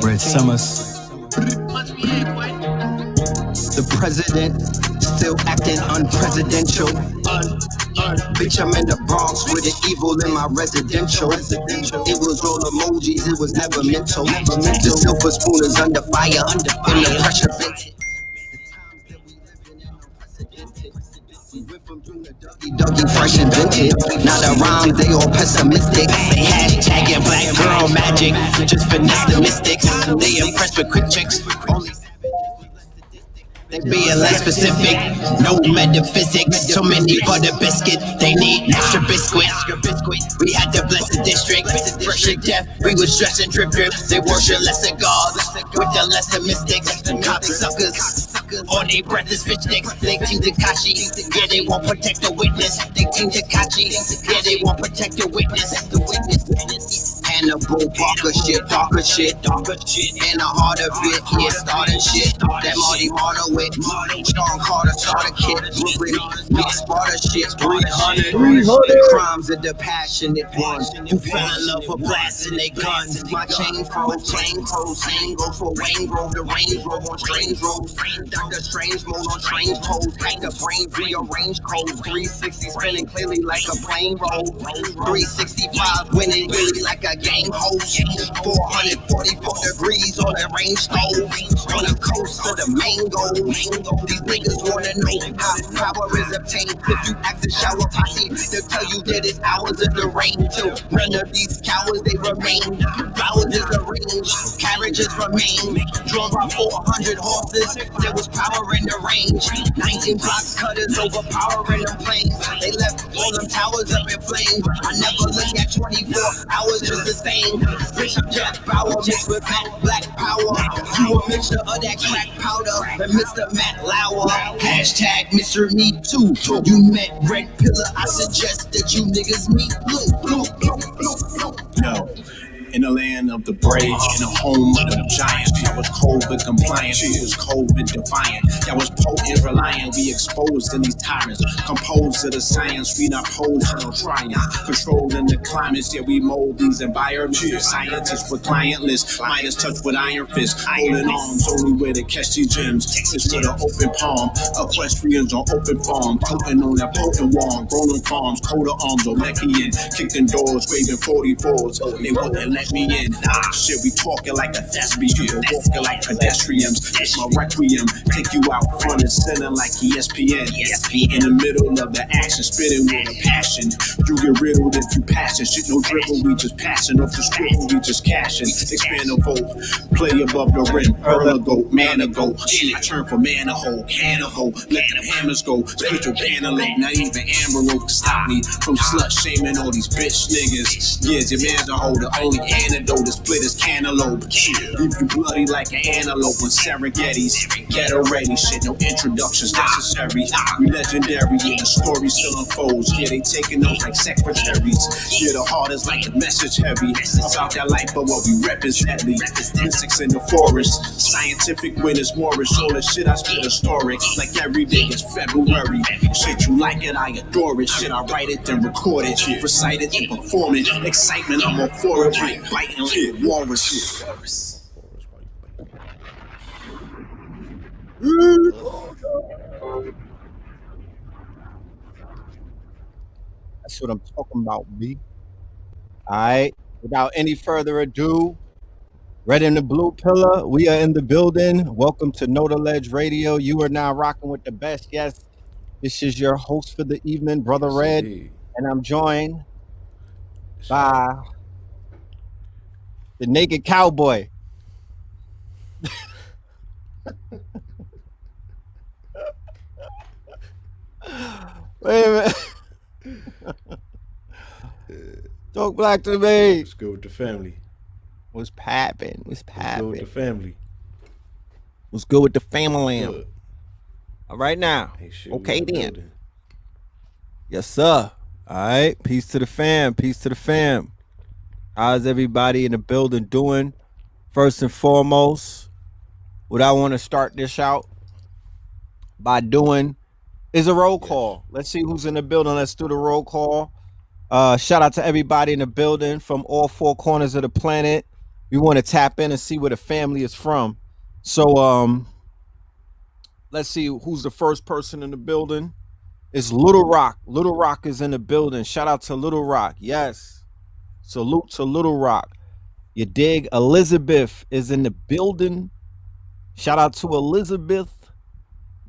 Red Summers. The president still acting unpresidential. Bitch, I'm in the Bronx with the evil in my residential. It was all emojis, it was never mental. The silver spoon is under fire, in the pressure vent. We went from June to Dougie, fresh and vintage. Now the rhymes, they all pessimistic. They hashtagging black girl magic. Just finesse the mystics. They impressed with quick chicks. They being less specific, no metaphysics. Too many butter biscuit, they need extra biscuit. We had to bless the district, fresh and death. We was dressed in drip. They worship lesser gods with the lesser mystics. Cocksuckers, on they breath is bitch dicks. They team Takashi, yeah they won't protect the witness. They team Takashi, yeah they won't protect the witness. Hannibal, Barker shit, darker shit. And the heart of it, yeah, starting shit. That Marty Martyr with Sean Carter, starter kit. Big Sparta shit, 300. The crimes of the passionate ones who fell in love for blasting their guns. My chain froze, same goes for Wayne Grove. The Range Rover on strange roads. Dr. Strange mode on strange poles. Hack the brain, rearrange codes. 360 spinning clearly like a plane roll. 365 winning really like a game host. 444 degrees on the range stove. On the coast of the mango. These niggas wanna know how power is obtained. If you act the shower posse, they'll tell you that it's hours of the rain. Till none of these cowards they remain. Flowers is the range, carriages remain. Drawn by 400 horses, there was power in the range. 19 blocks cutters overpowering them planes. They left all them towers up in flames. I never look at 24 hours just the same. Bishop Jack Bauer mixed with black power. You a mixture of that crack powder and Mr. Matt Lauer. Hashtag Mr. Me Too. You met Red Pillar, I suggest that you niggas meet Blue. No. In the land of the brave, in the home of the giants, I was COVID compliant, she was COVID defiant. I was potent reliant, we exposed in these tyrants. Composed of the science, we not posed to no trying. Controlled in the climates, yeah, we mold these environments. Scientists with clientless, Midas touch with iron fist. Holding arms, only way to catch these gems. Texas with an open palm, equestrians on open farm. Potent on that potent wand, rolling farms, coat of arms, Olympian. Kicking doors, waving 44s, they wouldn't let me in. Shit, we talking like a thespian, walking like pedestrians. It's my requiem, take you out front and center like ESPN. In the middle of the action, spitting with a passion. You get riddled if you passion. Shit, no dribble, we just passing off the scribble, we just cashing. Expand the vote, play above the rim. Earl goat, man ago. I turn for man a hole, can a hole. Let the hammers go, split your banner leg. Not even Amber Road can stop me from slut shaming all these bitch niggas. Yeah, your man's a hoe, the only antidote to split his cantaloupe. Leave you bloody like an antelope with Serengeti's. Get ready, shit, no introductions necessary. We legendary, yeah, the story still unfolds. Yeah, they taking notes like secretaries. Yeah, the heart is like a message heavy. About that life, but what we rep is deadly. Mystics in the forest, scientific witness Morris. All the shit I spit historic, like every day is February. Shit, you like it, I adore it. Shit, I write it, then record it. Recite it, and perform it. Excitement, I'm all for it. Biting like walrus. That's what I'm talking about, B. All right. Without any further ado, Red and the Blue Pillar, we are in the building. Welcome to Know the Ledge Radio. You are now rocking with the best. Yes, this is your host for the evening, Brother Red, and I'm joined by the Naked Cowboy. Wait a minute. Talk black to me. Let's go with the family. What's poppin'? Let's go with the family. What's good with the family? All right now. Hey, shit, okay then. Yes, sir. All right. Peace to the fam. Peace to the fam. How's everybody in the building doing? First and foremost, what I want to start this out by doing is a roll call. Let's see who's in the building. Let's do the roll call. Shout out to everybody in the building from all four corners of the planet. We want to tap in and see where the family is from. So let's see who's the first person in the building. It's Little Rock. Little Rock is in the building. Shout out to Little Rock. Yes. Salute to Little Rock. You dig? Elizabeth is in the building. Shout out to Elizabeth.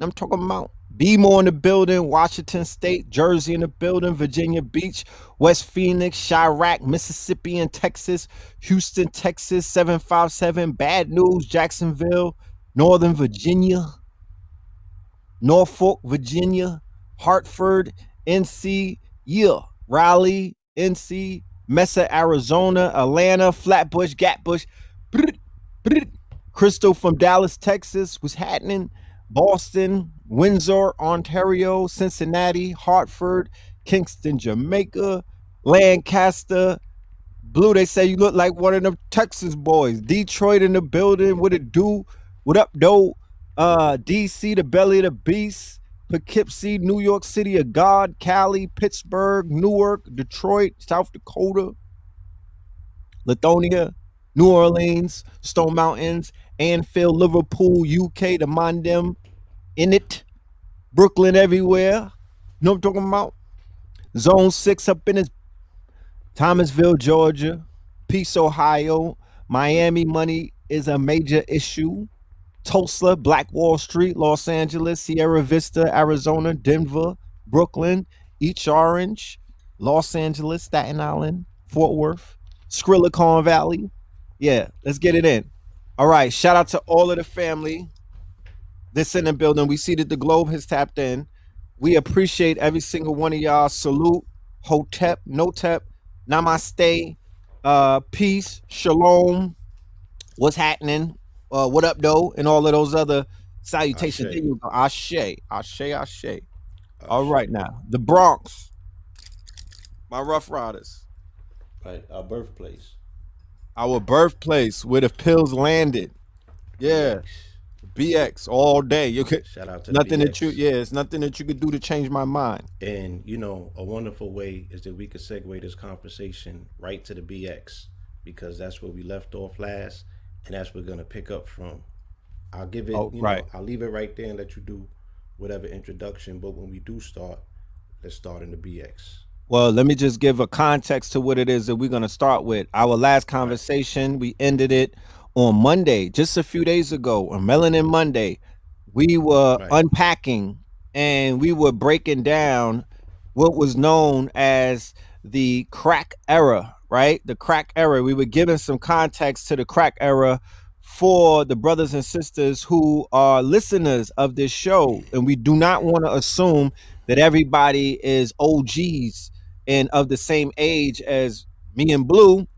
I'm talking about B-more in the building, Washington State, Jersey in the building, Virginia Beach, West Phoenix, Chirac, Mississippi and Texas, Houston, Texas, 757, Bad News, Jacksonville, Northern Virginia, Norfolk, Virginia, Hartford, NC, yeah, Raleigh, NC, Mesa, Arizona, Atlanta, Flatbush, Gatbush, brr, brr. Crystal from Dallas, Texas, what's happening? Boston, Windsor, Ontario, Cincinnati, Hartford, Kingston, Jamaica, Lancaster. Blue, they say you look like one of them Texas boys. Detroit in the building. What it do? What up, though? DC, the belly of the beast. Poughkeepsie, New York City of God, Cali, Pittsburgh, Newark, Detroit, South Dakota, Lithonia, New Orleans, Stone Mountains, Anfield, Liverpool, UK, the Mondem, in it, Brooklyn, everywhere. You know what I'm talking about? Zone 6 up in his Thomasville, Georgia, Peace, Ohio, Miami money is a major issue. Tulsa, Black Wall Street, Los Angeles, Sierra Vista, Arizona, Denver, Brooklyn, East Orange, Los Angeles, Staten Island, Fort Worth, Skrillacon Valley. Yeah, let's get it in. All right, shout out to all of the family that's in the building. We see that the globe has tapped in. We appreciate every single one of y'all. Salute, Hotep, Notep, Namaste, peace, shalom, what's happening, what up, though, and all of those other salutations. Ashe. There you go. Ashe, Ashe, Ashe. All Ashe. right, now, the Bronx, my Rough Riders, Right, our birthplace. our birthplace where the pills landed. Yeah. BX. BX all day. You could Shout out to nothing the that you BX. it's nothing that you could do to change my mind. And you know, a wonderful way is that we could segue this conversation right to the BX because that's where we left off last, and that's where we're gonna pick up from. I'll give it, Oh, you right. know, I'll leave it right there and let you do whatever introduction. But when we do start, let's start in the BX. Well, let me just give a context to what it is that we're going to start with. Our last Right, conversation, we ended it on Monday, just a few days ago, on Melanin Monday. We were right, unpacking and we were breaking down what was known as the crack era, right? The crack era. We were giving some context to the crack era for the brothers and sisters who are listeners of this show. And we do not want to assume that everybody is OGs and of the same age as me and Blue,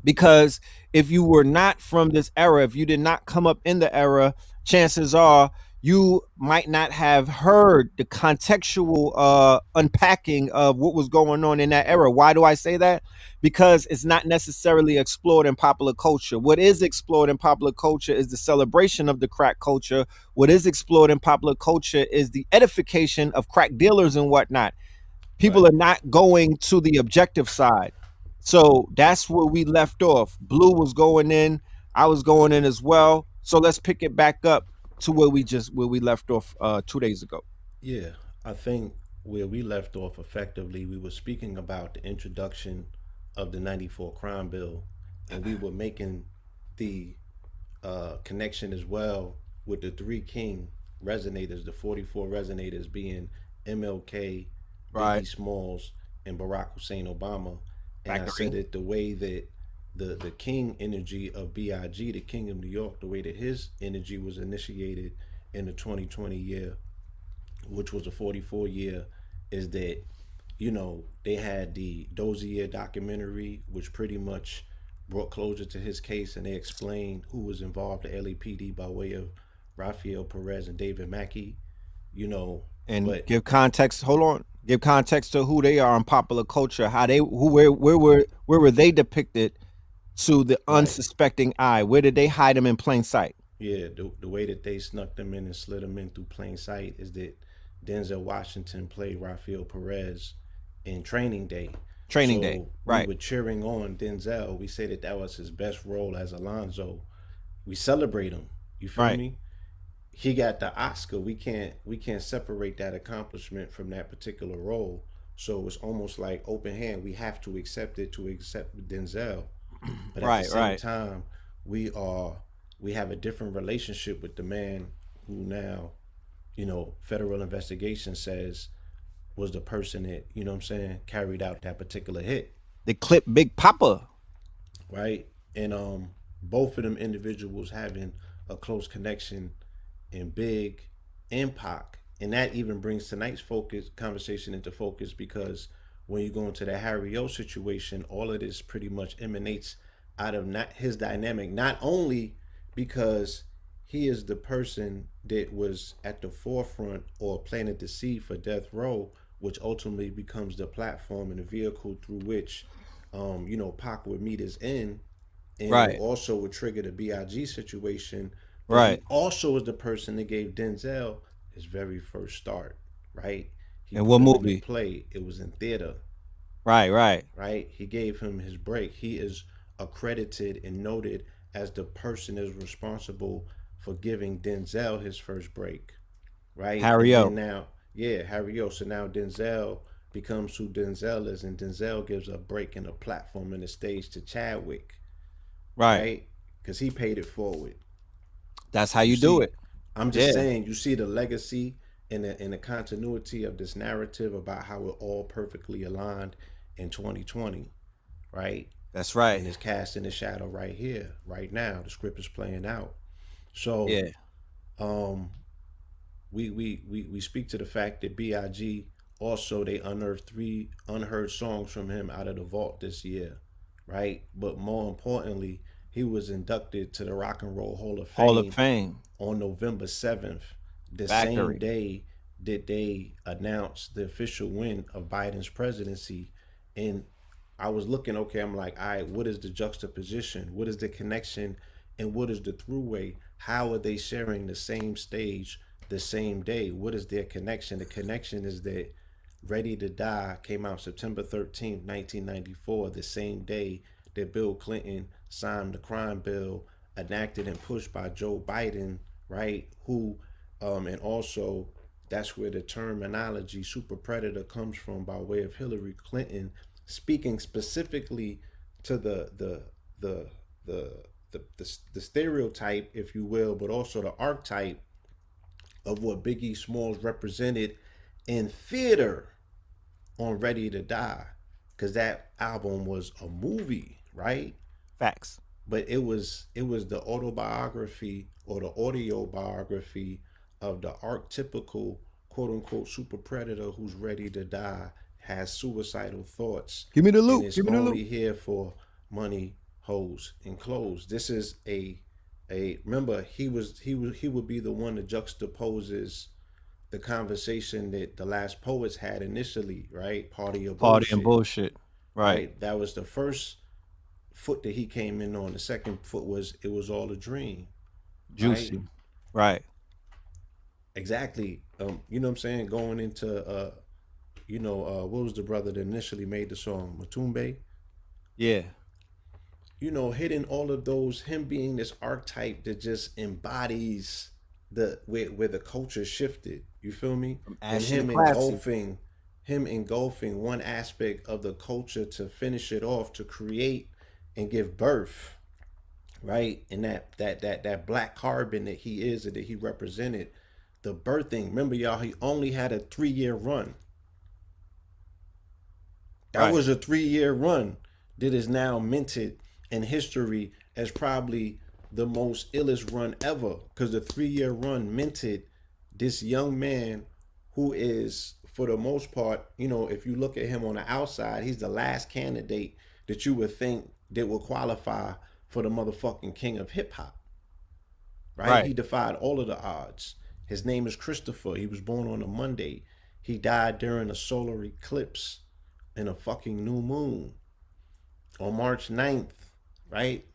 because if you were not from this era, if you did not come up in the era, chances are you might not have heard the contextual unpacking of what was going on in that era. Why do I say that? Because it's not necessarily explored in popular culture. What is explored in popular culture is the celebration of the crack culture. What is explored in popular culture is the edification of crack dealers and whatnot. People right. are not going to the objective side. So that's where we left off. Blue was going in, I was going in as well. So let's pick it back up to where we left off 2 days ago. Yeah, I think where we left off effectively, we were speaking about the introduction of the '94 crime bill, and we were making the connection as well with the three king resonators, the 44 resonators being MLK, Right. Biggie Smalls, and Barack Hussein Obama. And I Factory. said that the way that the king energy of BIG, the king of New York, the way that his energy was initiated in the 2020 year, which was a 44 year, is that, you know, they had the Dozier documentary, which pretty much brought closure to his case, and they explained who was involved, the LAPD, by way of Rafael Perez and David Mackey, you know. And But give context. Hold on. Give context to who they are in popular culture. How they who where were they depicted to the right, unsuspecting eye? Where did they hide them in plain sight? yeah, the way that they snuck them in and slid them in through plain sight is that Denzel Washington played Rafael Perez in Training Day. Training Day. So we Right. were cheering on Denzel. We say that that was his best role as Alonzo. We celebrate him. You feel Right. me? He got the Oscar. We can't separate that accomplishment from that particular role. So it's almost like open hand. We have to accept it to accept Denzel. But at the Right. same Right. time, we are we have a different relationship with the man who now, federal investigation says was the person that, what I'm saying, carried out that particular hit, The clip Big Papa. right? And both of them individuals having a close connection in Big and Pac. And that even brings tonight's focus conversation into focus because when you go into the Harry O situation, all of this pretty much emanates out of not his dynamic, not only because he is the person that was at the forefront or planted the seed for death row, which ultimately becomes the platform and the vehicle through which Pac would meet his end, and it Right. also would trigger the BIG situation. But Right. he also was the person that gave Denzel his very first start, right? He And put what him in the movie? play. It was in theater, Right. Right. right? He gave him his break. He is accredited and noted as the person is responsible for giving Denzel his first break, right? And Harry then O. now, yeah, Harry O. So now Denzel becomes who Denzel is, and Denzel gives a break and a platform and a stage to Chadwick, Right. right? Because he paid it forward. That's how You you do see, it. I'm just Yeah. saying, you see the legacy and the continuity of this narrative about how it all perfectly aligned in 2020, right? That's right. And it's cast in the shadow right here, right now. The script is playing out. So, Yeah. um, we speak to the fact that Big also they unearthed 3 unheard songs from him out of the vault this year, right? But more importantly, he was inducted to the Rock and Roll Hall of Hall of Fame Fame. on November 7th, the same Factory. day that they announced the official win of Biden's presidency. And I was looking, okay, I'm like, all right, what is the juxtaposition? What is the connection? And what is the throughway? How are they sharing the same stage the same day? What is their connection? The connection is that Ready to Die came out September 13th, 1994, the same day that Bill Clinton signed the crime bill enacted and pushed by Joe Biden, right? Who, and also that's where the terminology super predator comes from by way of Hillary Clinton speaking specifically to the the stereotype, if you will, but also the archetype of what Biggie Smalls represented in theater on Ready to Die, because that album was a movie, right? Facts. But it was the autobiography or the audio biography of the archetypical quote unquote super predator who's ready to die, has suicidal thoughts, Give me the and loop. is Give me the loop. only here for money, hoes, and clothes. This is a remember he would be the one that juxtaposes the conversation that the last poets had initially, right? Party or Party and bullshit, bullshit. Right. right? That was the first foot that he came in on. The second foot was it was all a dream, right? Juicy. Right. Exactly. You know what I'm saying? Going into what was the brother that initially made the song? Matumbe. Yeah. Hitting all of those, him being this archetype that just embodies the where the culture shifted. You feel me? From And ashy to classy. him engulfing one aspect of the culture to finish it off, to create and give birth, right? And that black carbon that he is and that he represented, the birthing. Remember, y'all, he only had a 3-year run. That Right. was a 3-year run that is now minted in history as probably the most illest run ever. Because the 3-year run minted this young man who is, for the most part, if you look at him on the outside, he's the last candidate that you would think that would qualify for the motherfucking king of hip hop, right? Right. He defied all of the odds. His name is Christopher. He was born on a Monday. He died during a solar eclipse in a fucking new moon on March 9th, right?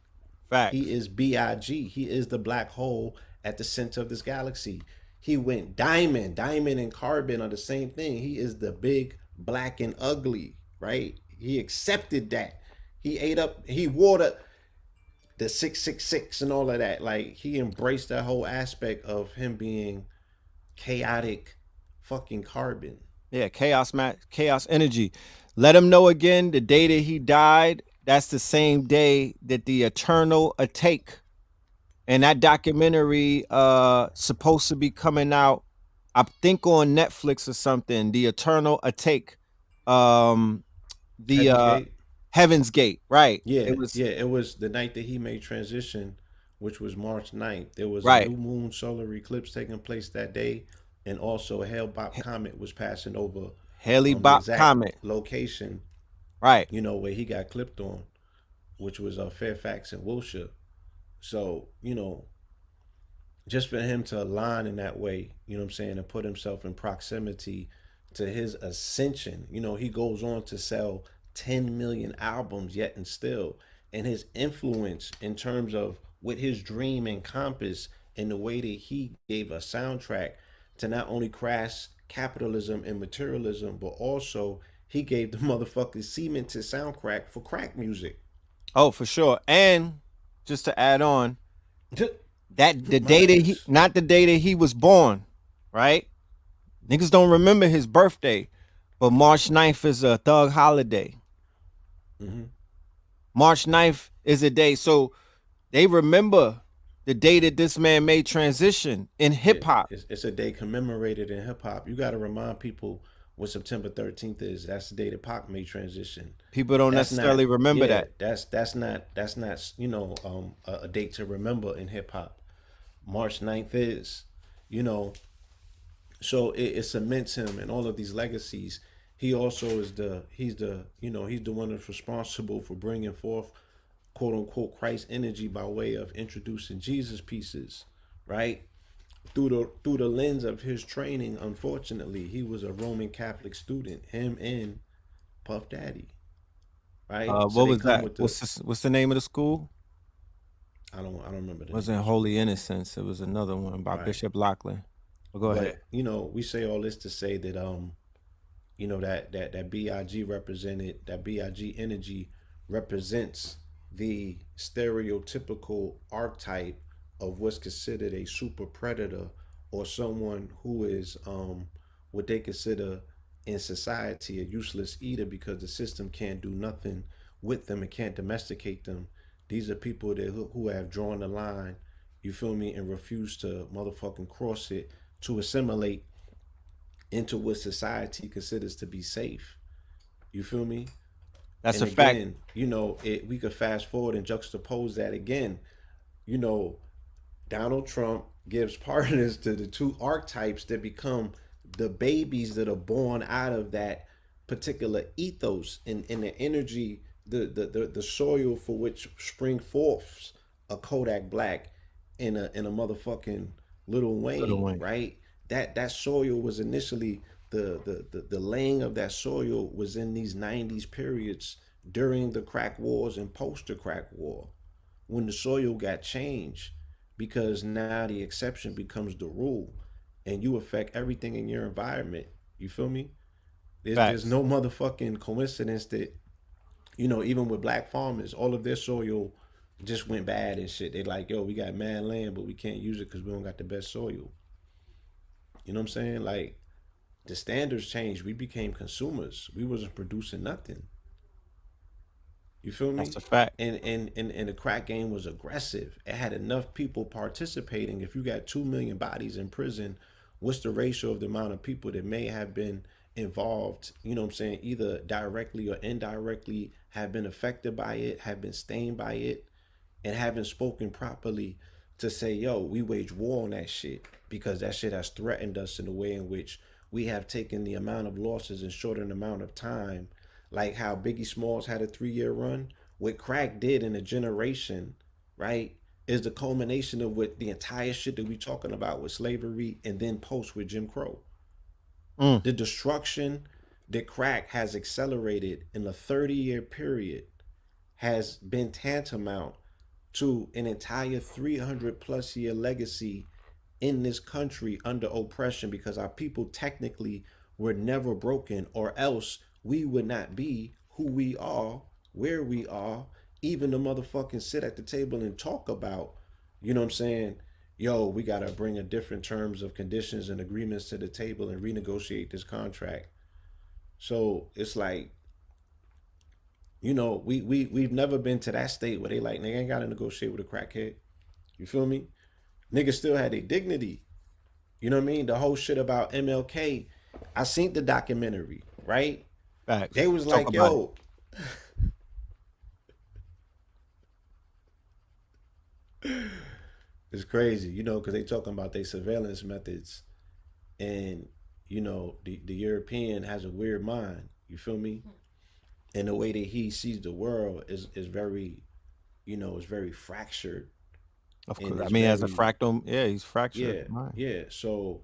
He Facts. is BIG. He is the black hole at the center of this galaxy. He went diamond. Diamond and carbon are the same thing. He is the big, black, and ugly, right? he accepted that. He ate up. He wore the 666 and all of that. Like he embraced that whole aspect of him being chaotic, fucking carbon. Yeah, chaos energy. Let him know again the day that he died. That's the same day that the Eternal Atake and that documentary supposed to be coming out. I think on Netflix or something. The Eternal Atake, um, the Heaven's Gate. Heaven's Gate. Right. Yeah, It was yeah. It was the night that he made transition, which was March 9th. There was a right. new moon solar eclipse taking place that day, and also a Hale-Bopp comet was passing over Haley the Bop exact Comet. location, Right. where he got clipped on, which was Fairfax and Wilshire. So, just for him to align in that way, you know what I'm saying, and put himself in proximity to his ascension. He goes on to sell 10 million albums yet and still. And his influence in terms of what his dream encompassed in the way that he gave a soundtrack to not only crass capitalism and materialism, but also he gave the motherfucking cement to soundtrack for crack music. Oh, for sure. And just to add on, that the day that he Mines. not the day that he was born, right? Niggas don't remember his birthday, but March 9th is a thug holiday. Mm-hmm. March 9th is a day. So they remember the day that this man made transition in Yeah, hip hop. it's a day commemorated in hip hop. You got to remind people what September 13th is. That's the day that Pac made transition. People don't That's not, necessarily remember yeah, that. that's not a date to remember in hip hop. March 9th is, you know, so it cements him and all of these legacies. He also is he's the one that's responsible for bringing forth quote unquote Christ energy by way of introducing Jesus pieces, right? Through the lens of his training. Unfortunately, he was a Roman Catholic student, him and Puff Daddy, right? So What they was come that? with the What's the name of the school? I don't remember the It name of wasn't the Holy school. Innocence. It was another one by Right. Bishop Lachlan. Well, go ahead. But we say all this to say that that BIG represented that BIG energy represents the stereotypical archetype of what's considered a super predator or someone who is what they consider in society a useless eater because the system can't do nothing with them and can't domesticate them. These are people that who have drawn the line, you feel me, and refuse to motherfucking cross it to assimilate into what society considers to be safe. You feel me? That's And a fact. again, we could fast forward and juxtapose that again. You know, Donald Trump gives partners to the two archetypes that become the babies that are born out of that particular ethos and the energy, the soil for which spring forth a Kodak Black in a motherfucking Little Little Wayne, Wayne. right? That soil was initially the laying of that soil was in these 90s periods during the crack wars and post the crack war when the soil got changed because now the exception becomes the rule and you affect everything in your environment. You feel me? There's Facts. no motherfucking coincidence that even with black farmers, all of their soil just went bad and shit. They like, yo, we got mad land, but we can't use it because we don't got the best soil. You know what I'm saying? Like the standards changed. We became consumers. We wasn't producing nothing. You feel That's me? a fact. And the crack game was aggressive. It had enough people participating. If you got 2 million bodies in prison, what's the ratio of the amount of people that may have been involved, you know what I'm saying, either directly or indirectly have been affected by it, have been stained by it, and haven't spoken properly to say, yo, we wage war on that shit because that shit has threatened us in a way in which we have taken the amount of losses in short an amount of time, like how Biggie Smalls had a 3 year run. What crack did in a generation, right, is the culmination of what the entire shit that we talking about with slavery and then post with Jim Crow. Mm. The destruction that crack has accelerated in a 30-year period has been tantamount to an entire 300 plus year legacy in this country under oppression because our people technically were never broken or else we would not be who we are, where we are, even to motherfucking sit at the table and talk about, you know what I'm saying? Yo, we gotta bring a different terms of conditions and agreements to the table and renegotiate this contract. So it's like, we've never been to that state where they like, nigga ain't gotta negotiate with a crackhead. You feel me? Niggas still had their dignity. You know what I mean? The whole shit about MLK, I seen the documentary, right? Facts. They was Talk like, about it. yo, it's crazy, because they talking about their surveillance methods, and the European has a weird mind. You feel me? And the way that he sees the world is very, is very fractured, Of and course. I it's mean, as a very, fractal, yeah, he's fractured. yeah, Mind. yeah. So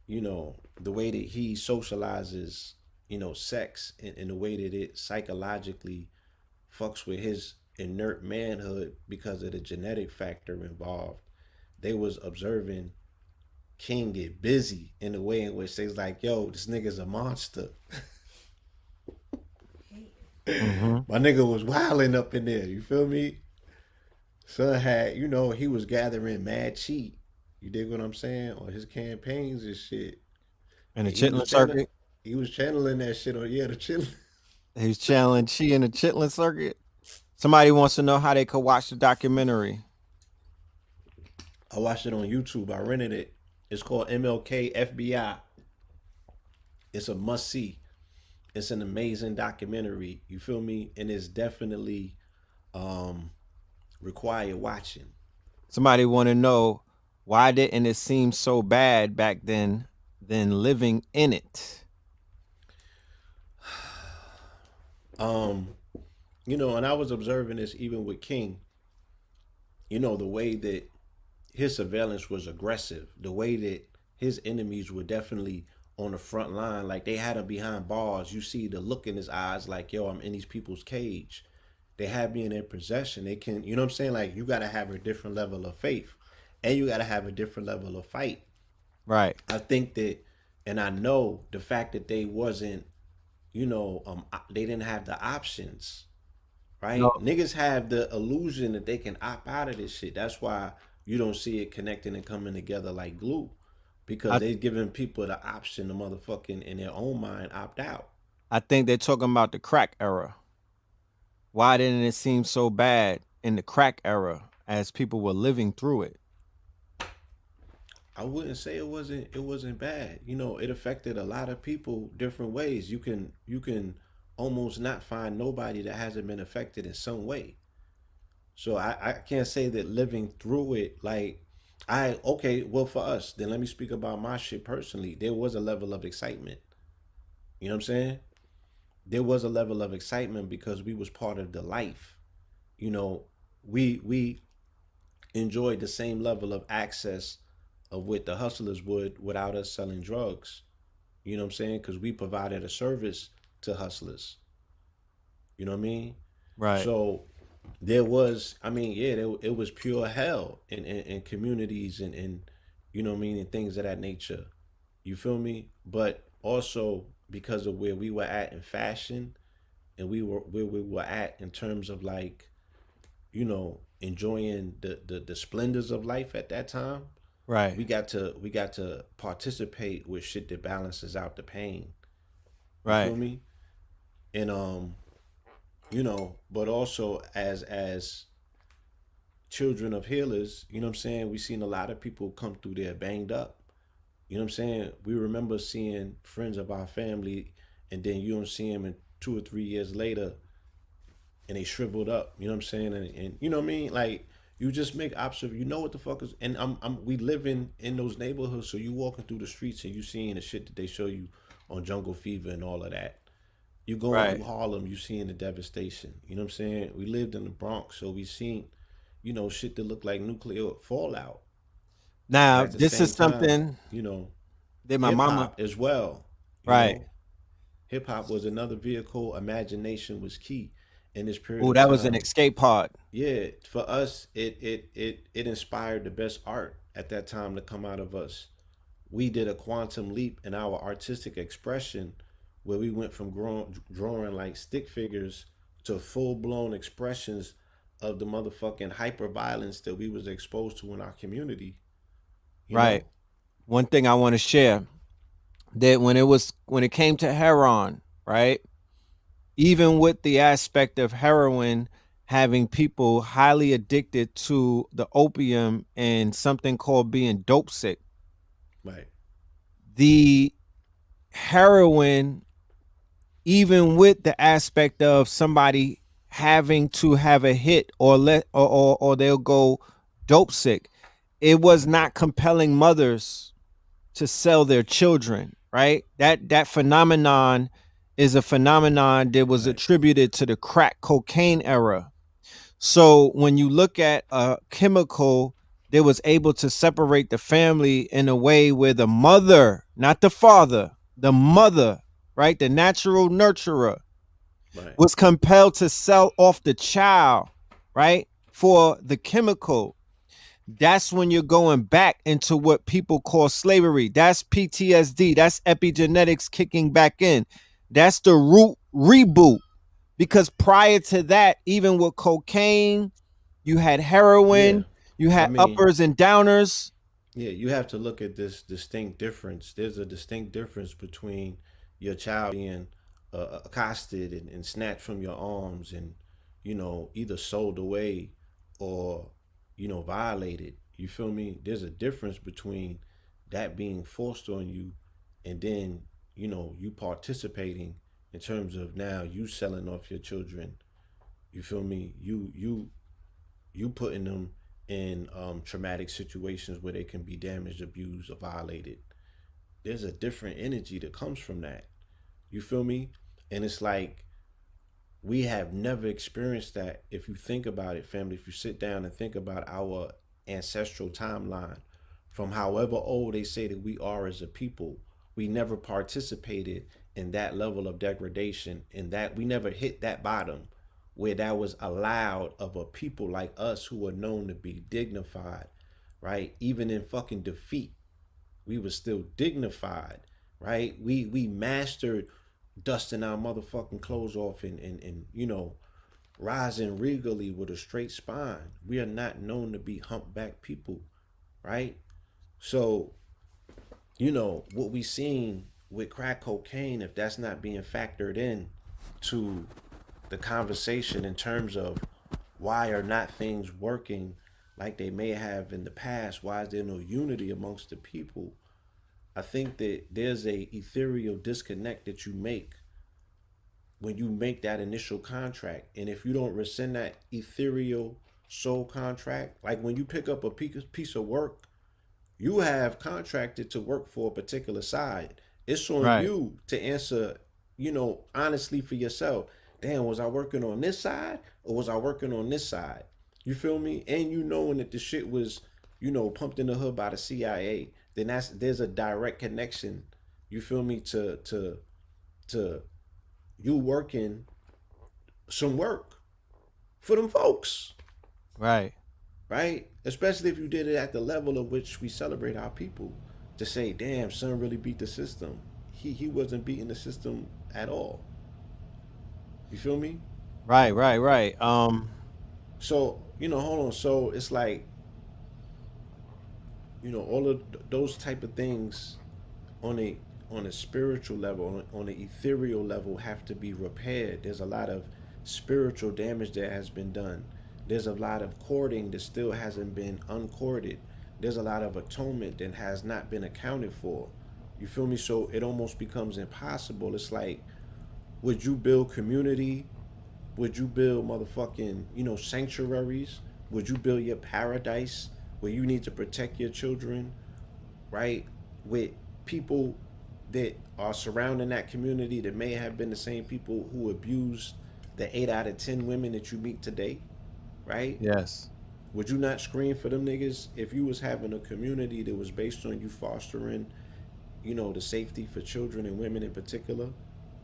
the way that he socializes, sex, and the way that it psychologically fucks with his inert manhood because of the genetic factor involved. They was observing King get busy in the way in which they was like, yo, this nigga's a monster. Mm-hmm. My nigga was wilding up in there. You feel me? Son had, he was gathering mad cheat. You dig what I'm saying? On his campaigns and shit. In the And he was chitlin channeling, circuit, he was channeling that shit on, the chill. he's channeling chi in the chitlin circuit. Somebody wants to know how they could watch the documentary. I watched it on YouTube. I rented it. It's called MLK FBI. It's a must see. It's an amazing documentary. You feel me? And it's definitely um require watching. Somebody want to know why didn't it seem so bad back then than living in it? Um, and I was observing this even with King. The way that his surveillance was aggressive, the way that his enemies were definitely on the front line, like they had him behind bars. You see the look in his eyes, like, yo, I'm in these people's cage. They have me in their possession. They can, you know what I'm saying? Like, you got to have a different level of faith, and you got to have a different level of fight. Right. I think that, and I know the fact that they wasn't, they didn't have the options, right? No, Niggas have the illusion that they can opt out of this shit. That's why you don't see it connecting and coming together like glue, because I they've given people the option to motherfucking in their own mind opt out. I think they're talking about the crack era. Why didn't it seem so bad in the crack era as people were living through it? I wouldn't say it wasn't bad. It affected a lot of people different ways. You can almost not find nobody that hasn't been affected in some way. So I can't say that living through it, like, okay, well, for us, then let me speak about my shit personally. There was a level of excitement. You know what I'm saying? There was a level of excitement because we was part of the life. You know, we enjoyed the same level of access of what the hustlers would without us selling drugs. You know what I'm saying? Because we provided a service to hustlers. You know what I mean? Right. So there was, I mean, yeah, it was pure hell in communities and you know what I mean, and things of that nature. You feel me? But also because of where we were at in fashion, and we were where we were at in terms of, like, enjoying the splendors of life at that time. Right. We got to participate with shit that balances out the pain. You Right. feel me? And but also as children of healers, you know what I'm saying, we seen a lot of people come through there banged up. You know what I'm saying? We remember seeing friends of our family, and then you don't see them in 2 or 3 years later, and they shriveled up. You know what I'm saying? And you know what I mean? Like, you just make observe. You know what the fuck is? And we live in those neighborhoods, so you walking through the streets and you seeing the shit that they show you on Jungle Fever and all of that. You going Right. through Harlem, you seeing the devastation. You know what I'm saying? We lived in the Bronx, so we seen, shit that looked like nuclear fallout. But Now, at the this same is time, something that my hip mama. hop as well. You Right. know, hip hop was another vehicle. Imagination was key in this period Oh, of that was an time. escape pod. Yeah, for us, it inspired the best art at that time to come out of us. We did a quantum leap in our artistic expression where we went from drawing like stick figures to full blown expressions of the motherfucking hyper violence that we was exposed to in our community. You Right. know, One thing I want to share, that when it came to heroin, right? Even with the aspect of heroin having people highly addicted to the opium and something called being dope sick, right, the heroin, even with the aspect of somebody having to have a hit or or they'll go dope sick, it was not compelling mothers to sell their children, right? That phenomenon is a phenomenon that was right, attributed to the crack cocaine era. So when you look at a chemical that was able to separate the family in a way where the mother, not the father, the mother, right, the natural nurturer, right, was compelled to sell off the child, right, for the chemical, that's when you're going back into what people call slavery. That's PTSD. That's epigenetics kicking back in. That's the root reboot. Because prior to that, even with cocaine, you had yeah. heroin, you I had mean, uppers and downers. yeah, you have to look at this distinct difference. There's a distinct difference between your child being accosted and snatched from your arms and, either sold away or, violated. You feel me? There's a difference between that being forced on you and then, you participating in terms of now you selling off your children. You feel me? You putting them in traumatic situations where they can be damaged, abused, or violated. There's a different energy that comes from that. You feel me? And it's like we have never experienced that. If you think about it, family, if you sit down and think about our ancestral timeline, from however old they say that we are as a people, we never participated in that level of degradation, and that we never hit that bottom where that was allowed of a people like us who are known to be dignified, right? Even in fucking defeat, we were still dignified, right? We mastered dusting our motherfucking clothes off and rising regally with a straight spine. We are not known to be humpback people, right? So, what we seen with crack cocaine, if that's not being factored in to the conversation in terms of why are not things working like they may have in the past, why is there no unity amongst the people? I think that there's a ethereal disconnect that you make when you make that initial contract. And if you don't rescind that ethereal soul contract, like when you pick up a piece of work, you have contracted to work for a particular side. It's on Right. you to answer, honestly for yourself. Damn, was I working on this side or was I working on this side? You feel me? And you knowing that the shit was, pumped in the hood by the CIA, then there's a direct connection. You feel me? To you working some work for them folks, Right. right? Especially if you did it at the level of which we celebrate our people. To say, damn, son really beat the system. He wasn't beating the system at all. You feel me? Right. Right. Right. So, hold on. So it's like, all of those type of things on a spiritual level, on an ethereal level, have to be repaired. There's a lot of spiritual damage that has been done. There's a lot of courting that still hasn't been uncorded. There's a lot of atonement that has not been accounted for. You feel me? So it almost becomes impossible. It's like, would you build community? Would you build motherfucking, sanctuaries? Would you build your paradise where you need to protect your children, right? With people that are surrounding that community that may have been the same people who abused the 8 out of 10 women that you meet today, right? Yes. Would you not scream for them niggas if you was having a community that was based on you fostering, the safety for children and women in particular,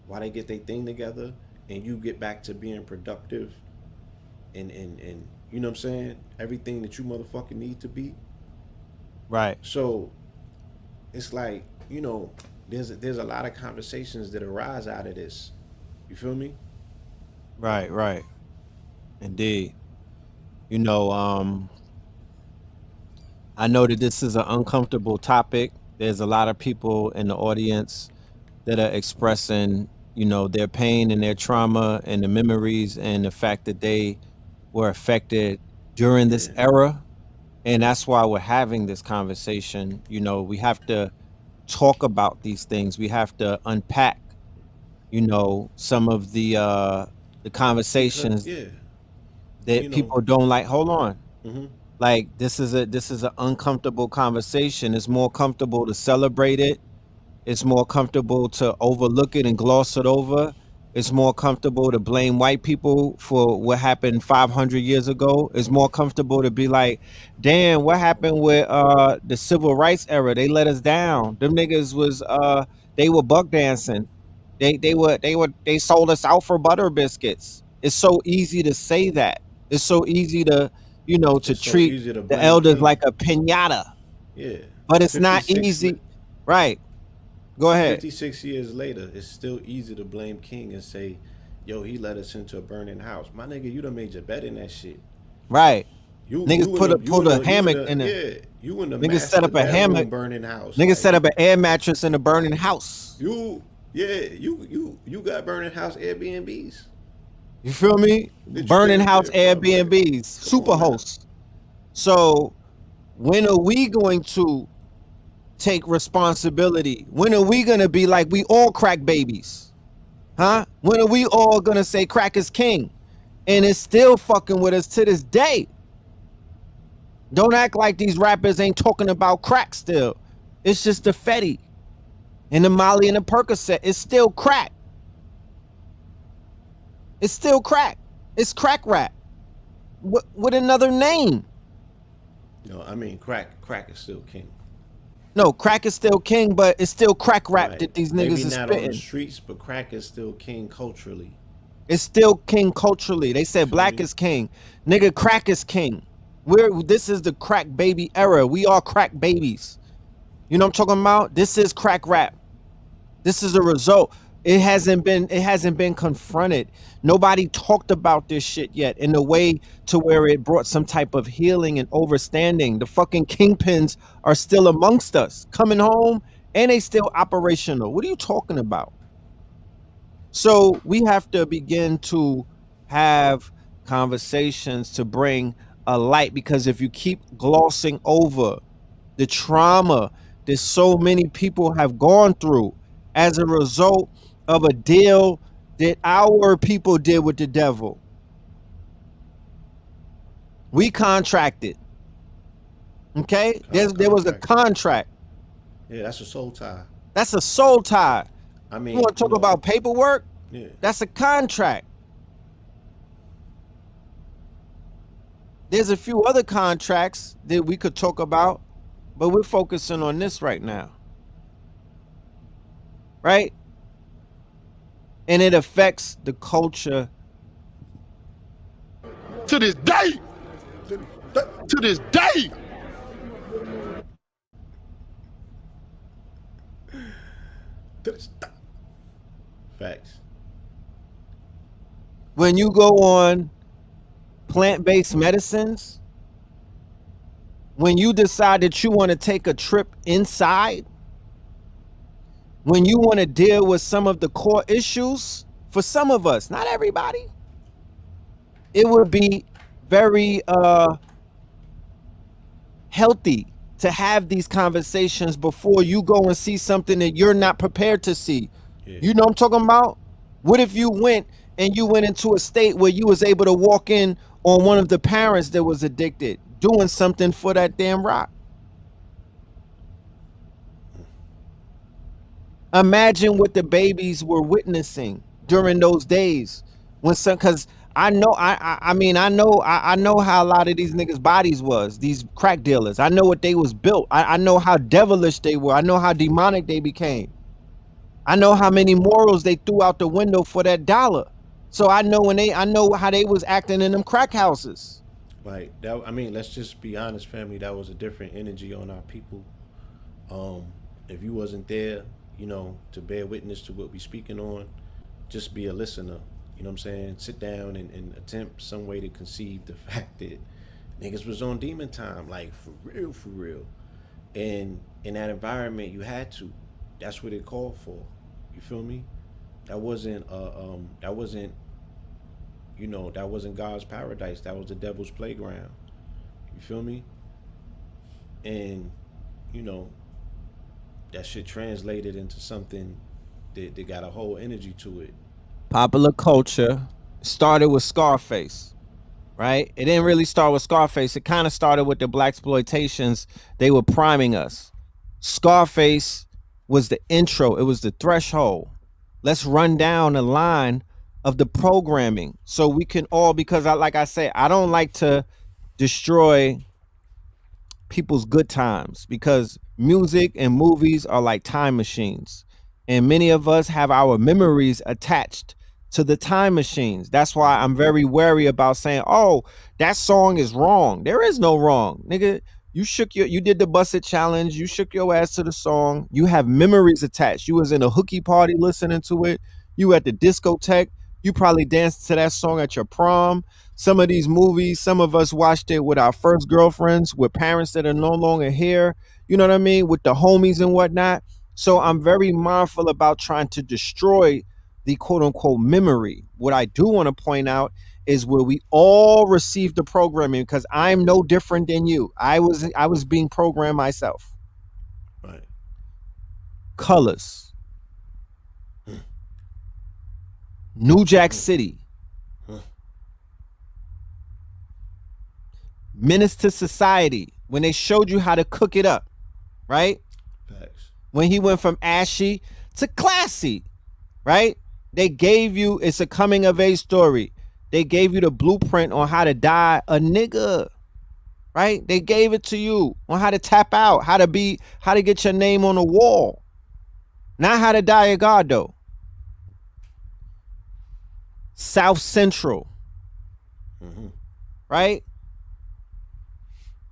while they get their thing together and you get back to being productive and you know what I'm saying? Everything that you motherfucking need to be. Right. So it's like, there's a lot of conversations that arise out of this. You feel me? Right, right. Indeed. You know, I know that this is an uncomfortable topic. There's a lot of people in the audience that are expressing, their pain and their trauma and the memories and the fact that they were affected during this Yeah. era. And that's why we're having this conversation. We have to talk about these things. We have to unpack, some of the Because conversations yeah, that you know. people don't like. Hold on. Hmm. Like this is an uncomfortable conversation. It's more comfortable to celebrate it. It's more comfortable to overlook it and gloss it over. It's more comfortable to blame white people for what happened 500 years ago. It's more comfortable to be like, damn, what happened with the civil rights era? They let us down. Them niggas was they were buck dancing. They sold us out for butter biscuits. It's so easy to say that. It's so easy to, to It's so treat easy to the blame elders King. like a piñata. Yeah. But it's not 56 easy. Right. Go ahead. 56 years later, it's still easy to blame King and say, yo, he led us into a burning house. My nigga, you done made your bed in that shit. Right. You Niggas you in the you put in a the you in hammock the in the yeah, you in the niggas set master up a hammock. bedroom burning house. Niggas Like set up an air mattress in a burning house. you got burning house Airbnbs. You feel me? Did you Burning take house care from? Like, Airbnbs, come super on now. hosts. So when are we going to take responsibility? When are we gonna be like we all crack babies? Huh? When are we all gonna say crack is king? And it's still fucking with us to this day. Don't act like these rappers ain't talking about crack still. It's just the Fetty and the Molly and the Percocet. It's still crack. It's still crack. It's crack rap. With another name. No, I mean crack is still king. No, crack is still king, but it's still crack rap Right. that these Maybe niggas is not on the spitting. streets, but crack is still king culturally. It's still king culturally. They You said feel black me? is king. Nigga, crack is king. This is the crack baby era. We are crack babies. You know what I'm talking about? This is crack rap. This is a result. It hasn't been confronted. Nobody talked about this shit yet in a way to where it brought some type of healing and overstanding. The fucking kingpins are still amongst us, coming home, and they still operational. What are you talking about? So we have to begin to have conversations to bring a light, because if you keep glossing over the trauma that so many people have gone through as a result of a deal that our people did with the devil. We contracted. Okay? There was a Contract. contract. Yeah, that's a soul tie. That's a soul tie. I You want mean, to talk about paperwork? yeah. That's a contract. There's a few other contracts that we could talk about, but we're focusing on this right now. Right? And it affects the culture. To this day. To this day. Facts. When you go on plant-based medicines, when you decide that you want to take a trip inside, when you want to deal with some of the core issues, for some of us, not everybody, it would be very healthy to have these conversations before you go and see something that you're not prepared to see. Yeah. You know what I'm talking about? What if you went into a state where you was able to walk in on one of the parents that was addicted, doing something for that damn rock? Imagine what the babies were witnessing during those days when some, because I know I know how a lot of these niggas' bodies was, these crack dealers. I know what they was built. I know how devilish they were. I know how demonic they became. I know how many morals they threw out the window for that dollar. So I know how they was acting in them crack houses. Like that. I mean, let's just be honest, family. That was a different energy on our people. If you wasn't there, to bear witness to what we speaking on, just be a listener. You know what I'm saying? Sit down and attempt some way to conceive the fact that niggas was on demon time, like for real, for real. And in that environment, you had to. That's what it called for. You feel me? That wasn't that wasn't God's paradise. That was the devil's playground. You feel me? And you know that shit translated into something that got a whole energy to it. Popular culture started with Scarface, right? It didn't really start with Scarface. It kind of started with the black exploitations. They were priming us. Scarface was the intro. It was the threshold. Let's run down the line of the programming so we can all, because like I say, I don't like to destroy people's good times, because music and movies are like time machines, and many of us have our memories attached to the time machines. That's why I'm very wary about saying, oh, that song is wrong. There is no wrong, nigga. You did the Bust It challenge, you shook your ass to the song. You have memories attached. You was in a hooky party listening to it. You at the discotheque. You probably danced to that song at your prom. Some of these movies, some of us watched it with our first girlfriends, with parents that are no longer here, you know what I mean, with the homies and whatnot. So I'm very mindful about trying to destroy the quote unquote memory. What I do want to point out is where we all receive the programming, because I'm no different than you. I was being programmed myself. Right. Colors. New Jack City. Menace to Society, when they showed you how to cook it up, right? Facts. When he went from ashy to classy, right? They gave you, it's a coming of age story. They gave you the blueprint on how to die a nigga, right? They gave it to you on how to tap out, how to get your name on the wall. Not how to die a god though. South Central, right?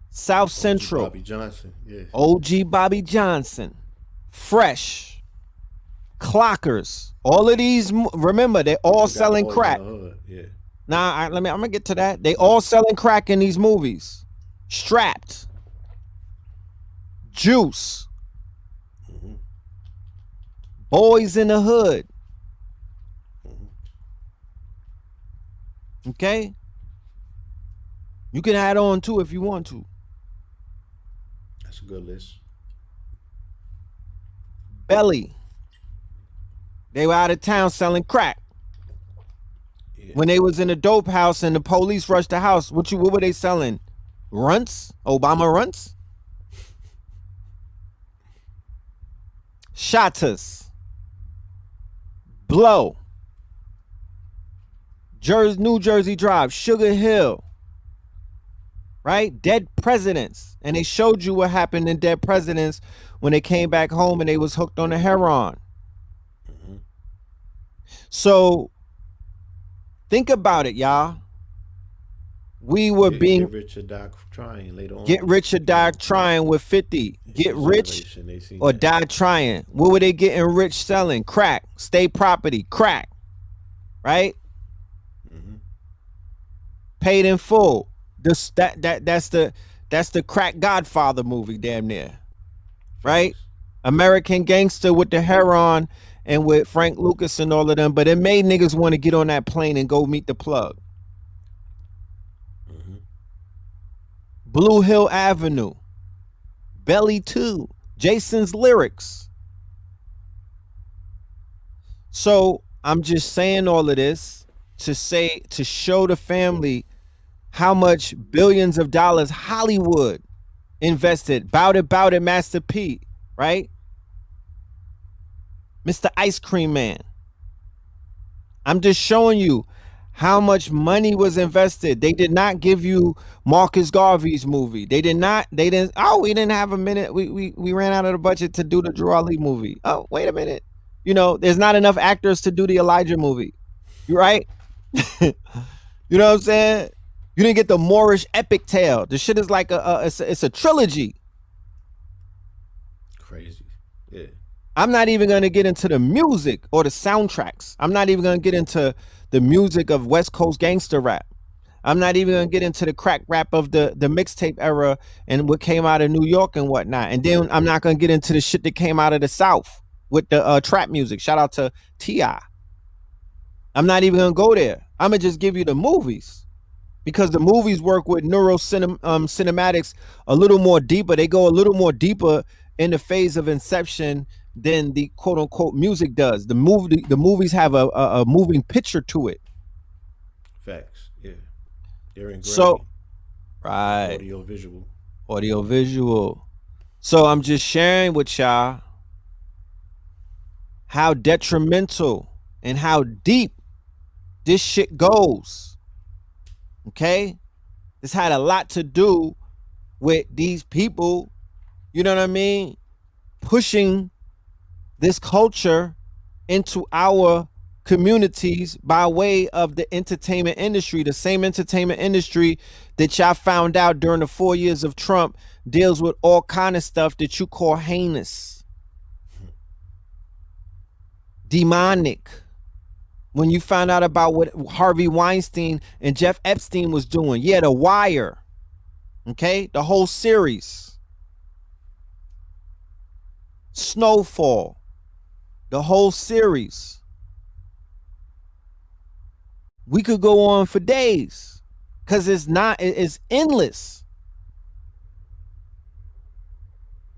South Central. Bobby Johnson, yeah. OG Bobby Johnson. Fresh. Clockers. All of these, remember, they're all selling crack. Yeah. Nah, I'm gonna get to that. They all selling crack in these movies. Strapped. Juice. Boys in the Hood. Okay? You can add on too if you want to. That's a good list. Belly. They were out of town selling crack. Yeah. When they was in a dope house and the police rushed the house, what were they selling? Runts? Obama runts? Shotters. Blow. New Jersey Drive. Sugar Hill. Right? Dead Presidents. And they showed you what happened in Dead Presidents when they came back home and they was hooked on the heroin. So think about it, y'all. We were being get rich or die trying later on. Get rich or die trying with 50. Get rich or die trying. What were they getting rich selling? Crack. State property. Crack. Right? Paid in full. That's the crack Godfather movie, damn near. Right? American Gangster with the heroin and with Frank Lucas and all of them, but it made niggas want to get on that plane and go meet the plug. Blue Hill Avenue. Belly 2. Jason's Lyrics. So I'm just saying all of this to show the family how much billions of dollars Hollywood invested. Bout It, Master P, right? Mr. Ice Cream Man. I'm just showing you how much money was invested. They did not give you Marcus Garvey's movie. We didn't have a minute. We ran out of the budget to do the Drew Ali movie. Oh, wait a minute. There's not enough actors to do the Elijah movie. You right? You know what I'm saying? You didn't get the Moorish epic tale. The shit is like it's a trilogy. Crazy. Yeah. I'm not even going to get into the music or the soundtracks. I'm not even going to get into the music of West Coast gangster rap. I'm not even going to get into the crack rap of the mixtape era and what came out of New York and whatnot. And then I'm not going to get into the shit that came out of the South with the trap music. Shout out to T.I. I'm not even going to go there. I'm going to just give you the movies, because the movies work with cinematics a little more deeper. They go a little more deeper in the phase of inception than the quote unquote music does. The movies have a moving picture to it. Facts. Yeah. They're ingrained. So, right. Audio visual. So I'm just sharing with y'all how detrimental and how deep this shit goes. Okay? This had a lot to do with these people, you know what I mean, pushing this culture into our communities by way of the entertainment industry. The same entertainment industry that y'all found out during the 4 years of Trump deals with all kind of stuff that you call heinous, demonic. When you found out about what Harvey Weinstein and Jeff Epstein was doing, yeah, The Wire, okay, the whole series, Snowfall, the whole series. We could go on for days because it's endless.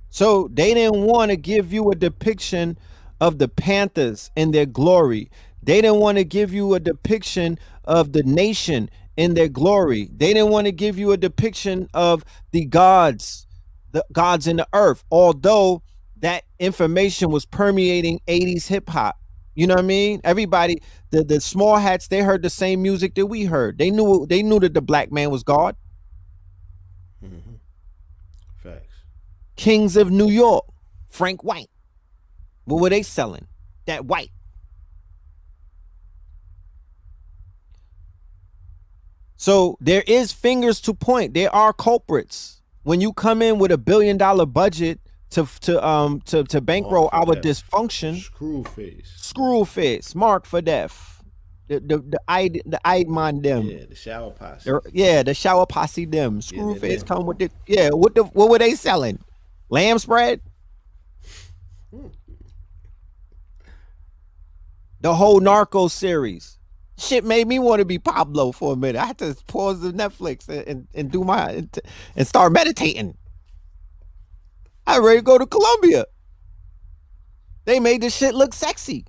So they didn't want to give you a depiction of the Panthers in their glory. They didn't want to give you a depiction of the nation in their glory. They didn't want to give you a depiction of the gods in the earth, although that information was permeating 80s hip hop. You know what I mean? Everybody, the small hats, they heard the same music that we heard. They knew that the black man was God. Mm-hmm. Facts. Kings of New York, Frank White. What were they selling? That white. So there is fingers to point. There are culprits. When you come in with $1 billion budget to bankroll our dysfunction, screw face, mark for death. The Eidman them. Yeah, the shower posse. The shower posse them. Screw face come with the what were they selling? Lamb spread? The whole Narco series. Shit made me want to be Pablo for a minute. I had to pause the Netflix and do and start meditating. I ready to go to Colombia. They made this shit look sexy.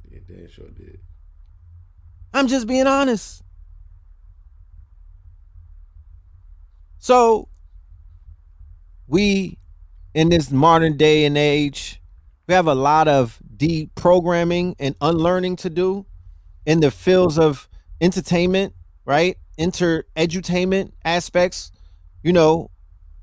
Yeah, they sure did. I'm just being honest. So we, in this modern day and age, we have a lot of deprogramming and unlearning to do in the fields of entertainment, right? Edutainment aspects, you know,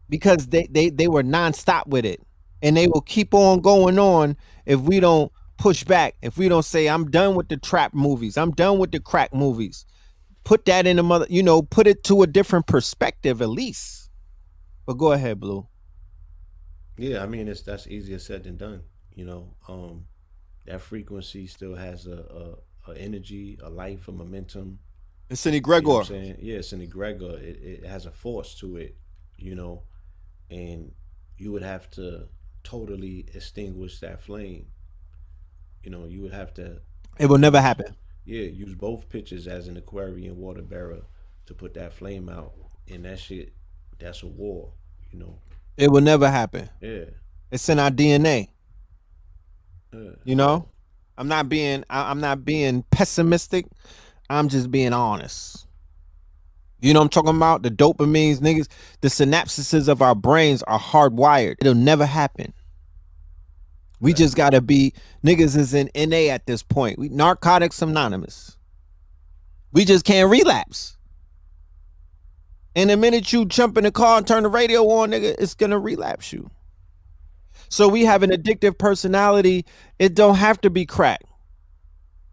because they were nonstop with it, and they will keep on going on if we don't push back. If we don't say, I'm done with the trap movies, I'm done with the crack movies, put that in put it to a different perspective at least. But go ahead, Blue. Yeah, I mean that's easier said than done. That frequency still has a energy, a life, a momentum. It's an egregor. You know what I'm saying? Yeah, it's an egregor. It has a force to it, and you would have to totally extinguish that flame. You would have to. It will never happen. Yeah, use both pitches as an Aquarian water bearer to put that flame out, and that shit, that's a war. It will never happen. Yeah, it's in our DNA. I'm not being pessimistic. I'm just being honest. You know what I'm talking about? The dopamines, niggas, the synapses of our brains are hardwired. It'll never happen. We just gotta be, niggas is in NA at this point. We Narcotics Anonymous. We just can't relapse. And the minute you jump in the car and turn the radio on, nigga, it's gonna relapse you. So we have an addictive personality. It don't have to be crack.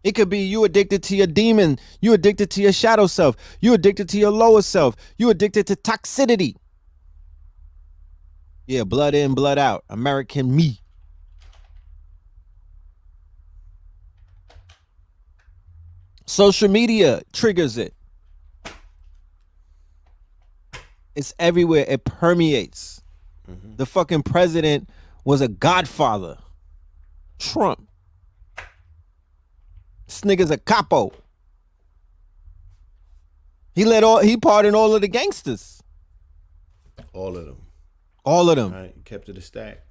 It could be you addicted to your demon. You addicted to your shadow self. You addicted to your lower self. You addicted to toxicity. Yeah, blood in, blood out. American me. Social media triggers it. It's everywhere. It permeates. The fucking president was a godfather. Trump. This nigga's a capo. He pardoned all of the gangsters. All of them. All of them. All right, kept it a stack.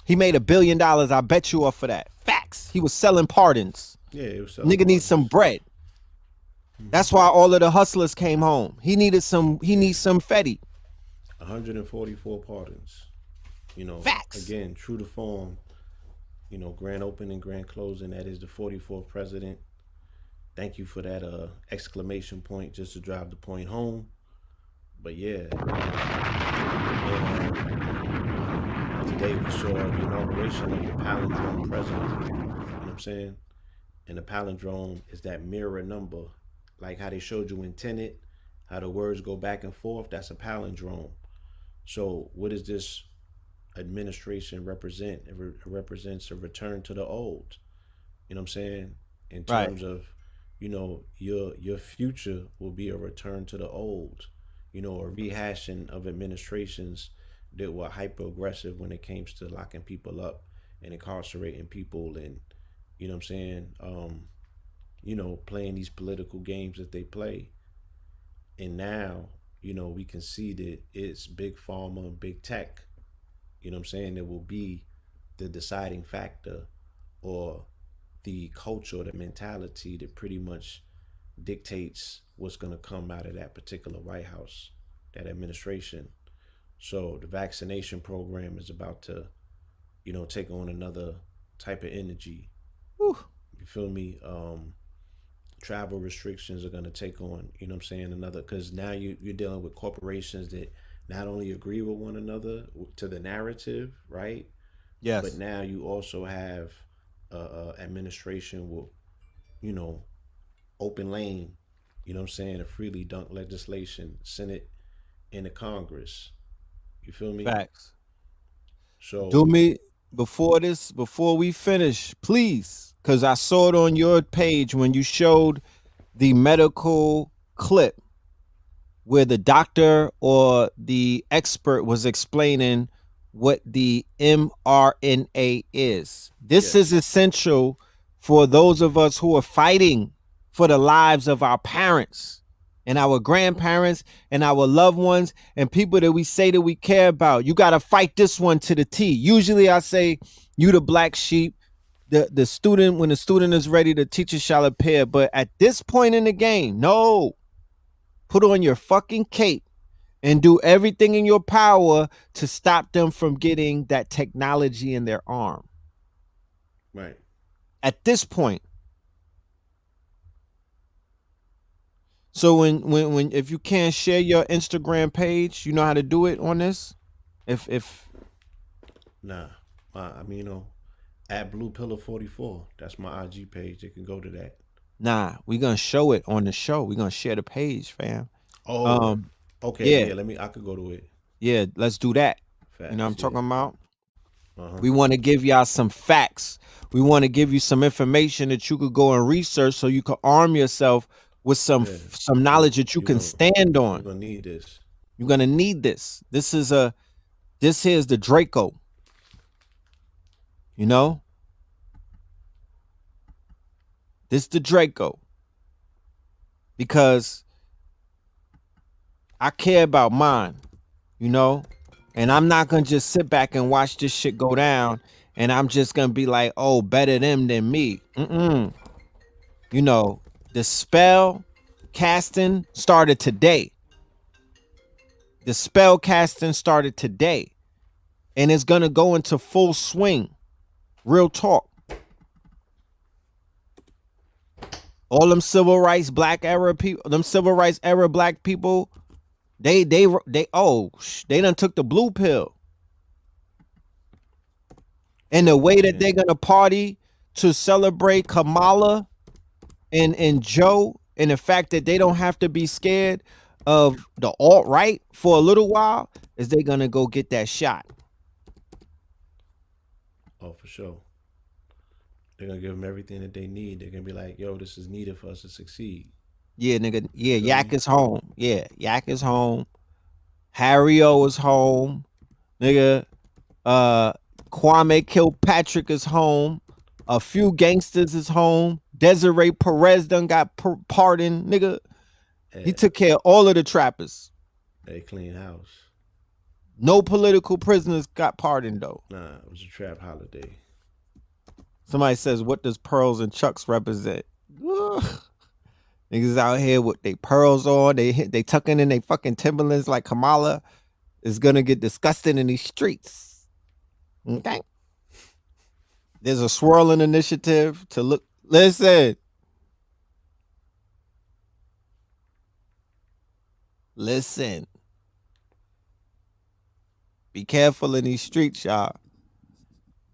He made $1 billion. I bet you off of that. Facts. He was selling pardons. Yeah, it was selling Nigga needs pardons. some bread. That's why all of the hustlers came home. He needs some Fetty. 144 pardons. You know, Facts. Again, true to form. You know, grand opening, grand closing. That is the 44th president. Thank you for that exclamation point just to drive the point home. But yeah, and, today we saw the inauguration of the palindrome president. You know what I'm saying? And the palindrome is that mirror number, like how they showed you in Tenet, how the words go back and forth. That's a palindrome. So what does this administration represent? It represents a return to the old. You know what I'm saying? In terms of, you know, your future will be a return to the old. You know, a rehashing of administrations that were hyper aggressive when it came to locking people up and incarcerating people, and you know what I'm saying, you know, playing these political games that they play. And now, you know, we can see that it's big pharma and big tech, you know what I'm saying, that will be the deciding factor, or the culture, the mentality that pretty much dictates what's going to come out of that particular White House, that administration. So the vaccination program is about to, you know, take on another type of energy. Whew. You feel me? Travel restrictions are going to take on, you know what I'm saying, another, because now you're dealing with corporations that not only agree with one another to the narrative, right? Yes. But now you also have administration will, you know, open lane, you know what I'm saying, a freely dunk legislation, Senate and the Congress. You feel me? Facts. So Do me before we finish, please, because I saw it on your page when you showed the medical clip where the doctor or the expert was explaining what the mRNA is. This is essential for those of us who are fighting for the lives of our parents and our grandparents and our loved ones and people that we say that we care about. You got to fight this one to the T. Usually I say you the black sheep, the student, when the student is ready, the teacher shall appear. But at this point in the game, no, put on your fucking cape and do everything in your power to stop them from getting that technology in their arm. Right. At this point. So when if you can't share your Instagram page, you know how to do it on this? If Nah. I mean, you know, at Blue Pillar 44, that's my IG page. They can go to that. Nah, we gonna show it on the show. We gonna share the page, fam. Oh, okay. yeah. I could go to it. Yeah, let's do that. Facts, You know what I'm talking about? Uh-huh. We want to give y'all some facts. We want to give you some information that you could go and research so you can arm yourself with some knowledge that you can stand on. You're gonna need this. You're gonna need this. This here's the Draco. You know? This the Draco. Because I care about mine, you know? And I'm not gonna just sit back and watch this shit go down and I'm just gonna be like, oh, better them than me. You know, the spell casting started today. The spell casting started today. And it's gonna go into full swing. Real talk. All them civil rights black era people, them civil rights era black people, they done took the blue pill. And the way that they're gonna party to celebrate Kamala and Joe, and the fact that they don't have to be scared of the alt-right for a little while, is they gonna go get that shot. Oh, for sure. They're gonna give them everything that they need. They're gonna be like, yo, this is needed for us to succeed. Yeah, nigga. Yeah, Feel Yak me? is home. Yeah, Yak is home. Harry O is home. Nigga. Kwame Kilpatrick is home. A few gangsters is home. Desiree Perez done got pardoned, nigga. He Yeah, took care of all of the trappers. they clean house. No political prisoners got pardoned though. Nah, it was a trap holiday. Somebody says, "What does pearls and chucks represent?" Ugh. Niggas out here with they pearls on, they tucking in they fucking Timberlands like Kamala. Is gonna get disgusting in these streets. Okay. There's a swirling initiative to look. Listen. Be careful in these streets, y'all.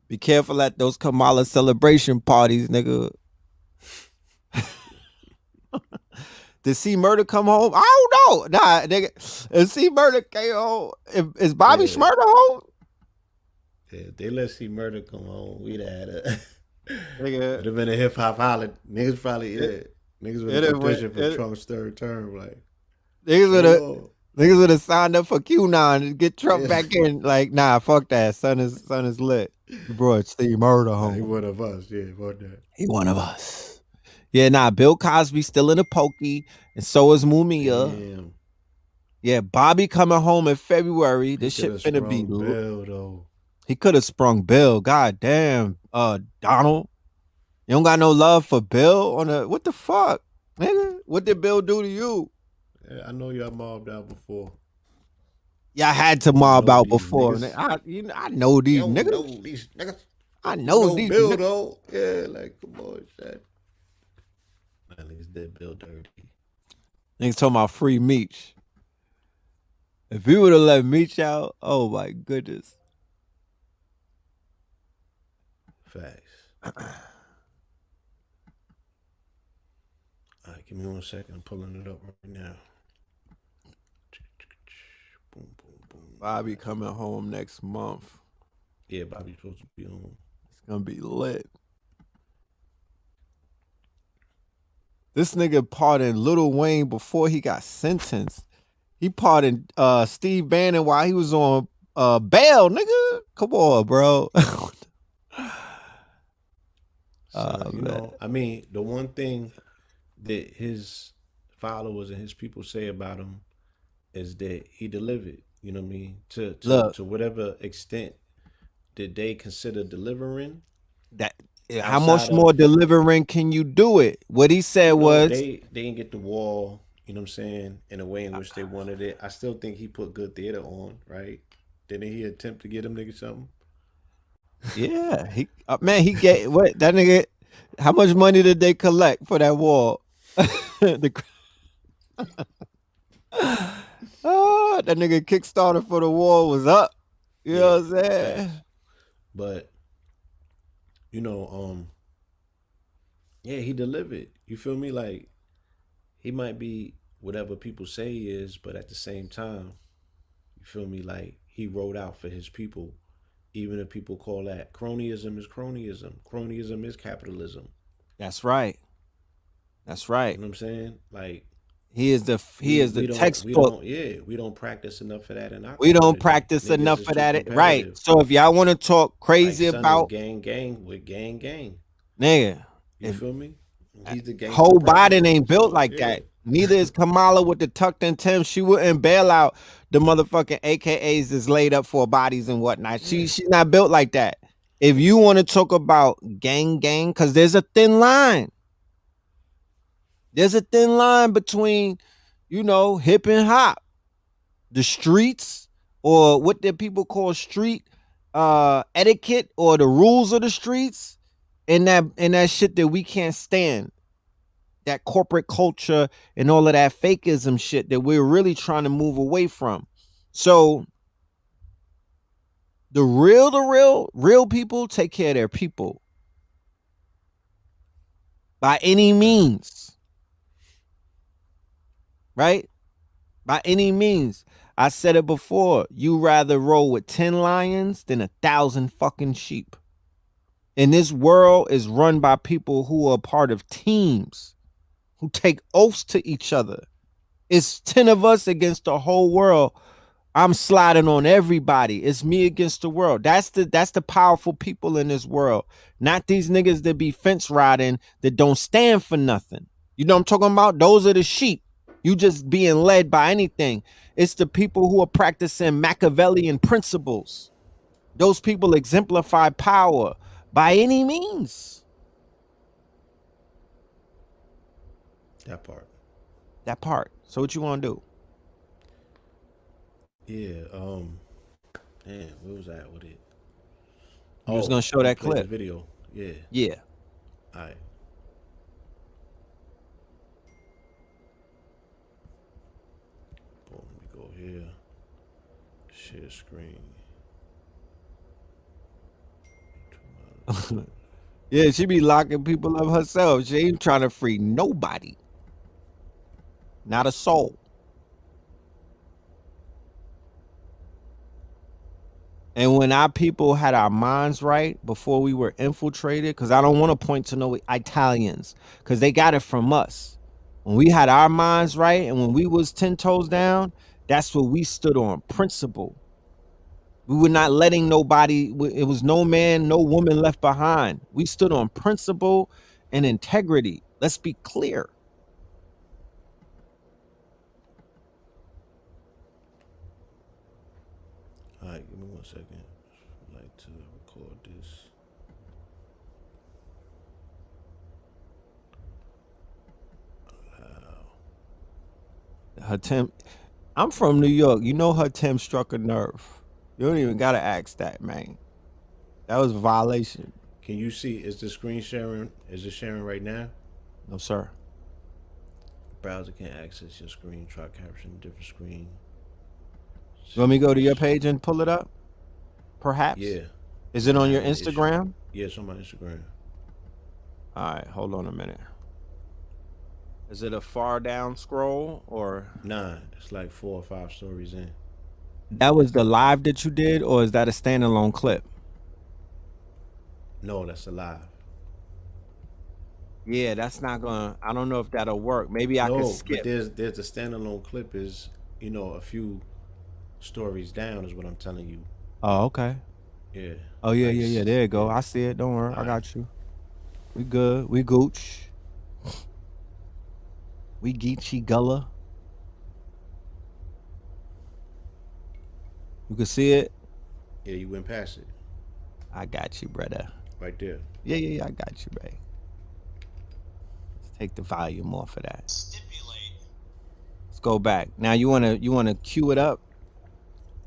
Be careful at those Kamala celebration parties, nigga. Did C Murder come home? I don't know. Nah, nigga. If C Murder came home, is Bobby Yeah. Shmurda home? Yeah, if they let see murder come home, we'd have had a Nigga. would have been a hip hop holiday. Niggas probably niggas would have petitioned for Trump's third term. Like Niggas would have signed up for QAnon to get Trump back in. Like, nah, fuck that. Son is lit. You brought Steve Murder home. He one of us. Yeah, fuck that. He one of us. Yeah, nah, Bill Cosby still in the pokey, and so is Mumia. Damn. Yeah, Bobby coming home in February. This He shit coulda finna be sprung Bill though. He could have sprung Bill. God damn. Donald. You don't got no love for Bill on what the fuck? Nigga? What did Bill do to you? Yeah, I know y'all mobbed out before. Y'all had to mob out these before. niggas. I know these You niggas. know these niggas. I know these Bill niggas. though. Yeah, like come on, shit. At least did Bill dirty. Niggas talking about free Meech. If he would have let Meech out, oh my goodness. Facts. All right, give me 1 second. I'm pulling it up right now. Boom, boom, boom. Bobby coming home next month. Yeah, Bobby's supposed to be on. It's gonna be lit. This nigga pardoned Lil Wayne before he got sentenced. He pardoned Steve Bannon while he was on bail, nigga. Come on, bro. So, you know, I mean, the one thing that his followers and his people say about him is that he delivered. You know what I mean? To whatever extent that they consider delivering. That how much more delivering can you do it? What he said was they didn't get the wall. You know what I'm saying? In a way in which they wanted it. I still think he put good theater on, right? Didn't he attempt to get them niggas something? Yeah, he he get what that nigga. How much money did they collect for that wall? That nigga Kickstarter for the wall was up. You know what I'm saying? Facts. But you know, yeah, he delivered. You feel me? Like he might be whatever people say he is, but at the same time, you feel me? Like he wrote out for his people. Even if people call that cronyism is cronyism. Cronyism is capitalism. That's right. That's right. You know what I'm saying? Like he is the textbook. We don't practice enough of that in our We don't community. practice Niggas enough is of too that. competitive. Right. So if y'all want to talk crazy Like, son about is gang with gang. nigga, You feel me? He's the gang. Joe Biden ain't built like that. Neither is Kamala with the tucked in Tim. She wouldn't bail out the motherfucking AKAs that's laid up for bodies and whatnot. She's not built like that. If you want to talk about gang, because there's a thin line. There's a thin line between, you know, hip and hop, the streets, or what the people call street etiquette or the rules of the streets, and that shit that we can't stand. That corporate culture and all of that fakeism shit that we're really trying to move away from. So the real people take care of their people by any means. Right? By any means. I said it before. You rather roll with 10 lions than 1,000 fucking sheep. And this world is run by people who are part of teams, who take oaths to each other. It's 10 of us against the whole world. I'm sliding on everybody. It's me against the world. That's the powerful people in this world. Not these niggas that be fence riding that don't stand for nothing. You know what I'm talking about? Those are the sheep. You just being led by anything. It's the people who are practicing Machiavellian principles. Those people exemplify power by any means. That part. That part. So what you want to do? Yeah. Damn, where was I at with it? You was Oh, gonna show I'm gonna that play this clip. video. Yeah. Yeah. All right. Boom. Let me go here. Share screen. Yeah, she be locking people up herself. She ain't trying to free nobody. Not a soul. And when our people had our minds right before we were infiltrated, because I don't want to point to no Italians, because they got it from us. When we had our minds right and when we was 10 toes down, that's what we stood on, principle. We were not letting nobody, it was no man, no woman left behind. We stood on principle and integrity. Let's be clear. All right, give me 1 second. I'd like to record this. Her temp, I'm from New York. You know her temp struck a nerve. You don't even gotta ask that, man. That was a violation. Can you see? Is the screen sharing? Is it sharing right now? No, sir. Browser can't access your screen. Try capturing a different screen. You want me to go to your page and pull it up? Perhaps. Yeah. Is it on your Having an issue. Instagram? Yeah, it's on my Instagram. All right, hold on a minute. Is it a far down scroll or? Nah, it's like 4 or 5 stories in. That was the live that you did, or is that a standalone clip? No, that's a live. Yeah, that's not gonna. I don't know if that'll work. Maybe I could No, skip. but there's a standalone clip is a few stories down is what I'm telling you. Oh, okay. Yeah. Oh yeah, yeah, Nice. yeah. There you go. Yeah. I see it. Don't worry. I All right. got you. We good. We gooch. We Geechee Gullah. You can see it. Yeah, you went past it. I got you, brother. Right there. Yeah, yeah, yeah. I got you, babe. Let's take the volume off of that. Let's go back. Now you wanna cue it up.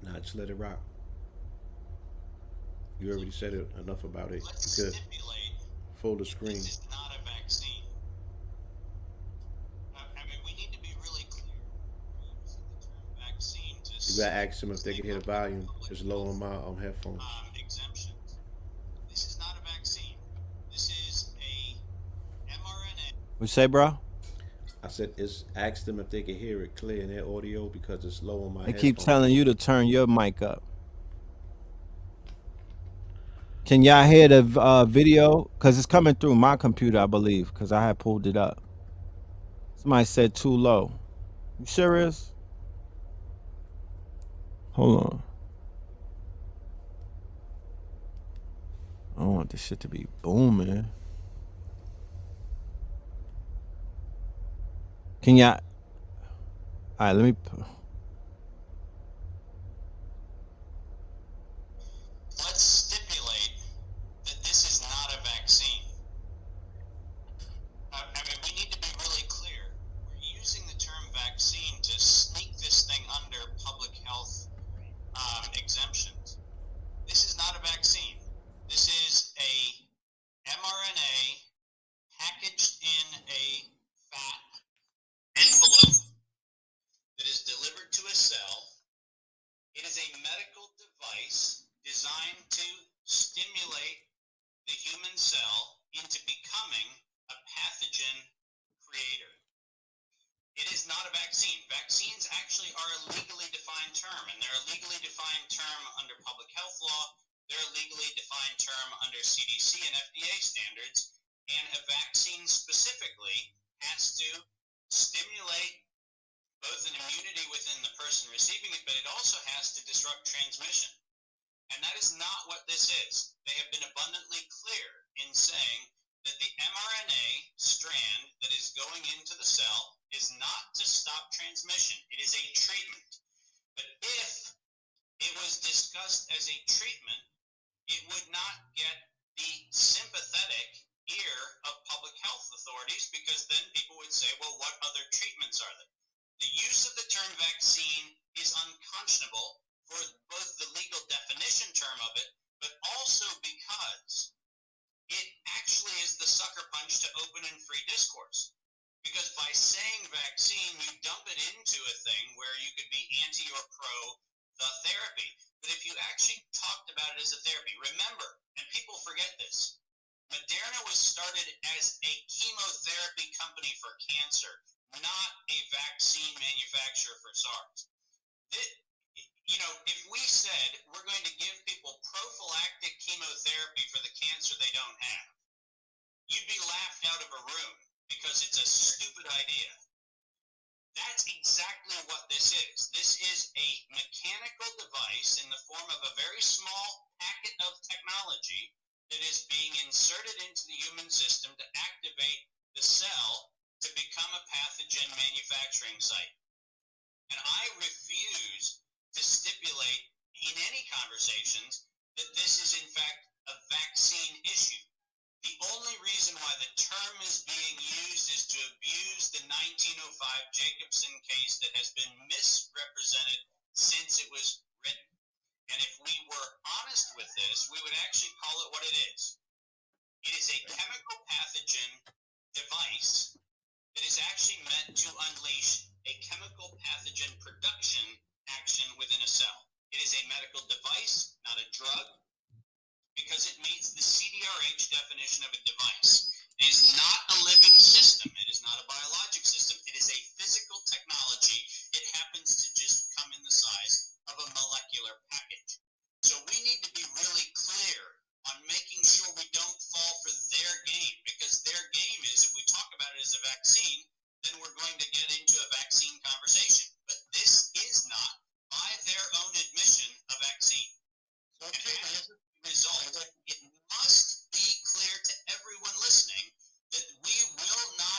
Nah, just let it rock. You already said it enough about it. You could full the screen. This is not a vaccine. I mean, we need to be really clear. We're using the term vaccine to You gotta ask them if they can hear the volume. It's low on my headphones. exemptions. This is not a vaccine. This is a mRNA. What you say, bro? I said, ask them if they can hear it clear in their audio because it's low on my They headphones. keep telling you to turn your mic up. Can y'all hear the video? Because it's coming through my computer, I believe, because I had pulled it up. Somebody said too low. You serious? Hold on. I want this shit to be booming. Can y'all? All right, let me. Let's stipulate that this is not a vaccine. I mean, we need to be really clear. We're using the term vaccine to sneak this thing under public health exemptions. This is not a vaccine. This is a mRNA packaged in a fat envelope that is delivered to a cell. It is a medical device designed to stimulate the human cell into becoming a pathogen creator. It is not a vaccine. Vaccines actually are a legally defined term, and they're a legally defined term under public health law. They're a legally defined term under CDC and FDA standards, and a vaccine specifically has to stimulate both an immunity within the person receiving it, but it also has to disrupt transmission. And that is not what this is. They have been abundantly clear in saying that the mRNA strand that is going into the cell is not to stop transmission. It is a treatment. But if it was discussed as a treatment, it would not get the sympathetic ear of public health authorities, because then people would say, well, what other treatments are there? The use of the term vaccine is unconscionable for both the legal definition term of it, but also because it actually is the sucker punch to open and free discourse. Because by saying vaccine, you dump it into a thing where you could be anti or pro the therapy. But if you actually talked about it as a therapy, remember, and people forget this, Moderna was started as a chemotherapy company for cancer, not a vaccine manufacturer for SARS. If we said we're going to give people prophylactic chemotherapy for the cancer they don't have, you'd be laughed out of a room because it's a stupid idea. That's exactly what this is. This is a mechanical device in the form of a very small packet of technology that is being inserted into the human system to activate the cell to become a pathogen manufacturing site. And I refuse to stipulate in any conversations that this is in fact a vaccine issue. The only reason why the term is being used is to abuse the 1905 Jacobson case that has been misrepresented since it was written. And if we were honest with this, we would actually call it what it is. It is a chemical pathogen device that is actually meant to unleash a chemical pathogen production action within a cell. It is a medical device, not a drug, because it meets the CDRH definition of a device. It is not a living system. It is not a biologic system. It is a physical technology. It happens to just come in the size of a molecular package. So we need to be really clear on making sure we don't fall for their game, because their game is, if we talk about it as a vaccine, then we're going to get into a vaccine conversation. But this is not, by their own admission, a vaccine. So as a result, it must be clear to everyone listening that we will not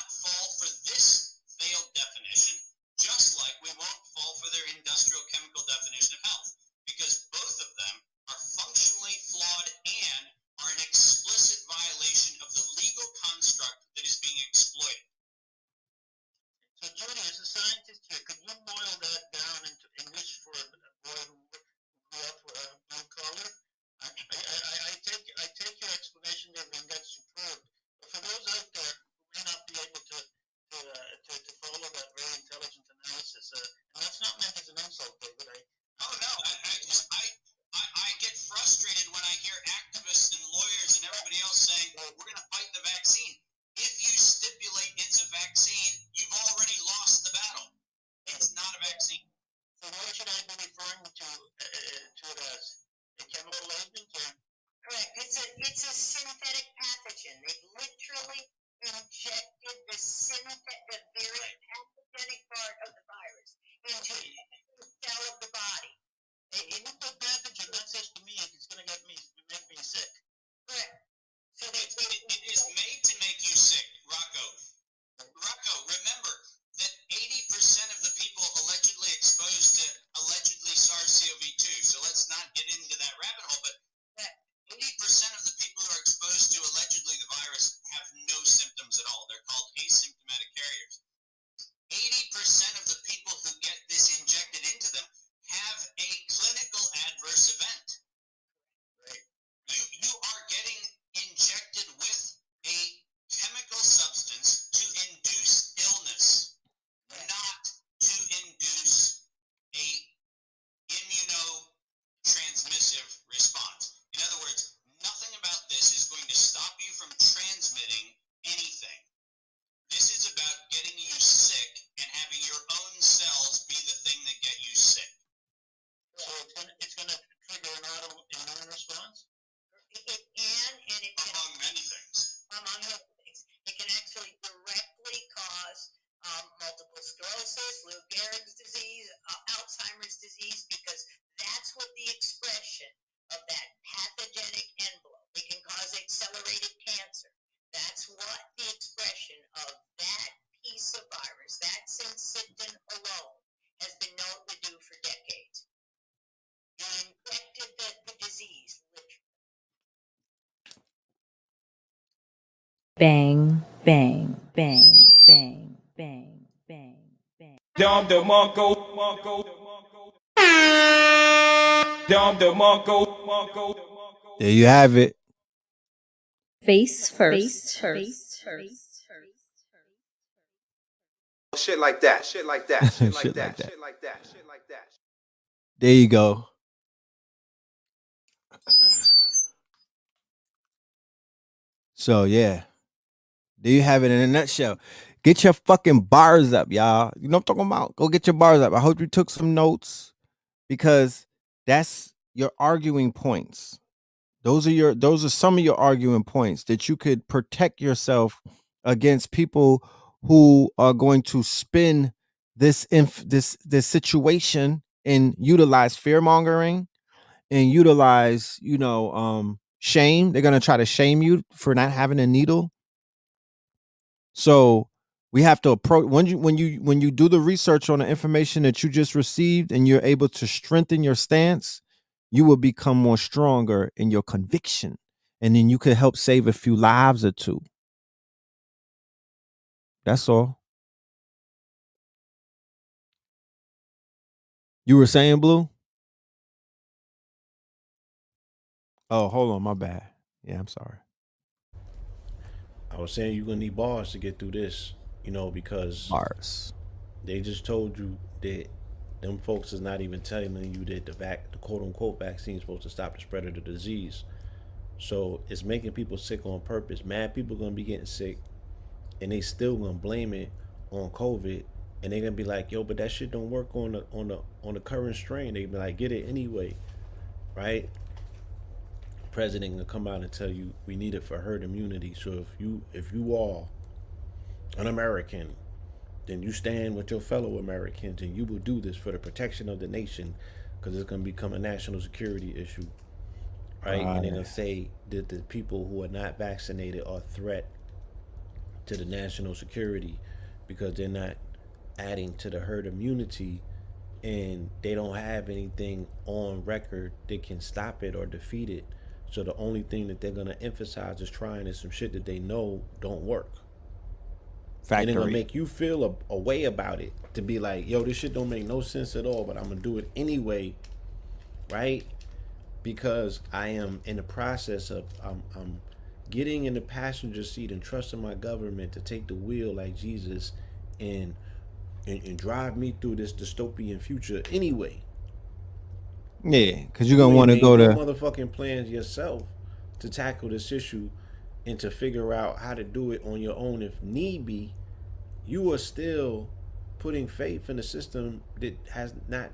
pathogenic envelope. It can cause accelerated cancer. That's what the expression of that piece of virus, that syncytin alone, has been known to do for decades. You infected the disease, literally. Bang, bang, bang, bang, bang, bang, bang. Dom the Monko. Dom the Monko. There you have it. Face first. Shit like that. Shit like that. Shit like Shit that. like that. Shit like that. Shit like that. There you go. So yeah, there you have it in a nutshell. Get your fucking bars up, y'all. You know what I'm talking about? Go get your bars up. I hope you took some notes because that's your arguing points. Those are some of your arguing points that you could protect yourself against people who are going to spin this situation and utilize fear mongering and utilize, shame. They're gonna try to shame you for not having a needle. So we have to approach when you do the research on the information that you just received and you're able to strengthen your stance, you will become more stronger in your conviction. And then you could help save a few lives or two. That's all. You were saying, Blue? Oh, hold on, my bad. Yeah, I'm sorry. I was saying you're gonna need bars to get through this, because Bars. they just told you that them folks is not even telling you that the quote unquote vaccine is supposed to stop the spread of the disease. So it's making people sick on purpose. Mad people gonna be getting sick, and they still gonna blame it on COVID, and they gonna be like, "Yo, but that shit don't work on the current strain." They be like, "Get it anyway," right? President gonna come out and tell you we need it for herd immunity. So if you are an American, then you stand with your fellow Americans, and you will do this for the protection of the nation, because it's gonna become a national security issue, right? And they're gonna say that the people who are not vaccinated are a threat to the national security because they're not adding to the herd immunity, and they don't have anything on record that can stop it or defeat it. So the only thing that they're gonna emphasize is trying is some shit that they know don't work. Factory. And they're gonna make you feel a way about it, to be like, yo, this shit don't make no sense at all, but I'm gonna do it anyway, right? Because I am in the process of I'm getting in the passenger seat and trusting my government to take the wheel like Jesus and drive me through this dystopian future anyway. Yeah, because you're gonna want to go to motherfucking plans yourself to tackle this issue and to figure out how to do it on your own if need be. You are still putting faith in a system that has not.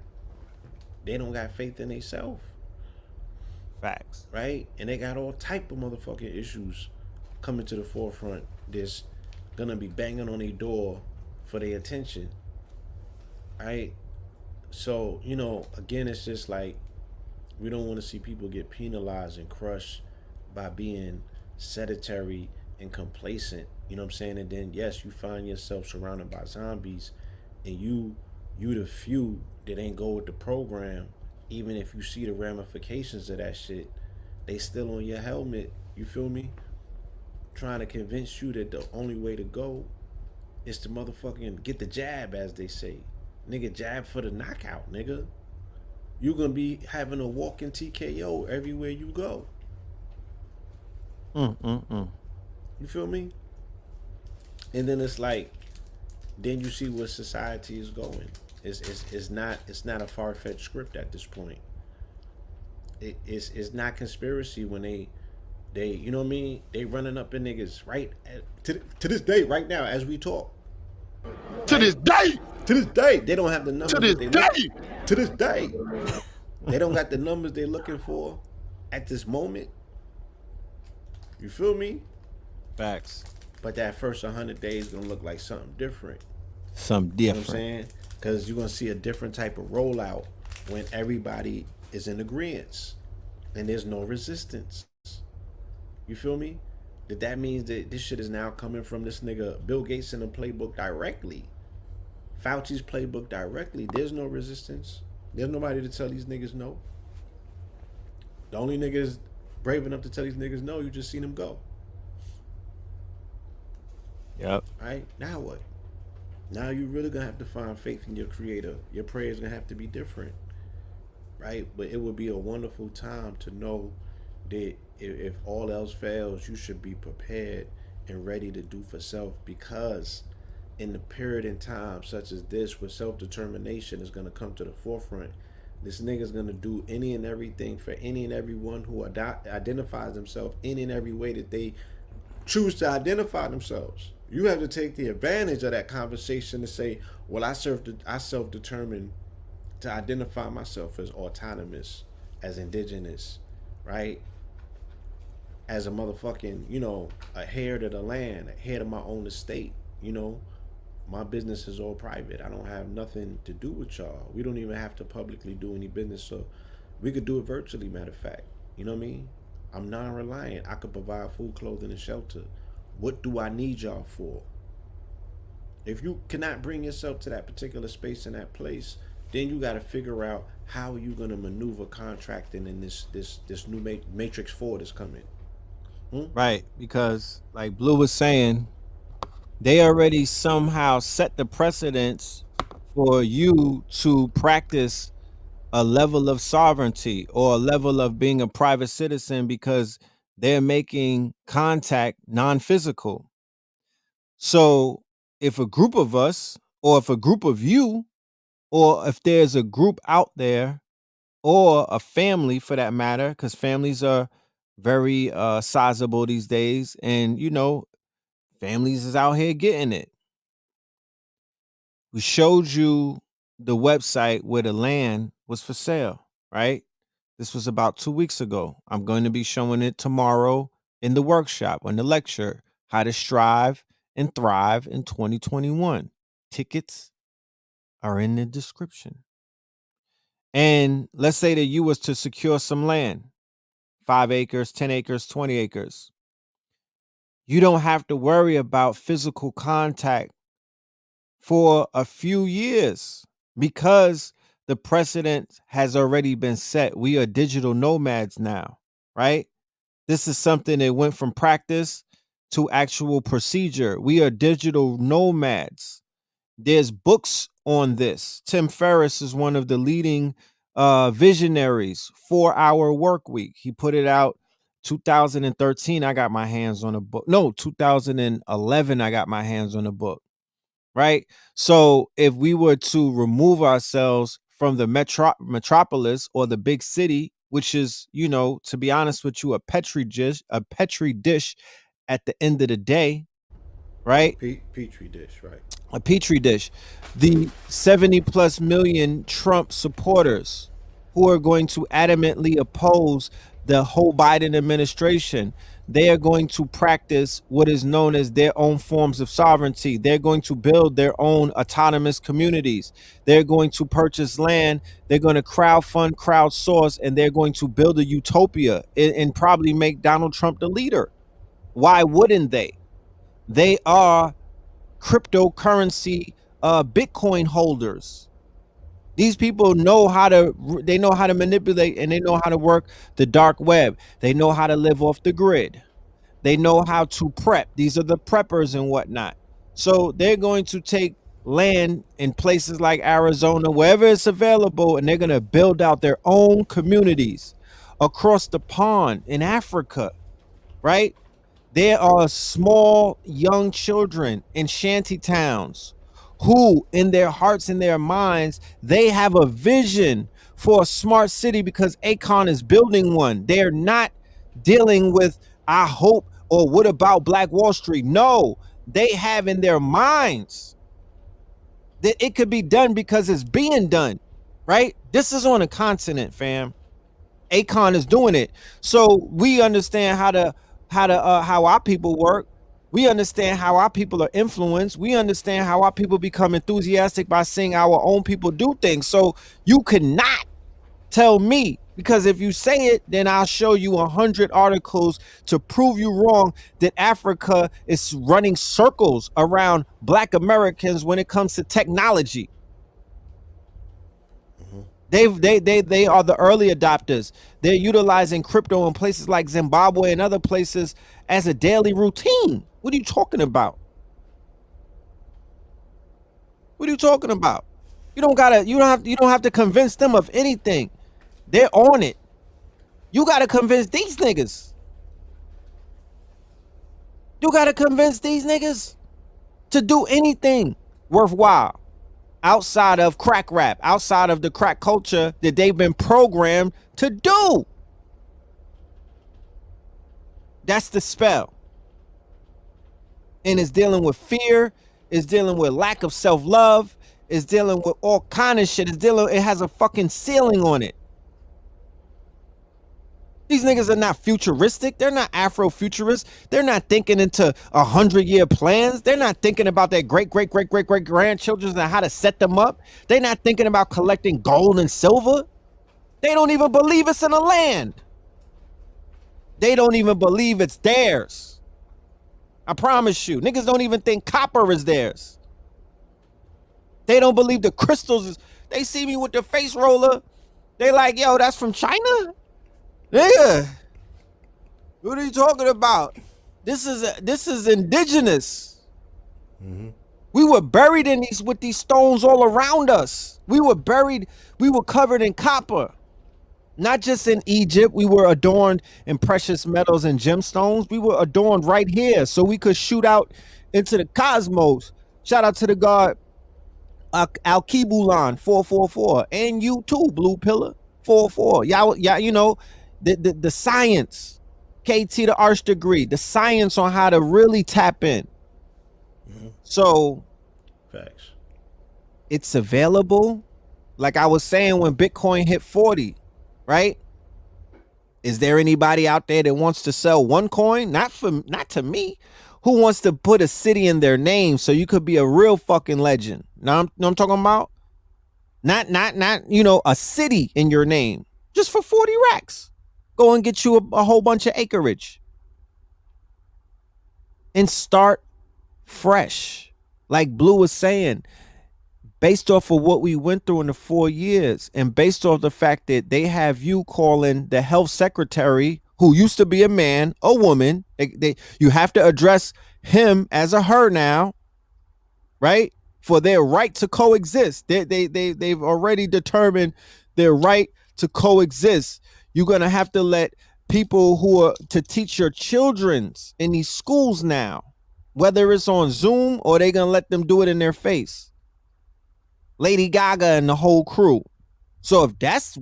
They don't got faith in themselves. Facts. Right? And they got all type of motherfucking issues coming to the forefront that's gonna be banging on their door for their attention. Right? So, again, it's just like we don't want to see people get penalized and crushed by being sedentary and complacent. You know what I'm saying? And then yes, you find yourself surrounded by zombies, and you the few that ain't go with the program. Even if you see the ramifications of that shit, they still on your helmet. You feel me? Trying to convince you that the only way to go is to motherfucking get the jab, as they say. Nigga, jab for the knockout, nigga. You're gonna be having a walking TKO everywhere you go. You feel me? And then it's like, then you see where society is going. It's not a far-fetched script at this point. It's not conspiracy when they you know what I mean? They running up in niggas right to this day, right now as we talk. To this day. To this day, they don't have the numbers. To this day. To this day, they don't got the numbers they're looking for at this moment. You feel me? Facts. But that first 100 days gonna look like something different. Something different. You know what I'm saying? Because you're gonna see a different type of rollout when everybody is in agreement. and there's no resistance. You feel me? That means that this shit is now coming from this nigga Bill Gates in the playbook directly. Fauci's playbook directly. There's no resistance. There's nobody to tell these niggas no. The only niggas brave enough to tell these niggas no, you just seen them go. Yep. Right? Now what? Now you really gonna have to find faith in your creator. Your prayers gonna have to be different. Right? But it would be a wonderful time to know that if all else fails, you should be prepared and ready to do for self, because in the period in time such as this where self-determination is going to come to the forefront, this nigga's going to do any and everything for any and everyone who identifies themselves in and every way that they choose to identify themselves. You have to take the advantage of that conversation to say, well, I self-determined to identify myself as autonomous, as indigenous, right? As a motherfucking, a heir to the land, a heir to my own estate, my business is all private. I don't have nothing to do with y'all. We don't even have to publicly do any business, so we could do it virtually, matter of fact. You know what I mean? I'm non-reliant. I could provide food, clothing, and shelter. What do I need y'all for? If you cannot bring yourself to that particular space and that place, then you got to figure out how are you going to maneuver contracting in this new Matrix 4 that's coming. Right, because like Blue was saying, they already somehow set the precedence for you to practice a level of sovereignty or a level of being a private citizen, because they're making contact non-physical. So if a group of us, or if a group of you, or if there's a group out there, or a family for that matter, because families are very sizable these days, and families is out here getting it. We showed you the website where the land was for sale, right? This was about 2 weeks ago. I'm going to be showing it tomorrow in the workshop, in the lecture, How to Strive and Thrive in 2021. Tickets are in the description. And let's say that you was to secure some land, 5 acres, 10 acres, 20 acres. You don't have to worry about physical contact for a few years, because the precedent has already been set. We are digital nomads now, right? This is something that went from practice to actual procedure. We are digital nomads. There's books on this. Tim Ferriss is one of the leading visionaries. 4-Hour Work Week. He put it out 2013. I got my hands on a book. No, 2011. I got my hands on a book. Right. So if we were to remove ourselves from the metropolis or the big city, which is, to be honest with you, a petri dish at the end of the day, right? Petri dish, right? A petri dish. The 70 plus million Trump supporters who are going to adamantly oppose the whole Biden administration, they are going to practice what is known as their own forms of sovereignty. They're going to build their own autonomous communities. They're going to purchase land. They're going to crowdfund, crowdsource, and they're going to build a utopia and probably make Donald Trump the leader. Why wouldn't they? They are cryptocurrency Bitcoin holders. These people know how to manipulate, and they know how to work the dark web. They know how to live off the grid. They know how to prep. These are the preppers and whatnot. So they're going to take land in places like Arizona, wherever it's available, and they're going to build out their own communities across the pond in Africa, right? There are small young children in shanty towns who, in their hearts and their minds, they have a vision for a smart city because Akon is building one. They're not dealing with, I hope, or what about Black Wall Street? No, they have in their minds that it could be done because it's being done, right? This is on a continent, fam. Akon is doing it. So we understand how our people work. We understand how our people are influenced. We understand how our people become enthusiastic by seeing our own people do things. So you cannot tell me, because if you say it, then I'll show you 100 articles to prove you wrong that Africa is running circles around Black Americans when it comes to technology. They are the early adopters. They're utilizing crypto in places like Zimbabwe and other places as a daily routine. What are you talking about? What are you talking about? You don't have to convince them of anything. They're on it. You gotta convince these niggas. You gotta convince these niggas to do anything worthwhile outside of crack rap, outside of the crack culture that they've been programmed to do. That's the spell. And it's dealing with fear, it's dealing with lack of self-love, it's dealing with all kind of shit. It has a fucking ceiling on it. These niggas are not futuristic. They're not Afro-futurists. They're not thinking into 100-year plans. They're not thinking about their great-great-great-great-great-grandchildren and how to set them up. They're not thinking about collecting gold and silver. They don't even believe it's in the land. They don't even believe it's theirs. I promise you. Niggas don't even think copper is theirs. They don't believe the crystals is. They see me with the face roller. They like, yo, that's from China? Nigga, what are you talking about? This is indigenous. We were buried with these stones all around us. We were covered in copper. Not just in Egypt, we were adorned in precious metals and gemstones. We were adorned right here so we could shoot out into the cosmos. Shout out to the god Al-Kibulan 444, and you too, Blue Pillar 44. Y'all, you know, the science, KT the arch degree, the science on how to really tap in. So Facts. it's available. Like I was saying, when Bitcoin hit 40, right? Is there anybody out there that wants to sell one coin? Not to me. Who wants to put a city in their name so you could be a real fucking legend? Know what I'm talking about? Not a city in your name. Just for 40 racks. Go and get you a whole bunch of acreage. And start fresh. Like Blue was saying, based off of what we went through in the 4 years, and based off the fact that they have you calling the health secretary, who used to be a man, a woman, you have to address him as a her now, right? For their right to coexist. They've already determined their right to coexist. You're going to have to let people who are to teach your children's in these schools now, whether it's on Zoom or they're going to let them do it in their face. Lady Gaga and the whole crew. So if that's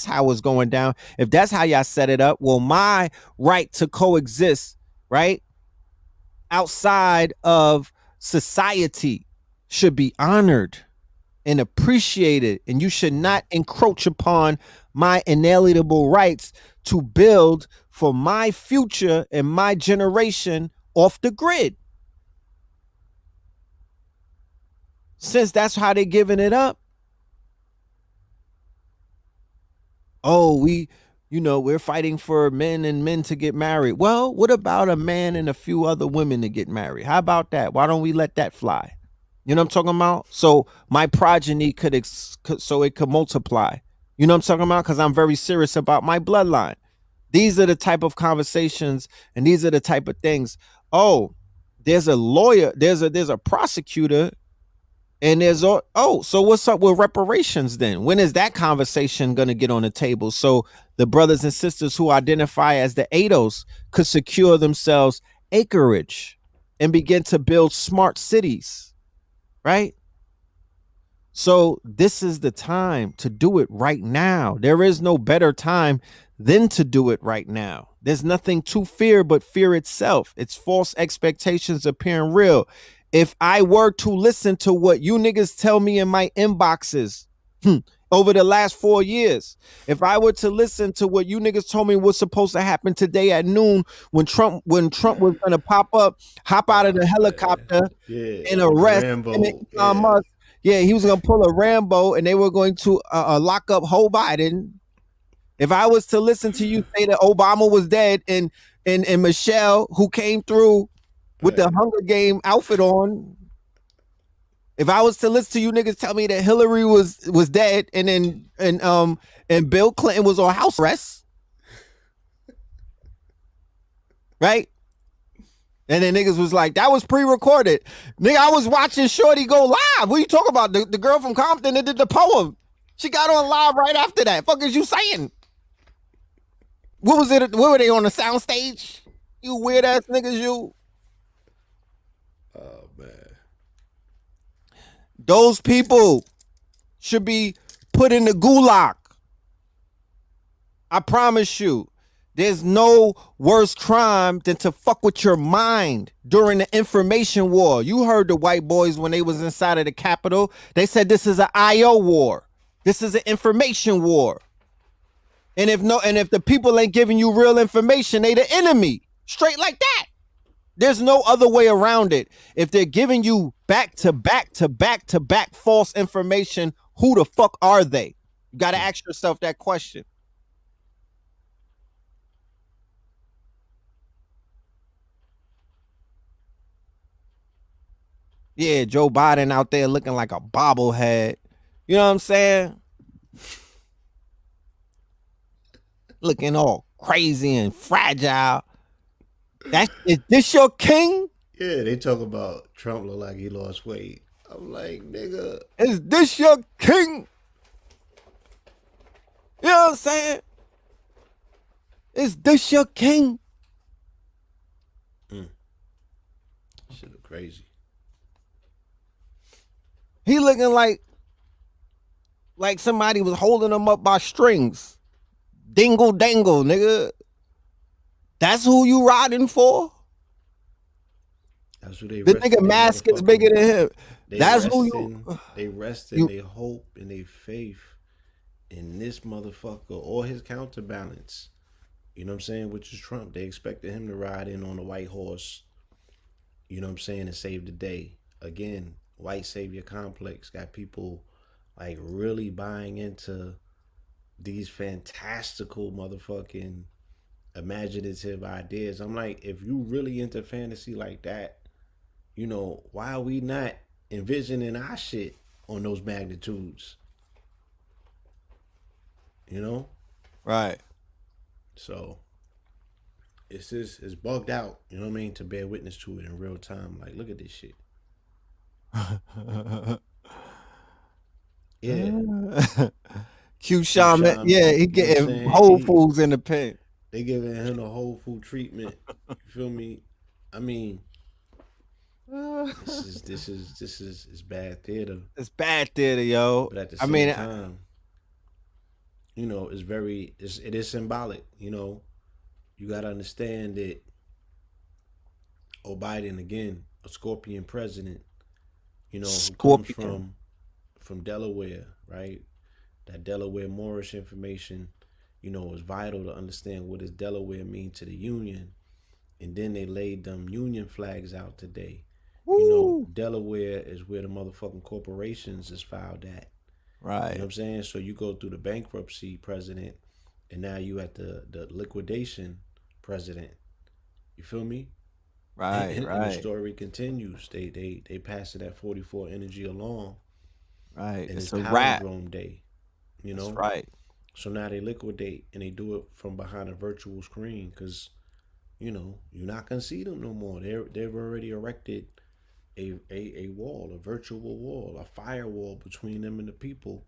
how it's going down, if that's how y'all set it up, well, my right to coexist, right, outside of society should be honored and appreciated, and you should not encroach upon my inalienable rights to build for my future and my generation off the grid. Since that's how they're giving it up. Oh, we're fighting for men and men to get married. Well, what about a man and a few other women to get married? How about that? Why don't we let that fly? You know what I'm talking about? So my progeny so it could multiply. You know what I'm talking about? Because I'm very serious about my bloodline. These are the type of conversations and these are the type of things. Oh, there's a lawyer, there's a prosecutor, and so what's up with reparations then? When is that conversation going to get on the table? So the brothers and sisters who identify as the ADOS could secure themselves acreage and begin to build smart cities, right? So this is the time to do it right now. There is no better time than to do it right now. There's nothing to fear but fear itself. It's false expectations appearing real. If I were to listen to what you niggas tell me in my inboxes over the last 4 years, if I were to listen to what you niggas told me was supposed to happen today at noon when Trump was going to hop out of the helicopter and arrest Elon Musk, Yeah, he was gonna pull a Rambo, and they were going to lock up Joe Biden. If I was to listen to you say that Obama was dead, and Michelle, who came through with the Hunger Game outfit on, if I was to listen to you niggas tell me that Hillary was dead, and Bill Clinton was on house arrest, right? And then niggas was like, that was pre-recorded. Nigga, I was watching Shorty go live. What are you talking about? The girl from Compton that did the poem. She got on live right after that. Fuck is you saying? What was it? What were they on the sound stage? You weird ass niggas, you. Oh man. Those people should be put in the gulag. I promise you. There's no worse crime than to fuck with your mind during the information war. You heard the white boys when they was inside of the Capitol. They said this is an IO war. This is an information war. And if the people ain't giving you real information, they the enemy. Straight like that. There's no other way around it. If they're giving you back to back to back to back false information, who the fuck are they? You got to ask yourself that question. Yeah, Joe Biden out there looking like a bobblehead. You know what I'm saying? Looking all crazy and fragile. Is this your king? Yeah, they talk about Trump look like he lost weight. I'm like, nigga. Is this your king? You know what I'm saying? Is this your king? Shit look crazy. He looking like somebody was holding him up by strings. Dingle dangle, nigga. That's who you riding for? That's who they. The nigga mask is bigger than him. That's who you. They rest in their hope and their faith in this motherfucker or his counterbalance. You know what I'm saying? Which is Trump. They expected him to ride in on a white horse. You know what I'm saying? And save the day. Again, white savior complex got people like really buying into these fantastical motherfucking imaginative ideas. I'm like, if you really into fantasy like that, you know, why are we not envisioning our shit on those magnitudes? You know? Right. So it's bugged out, you know what I mean, to bear witness to it in real time. Like, look at this shit. Yeah. Q Shaman, yeah, he getting Whole Foods in the pen. They giving him a Whole Food treatment. You feel me? I mean, this is bad theater. It's bad theater, yo. But at the same time, you know, it is symbolic. You know, you gotta understand that. Biden again, a Scorpion president. You know, who comes from Delaware, right? That Delaware Moorish information, you know, is vital to understand what does Delaware mean to the Union. And then they laid them Union flags out today. Woo. You know, Delaware is where the motherfucking corporations is filed at. Right. You know what I'm saying? So you go through the bankruptcy president, and now you at the liquidation president. You feel me? Right, and right. the story continues. They passed that 44 energy along. Right. And it's a wrap. Palindrome Day. You know? That's right. So now they liquidate, and they do it from behind a virtual screen because, you know, you're not gonna see them no more. They've already erected a wall, a virtual wall, a firewall between them and the people,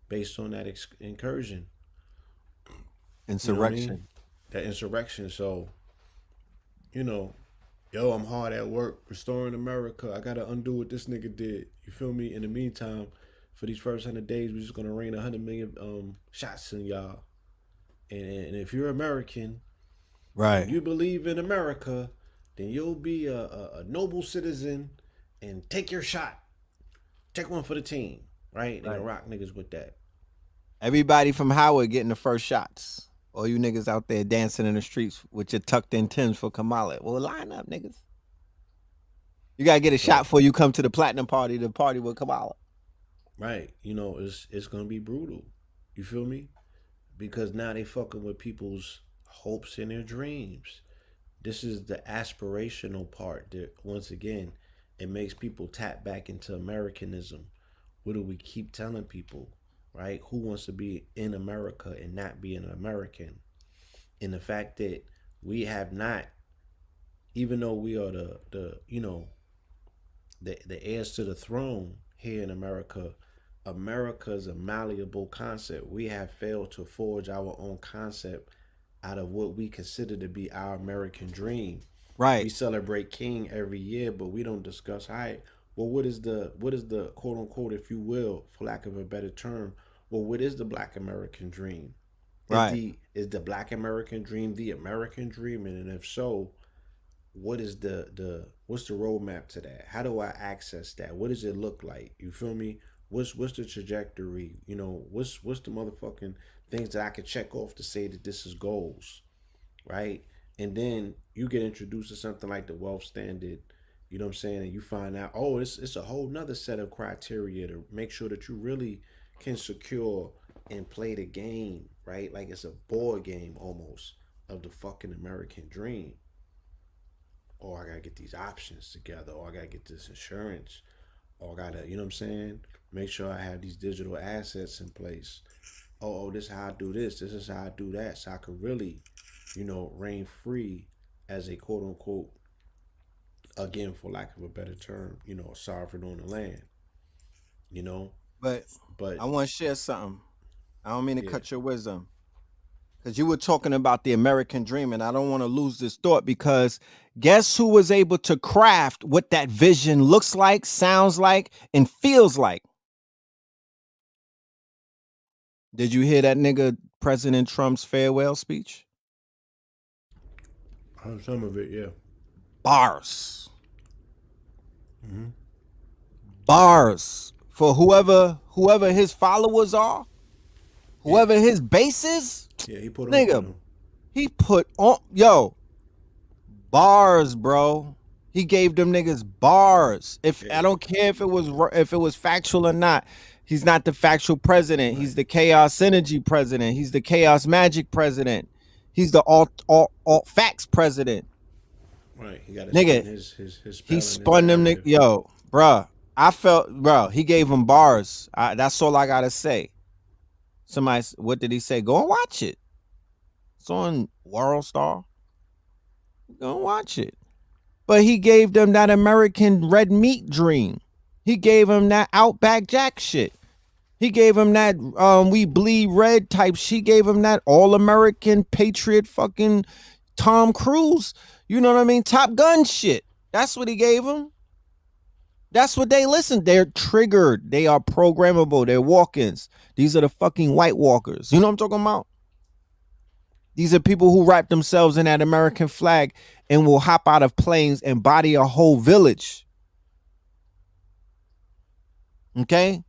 based on that incursion, insurrection. You know what I mean? That insurrection. So, you know, yo, I'm hard at work restoring America. I gotta undo what this nigga did. You feel me? In the meantime, for these first 100 days, we're just gonna rain 100 million shots in y'all. And if you're American, right, and you believe in America, then you'll be a noble citizen and take your shot. Take one for the team, right? And rock niggas with that. Everybody from Howard getting the first shots. All you niggas out there dancing in the streets with your tucked in Timbs for Kamala. Well, line up, niggas. You gotta get a shot before you come to the platinum party. The party with Kamala. Right. You know, it's gonna be brutal. You feel me? Because now they fucking with people's hopes and their dreams. This is the aspirational part that once again it makes people tap back into Americanism. What do we keep telling people? Right? Who wants to be in America and not be an American? And the fact that we have not, even though we are the the heirs to the throne here in America, America is a malleable concept. We have failed to forge our own concept out of what we consider to be our American dream. We Right. celebrate King every year, but we don't discuss how. Well, what is the quote unquote, if you will, for lack of a better term, well, what is the Black American dream? Right. Is the Black American dream the American dream? And if so, what is what's the roadmap to that? How do I access that? What does it look like? You feel me? What's the trajectory? You know, what's the motherfucking things that I could check off to say that this is goals, right? And then you get introduced to something like the wealth standard, you know what I'm saying, and you find out, oh, it's a whole nother set of criteria to make sure that you really can secure and play the game, right? Like it's a board game almost of the fucking American dream. Or I gotta get these options together, or I gotta get this insurance, or I gotta, you know what I'm saying? Make sure I have these digital assets in place. This is how I do this. This is how I do that. So I could really, reign free as a quote unquote, again, for lack of a better term, a sovereign on the land, you know? But But I want to share something. I don't mean to yeah, cut your wisdom because you were talking about the American dream, and I don't want to lose this thought because guess who was able to craft what that vision looks like, sounds like, and feels like? Did you hear that nigga President Trump's farewell speech? some of it, yeah. Bars. Bars for whoever his followers are, Yeah. whoever his base is. Yeah, he put on for Nigga, them. he put on bars, bro. He gave them niggas bars. If I Yeah. don't care if it was factual or not, he's not the factual president. Right. He's the chaos energy president. He's the chaos magic president. He's the alt facts president. Right. He gotta spin Nigga, his he spell and his spun them. narrative. Bruh. I felt, bro. He gave him bars. That's all I gotta say. Somebody, what did he say? Go and watch it. It's on World Star. Go and watch it. But he gave them that American red meat dream. He gave them that Outback Jack shit. He gave him that we bleed red type. She gave him that all American patriot fucking Tom Cruise. You know what I mean? Top Gun shit. That's what he gave him. That's what they listen. They're triggered. They are programmable. They're walk-ins. These are the fucking White Walkers. You know what I'm talking about? These are people who wrap themselves in that American flag and will hop out of planes and body a whole village. Okay?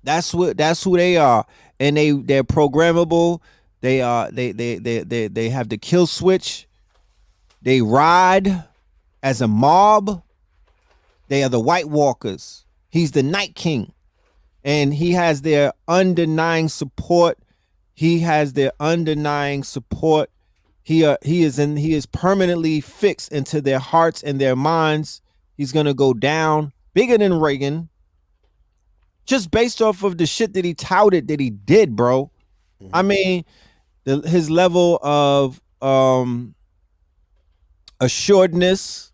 That's who they are. And they're programmable. They have the kill switch. They ride as a mob. They are the White Walkers. He's the Night King. And he has their undenying support. He has their undenying support. He is permanently fixed into their hearts and their minds. He's gonna go down bigger than Reagan, just based off of the shit that he touted that he did, bro. I mean, his level of assuredness.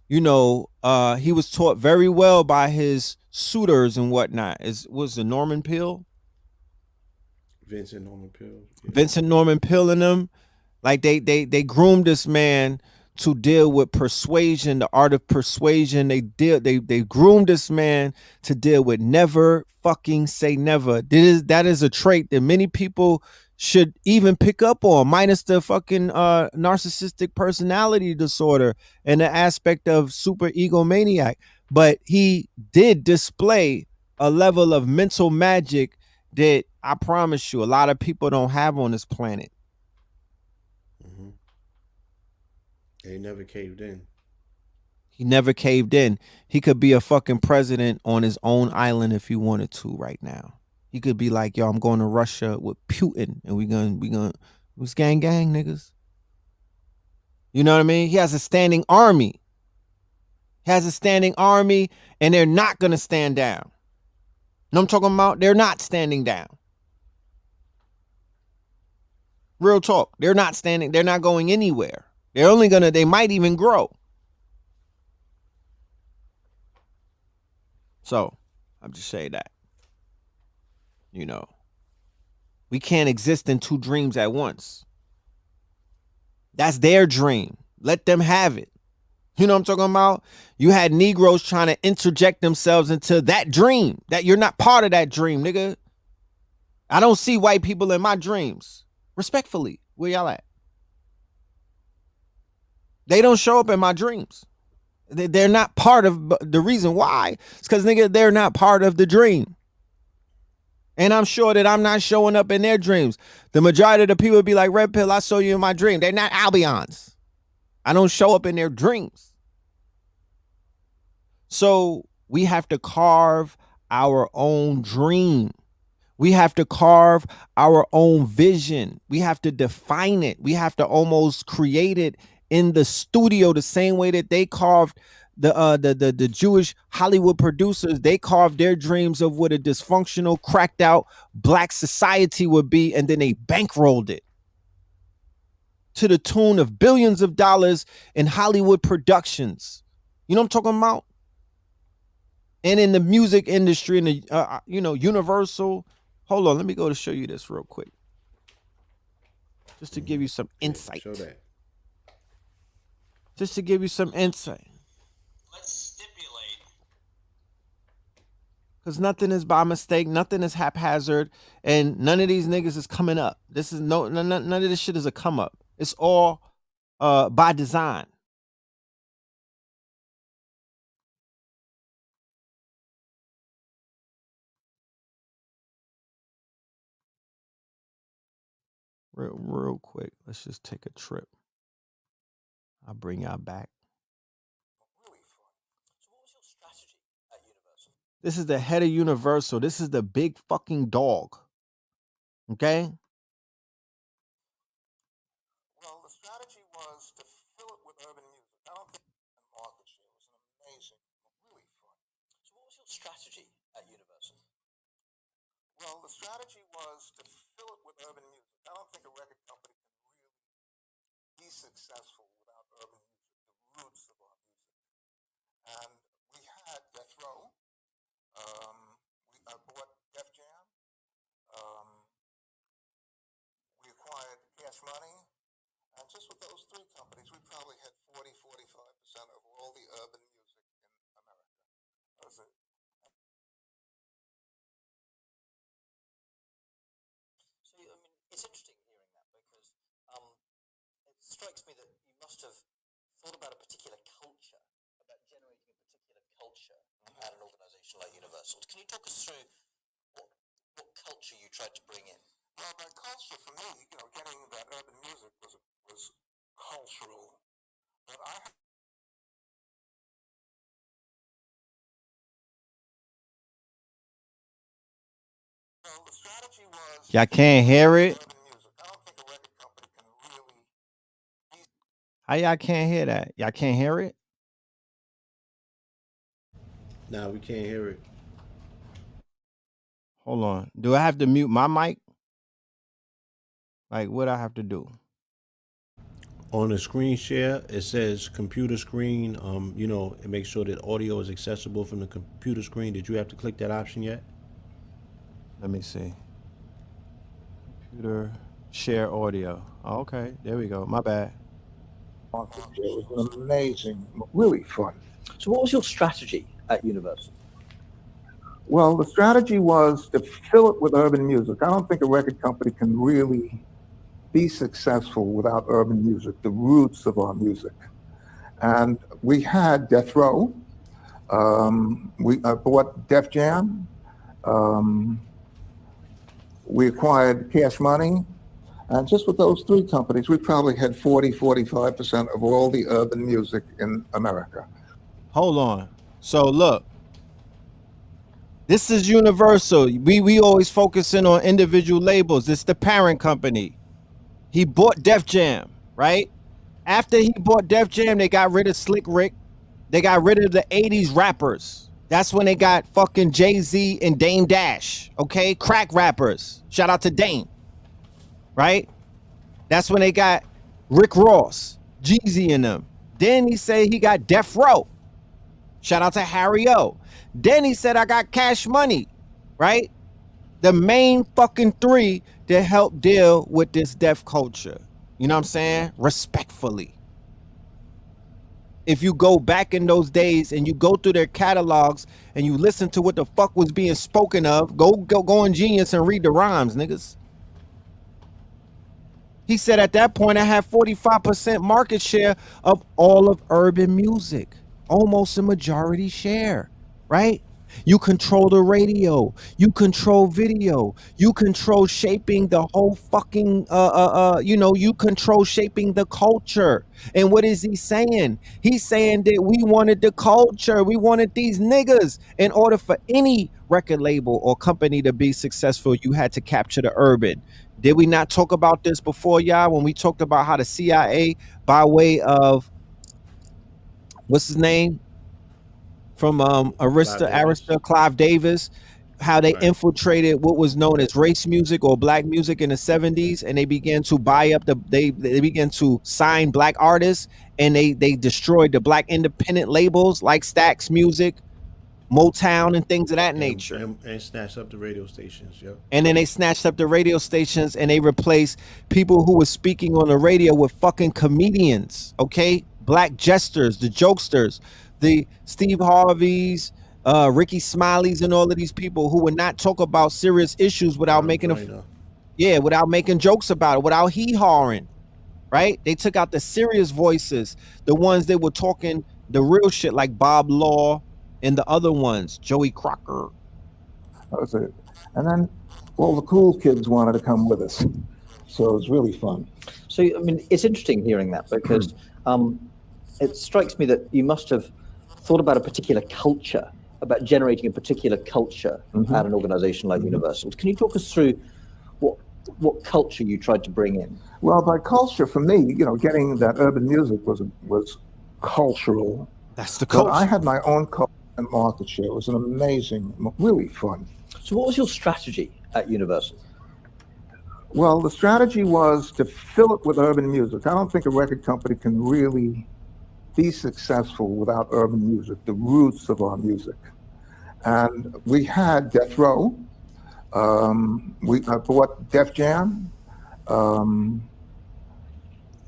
He was taught very well by his suitors and whatnot. Was the Norman Peale? Vincent Norman Peale. Yeah. Vincent Norman Peale and them. Like they groomed this man to deal with persuasion, the art of persuasion. They groomed this man to deal with never fucking say never. That is a trait that many people should even pick up on, minus the fucking narcissistic personality disorder and the aspect of super egomaniac. But he did display a level of mental magic that I promise you a lot of people don't have on this planet. They never caved in. He never caved in. He could be a fucking president on his own island if he wanted to right now. He could be like, yo, I'm going to Russia with Putin and we gonna it's gang niggas. You know what I mean? He has a standing army. And they're not gonna stand down. You know what I'm talking about? They're not standing down. Real talk. They're not standing, they're not going anywhere. They might even grow. So I'm just saying that. You know, we can't exist in two dreams at once. That's their dream. Let them have it. You know what I'm talking about? You had Negroes trying to interject themselves into that dream. That you're not part of that dream, nigga. I don't see white people in my dreams. Respectfully, where y'all at? They don't show up in my dreams. They're not part of the reason why. It's because, nigga, they're not part of the dream. And I'm sure that I'm not showing up in their dreams. The majority of the people be like, Red Pill, I saw you in my dream. They're not Albions. I don't show up in their dreams. So we have to carve our own dream. We have to carve our own vision. We have to define it. We have to almost create it in the studio the same way that they carved the Jewish Hollywood producers. They carved their dreams of what a dysfunctional, cracked out black society would be, and then they bankrolled it to the tune of billions of dollars in Hollywood productions. You know what I'm talking about? And in the music industry, in the Universal. Hold on, let me go to show you this real quick, just to give you some insight. Show that. Just to give you some insight. Let's stipulate. Because nothing is by mistake, nothing is haphazard, and none of these niggas is coming up. This is none of this shit is a come up. It's all by design. Real quick, let's just take a trip. I'll bring y'all back. Really fun. So what was your strategy at Universal? This is the head of Universal. This is the big fucking dog. Okay? Well, the strategy was to fill it with urban music. I don't think the market share was an amazing, really fun. So what was your strategy at Universal? Well, the strategy was to fill it with urban music. I don't think a record company can really be successful without urban music, the roots of our music. And we had Death Row. I bought Def Jam. We acquired Cash Money. And just with those three companies, we probably had 40-45% of all the urban music in America. That was it. So, I mean, it's interesting hearing that because it strikes me that you must have thought about a particular culture, about generating a particular culture at an organization like Universal. Can you talk us through what culture you tried to bring in? Well, by culture for me, getting that urban music was cultural. But the strategy was Y'all can't hear it? urban music. I don't think a record company can really be. How y'all can't hear that? Y'all can't hear it? Nah, we can't hear it. Hold on. Do I have to mute my mic? Like, what I have to do? On the screen share, it says computer screen. It makes sure that audio is accessible from the computer screen. Did you have to click that option yet? Let me see. Computer share audio. Oh, okay, there we go. My bad. It was amazing, really fun. So what was your strategy at Universal? Well, the strategy was to fill it with urban music. I don't think a record company can really be successful without urban music, the roots of our music. And we had Death Row. I bought Def Jam. We acquired Cash Money. And just with those three companies, we probably had 40-45% of all the urban music in America. Hold on. So look, this is Universal. We always focusing on individual labels. It's the parent company. He bought Def Jam, right? After he bought Def Jam, they got rid of Slick Rick. They got rid of the 80s rappers. That's when they got fucking Jay-Z and Dame Dash, okay? Crack rappers. Shout out to Dame, right? That's when they got Rick Ross, Jeezy in them. Then he said he got Death Row. Shout out to Harry O. Then he said I got Cash Money, right? The main fucking three that help deal with this deaf culture. You know what I'm saying? Respectfully. If you go back in those days and you go through their catalogs and you listen to what the fuck was being spoken of, go on Genius and read the rhymes, niggas. He said at that point I had 45% market share of all of urban music, almost a majority share, right? You control the radio, you control video, you control shaping the whole fucking you control shaping the culture. And what is he saying? He's saying that we wanted the culture, we wanted these niggas. In order for any record label or company to be successful, you had to capture the urban. Did we not talk about this before, y'all, when we talked about how the CIA, by way of what's his name from Arista, Clive Davis, how they infiltrated what was known as race music or black music in the 70s, and they began to buy up they began to sign black artists, and they destroyed the black independent labels like Stax Music, Motown, and things of that nature. And snatched up the radio stations, yep. And then they snatched up the radio stations and they replaced people who were speaking on the radio with fucking comedians, okay? Black jesters, the jokesters, the Steve Harveys, Ricky Smileys, and all of these people who would not talk about serious issues without making without making jokes about it, without hee-hawing, right? They took out the serious voices, the ones that were talking the real shit like Bob Law and the other ones, Joey Crocker. That was it. And then all the cool kids wanted to come with us. So it was really fun. So, I mean, it's interesting hearing that because it strikes me that you must have thought about a particular culture, about generating a particular culture at an organization like Universal. Can you talk us through what culture you tried to bring in? Well, by culture, for me, getting that urban music was cultural. That's the culture. But I had my own culture and market share. It was an amazing, really fun. So what was your strategy at Universal? Well, the strategy was to fill it with urban music. I don't think a record company can really be successful without urban music, the roots of our music. And we had Death Row. I bought Def Jam.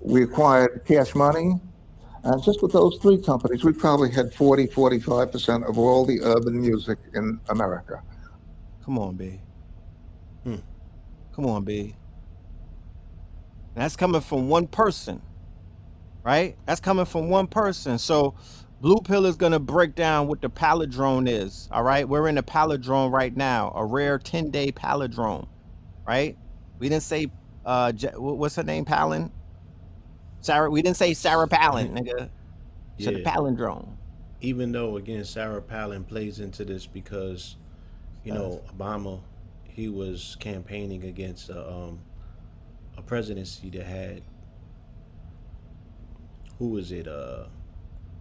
We acquired Cash Money. And just with those three companies, we probably had 45% of all the urban music in America. Come on, B. Come on, B. That's coming from one person, right? That's coming from one person. So Blue Pill is going to break down what the palindrome is, all right? We're in a palindrome right now, a rare 10-day palindrome, right? We didn't say, what's her name, Palin? Sarah, we didn't say Sarah Palin, nigga. So the palindrome. Even though, again, Sarah Palin plays into this because, Obama, he was campaigning against a presidency that had, who was it?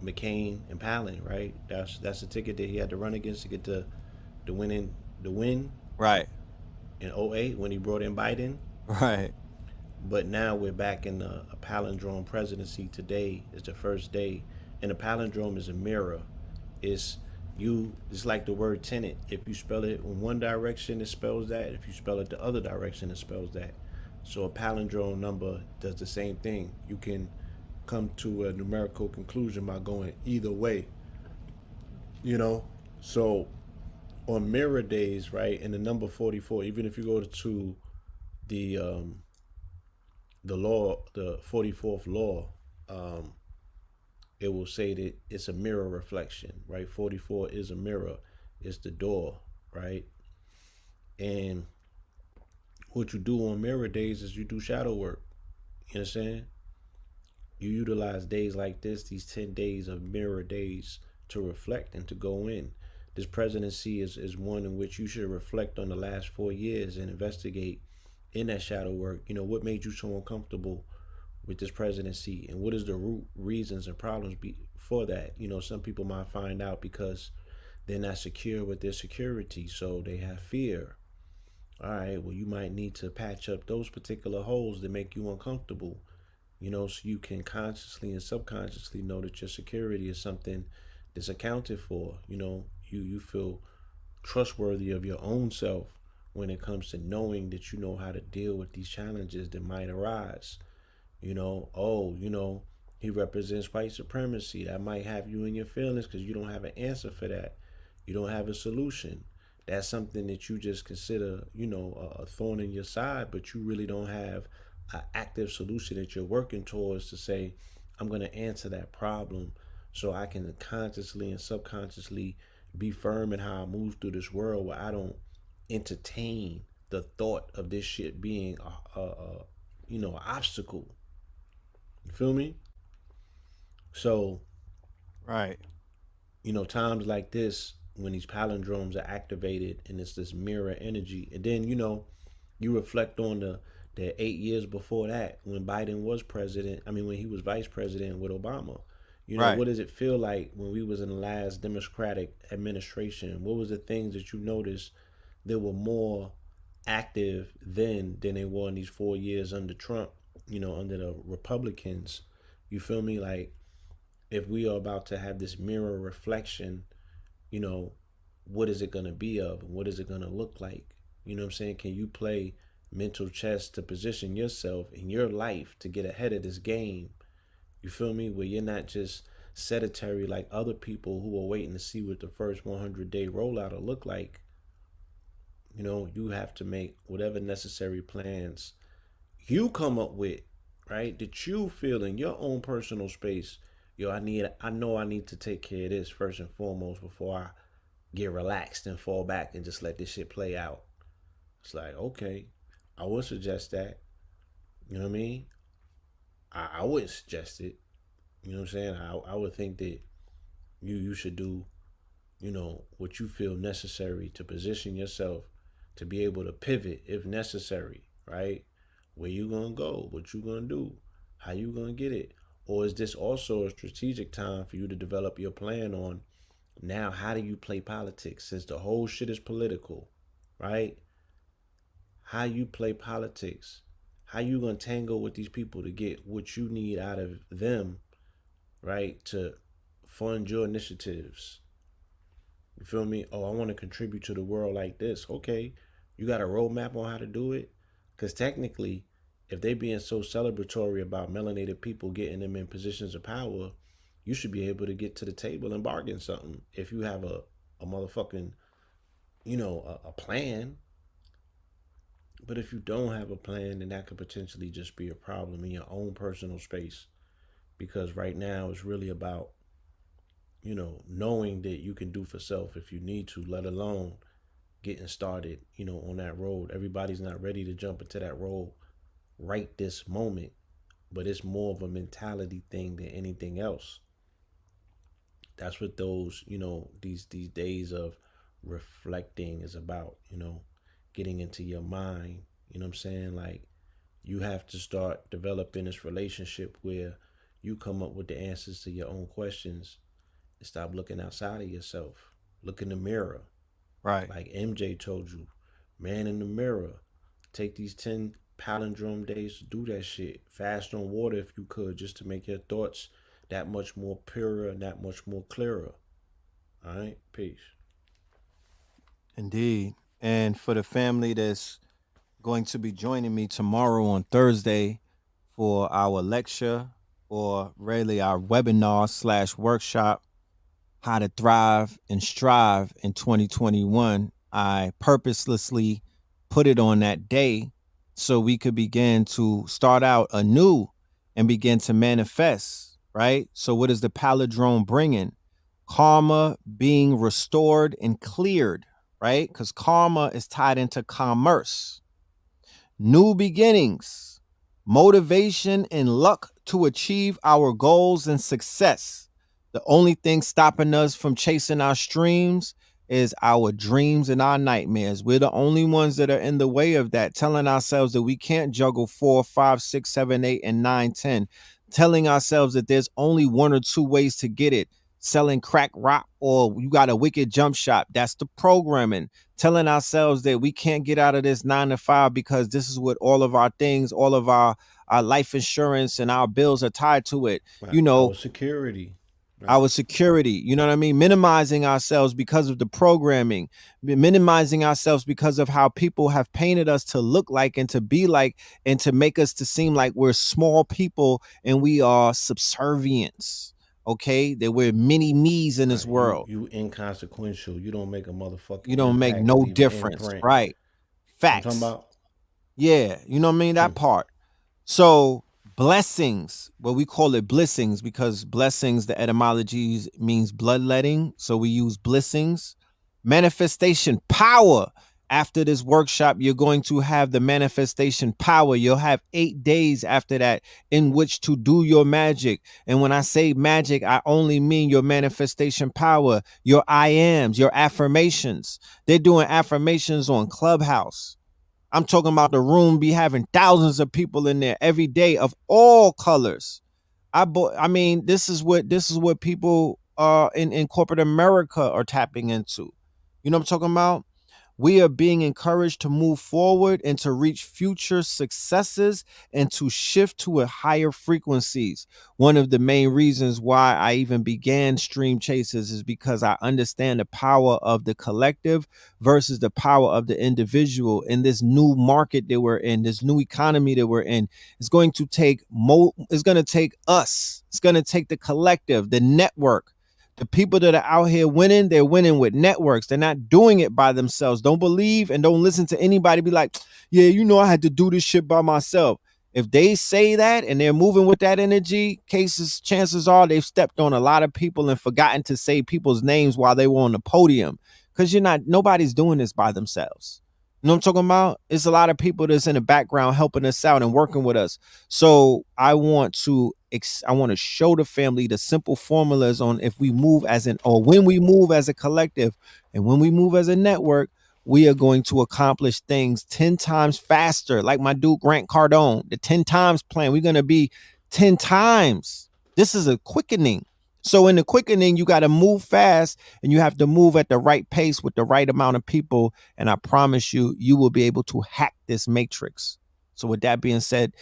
McCain and Palin, right? That's the ticket that he had to run against to get the win. Right. In 2008 when he brought in Biden. Right. But now we're back in a palindrome presidency. Today is the first day, and a palindrome is a mirror. It's like the word tenant. If you spell it in one direction, it spells that. If you spell it the other direction, it spells that. So a palindrome number does the same thing. You can come to a numerical conclusion by going either way. So on mirror days, right, in the number 44, even if you go to the law, the 44th law, it will say that it's a mirror reflection, right? 44 is a mirror, it's the door, right? And what you do on mirror days is you do shadow work. You understand? You utilize days like this, these 10 days of mirror days, to reflect and to go in. This presidency is one in which you should reflect on the last 4 years and investigate in that shadow work. What made you so uncomfortable with this presidency, and what is the root reasons and problems for that? Some people might find out because they're not secure with their security, so they have fear. All right, well, you might need to patch up those particular holes that make you uncomfortable, so you can consciously and subconsciously know that your security is something that's accounted for. You feel trustworthy of your own self when it comes to knowing that you know how to deal with these challenges that might arise. He represents white supremacy. That might have you in your feelings because you don't have an answer for that. You don't have a solution. That's something that you just consider, a thorn in your side, but you really don't have an active solution that you're working towards to say, I'm going to answer that problem so I can consciously and subconsciously be firm in how I move through this world, where I don't entertain the thought of this shit being an obstacle. You feel me? So, Right. times like this, when these palindromes are activated and it's this mirror energy, and then you reflect on the 8 years before that when Biden was president. I mean, when he was vice president with Obama. Right. What does it feel like when we was in the last Democratic administration? What was the things that you noticed that were more active then than they were in these 4 years under Trump? Under the Republicans. You feel me? Like, if we are about to have this mirror reflection, you know, what is it going to be of, and what is it going to look like? You know what I'm saying? Can you play mental chess to position yourself in your life to get ahead of this game? You feel me? Where you're not just sedentary like other people who are waiting to see what the first 100-day rollout will look like. You have to make whatever necessary plans you come up with, right? That you feel in your own personal space. I know I need to take care of this first and foremost before I get relaxed and fall back and just let this shit play out. It's like, okay, I would suggest that. You know what I mean? I wouldn't suggest it. You know what I'm saying? I would think that you should do, what you feel necessary to position yourself to be able to pivot if necessary, right? Where you gonna go? What you gonna do? How you gonna get it? Or is this also a strategic time for you to develop your plan on now how do you play politics since the whole shit is political, right? How you play politics. How you gonna tangle with these people to get what you need out of them, right? To fund your initiatives. You feel me? Oh, I want to contribute to the world like this. Okay, you got a roadmap on how to do it? Because technically, if they being so celebratory about melanated people getting them in positions of power, you should be able to get to the table and bargain something if you have a motherfucking, a plan. But if you don't have a plan, then that could potentially just be a problem in your own personal space. Because right now it's really about, knowing that you can do for self if you need to, let alone getting started, on that road. Everybody's not ready to jump into that road right this moment, but it's more of a mentality thing than anything else. That's what those, these days of reflecting is about, getting into your mind. You know what I'm saying? Like, you have to start developing this relationship where you come up with the answers to your own questions and stop looking outside of yourself. Look in the mirror. Right. Like MJ told you, man in the mirror. Take these 10 palindrome days to do that shit. Fast on water if you could, just to make your thoughts that much more purer and that much more clearer. All right? Peace. Indeed. And for the family that's going to be joining me tomorrow on Thursday for our lecture, or really our webinar/workshop, How to Thrive and Strive in 2021, I purposelessly put it on that day so we could begin to start out anew and begin to manifest, right? So what is the palindrome bringing? Karma being restored and cleared, right? Because karma is tied into commerce. New beginnings, motivation, and luck to achieve our goals and success. The The only thing stopping us from chasing our streams is our dreams and our nightmares. We're the only ones that are in the way of that, telling ourselves that we can't juggle 4, 5, 6, 7, 8, and 9, 10. Telling ourselves that there's only one or two ways to get it. Selling crack rock, or you got a wicked jump shot. That's the programming. Telling ourselves that we can't get out of this 9 to 5 because this is what all of our things, all of our life insurance and our bills are tied to it. You know, Our security. Right. our security, you know what I mean? Minimizing ourselves because of the programming, minimizing ourselves because of how people have painted us to look like and to be like, and to make us to seem like we're small people and we are subservience. Okay, that we're mini me's in this Right. world. You inconsequential. You don't make a motherfucking You don't make impact, no leave an difference, imprint. right? I'm talking Facts. about. Yeah, you know what I mean? That part. So blessings, well, we call it blessings because blessings, the etymology means bloodletting. So we use blessings. Manifestation power. After this workshop, you're going to have the manifestation power. You'll have 8 days after that in which to do your magic. And when I say magic, I only mean your manifestation power, your I ams, your affirmations. They're doing affirmations on Clubhouse. I'm talking about the room be having thousands of people in there every day of all colors. I mean, this is what people in corporate America are tapping into. You know what I'm talking about? We are being encouraged to move forward and to reach future successes and to shift to a higher frequencies. One of the main reasons why I even began Stream Chasers is because I understand the power of the collective versus the power of the individual in this new market that we're in, this new economy that we're in. It's going to take it's going to take us. It's going to take the collective, the network. The people that are out here winning, they're winning with networks. They're not doing it by themselves. Don't believe and don't listen to anybody be like, yeah, you know, I had to do this shit by myself. If they say that and they're moving with that energy, chances are they've stepped on a lot of people and forgotten to say people's names while they were on the podium. Because nobody's doing this by themselves. You know what I'm talking about? It's a lot of people that's in the background helping us out and working with us. So I want to show the family the simple formulas on if we move or when we move as a collective and when we move as a network, we are going to accomplish things 10 times faster. Like my dude Grant Cardone, the 10 times plan. We're going to be 10 times. This is a quickening. So in the quickening, you got to move fast and you have to move at the right pace with the right amount of people. And I promise you, you will be able to hack this matrix. So with that being said,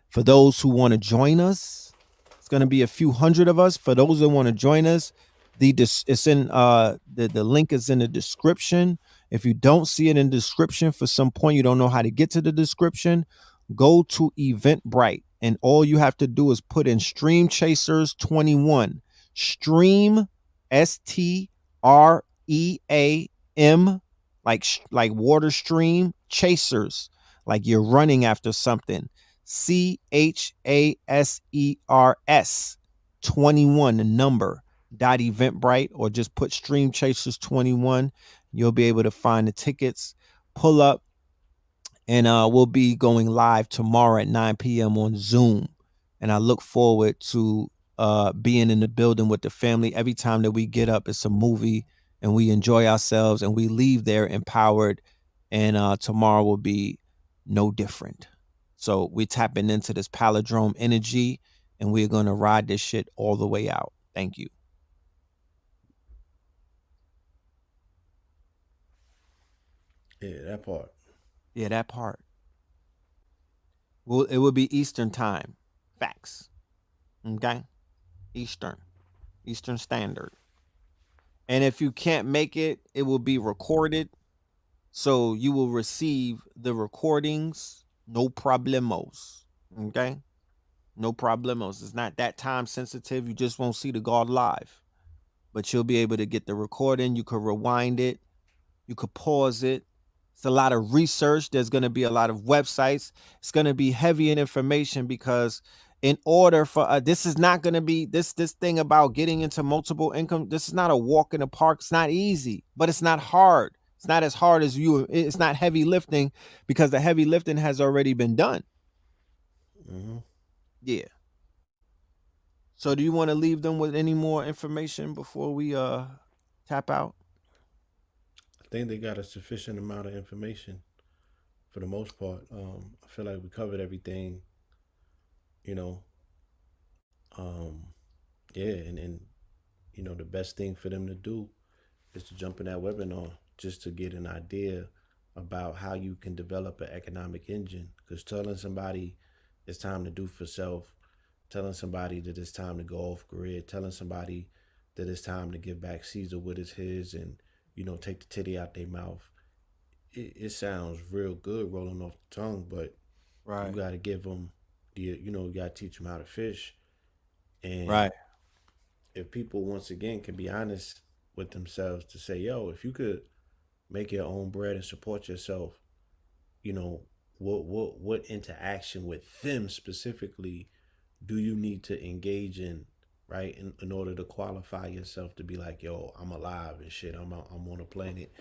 for those who want to join us, it's going to be a few hundred of us. For those that want to join us, it's in the link is in the description. If you don't see it in the description for some point, you don't know how to get to the description, go to Eventbrite. And all you have to do is put in Stream Chasers 21. Stream STREAM, like water stream, chasers, like you're running after something. CHASERS 21, the number, .eventbrite, or just put Stream Chasers 21. You'll be able to find the tickets. Pull up, and we'll be going live tomorrow at 9 p.m. on Zoom. And I look forward to being in the building with the family. Every time that we get up, it's a movie, and we enjoy ourselves, and we leave there empowered. And tomorrow will be no different. So we're tapping into this palindrome energy, and we're going to ride this shit all the way out. Thank you. Yeah, that part. Yeah, that part. Well, it will be Eastern time. Facts. Okay? Eastern Standard. And if you can't make it, it will be recorded. So you will receive the recordings. No problemos. Okay? No problemos. It's not that time sensitive. You just won't see the God live. But you'll be able to get the recording. You could rewind it. You could pause it. It's a lot of research. There's going to be a lot of websites. It's going to be heavy in information because in order for this is not going to be this thing about getting into multiple income. This is not a walk in the park. It's not easy, but it's not hard. It's not as hard as it's not heavy lifting because the heavy lifting has already been done. Mm-hmm. Yeah. So do you want to leave them with any more information before we tap out? I think they got a sufficient amount of information for the most part. I feel like we covered everything, you know. Um, yeah, and the best thing for them to do is to jump in that webinar just to get an idea about how you can develop an economic engine. Because telling somebody it's time to do for self, telling somebody that it's time to go off grid, telling somebody that it's time to give back Caesar what is his and, take the titty out their mouth. It sounds real good rolling off the tongue, but you Right. got to give them you got to teach them how to fish. And Right. if people, once again, can be honest with themselves to say, yo, if you could make your own bread and support yourself, you know, what interaction with them specifically do you need to engage in, right? In order to qualify yourself to be like, yo, I'm alive and shit. I'm on a planet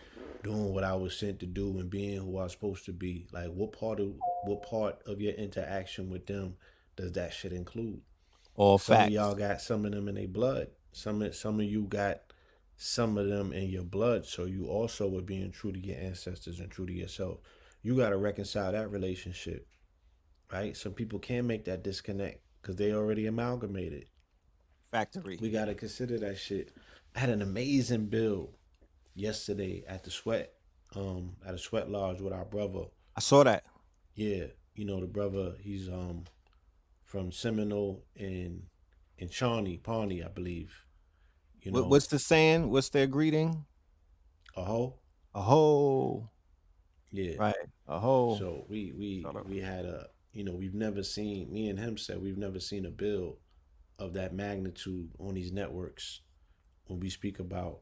doing what I was sent to do and being who I was supposed to be. Like what part of your interaction with them does that shit include? All Some of y'all facts. got some of them in their blood. Some of you got some of them in your blood. So you also are being true to your ancestors and true to yourself. You got to reconcile that relationship, right? Some people can't make that disconnect because they already amalgamated. Factory. We got to consider that shit. I had an amazing build yesterday at a sweat lodge with our brother. I saw that. Yeah, the brother, he's from Seminole in Shawnee, Pawnee, I believe. You know, What's the saying? What's their greeting? Aho. Aho. Yeah. Right. Aho. So we we Shut up. we had we've never seen, me and him said we've never seen a bill of that magnitude on these networks when we speak about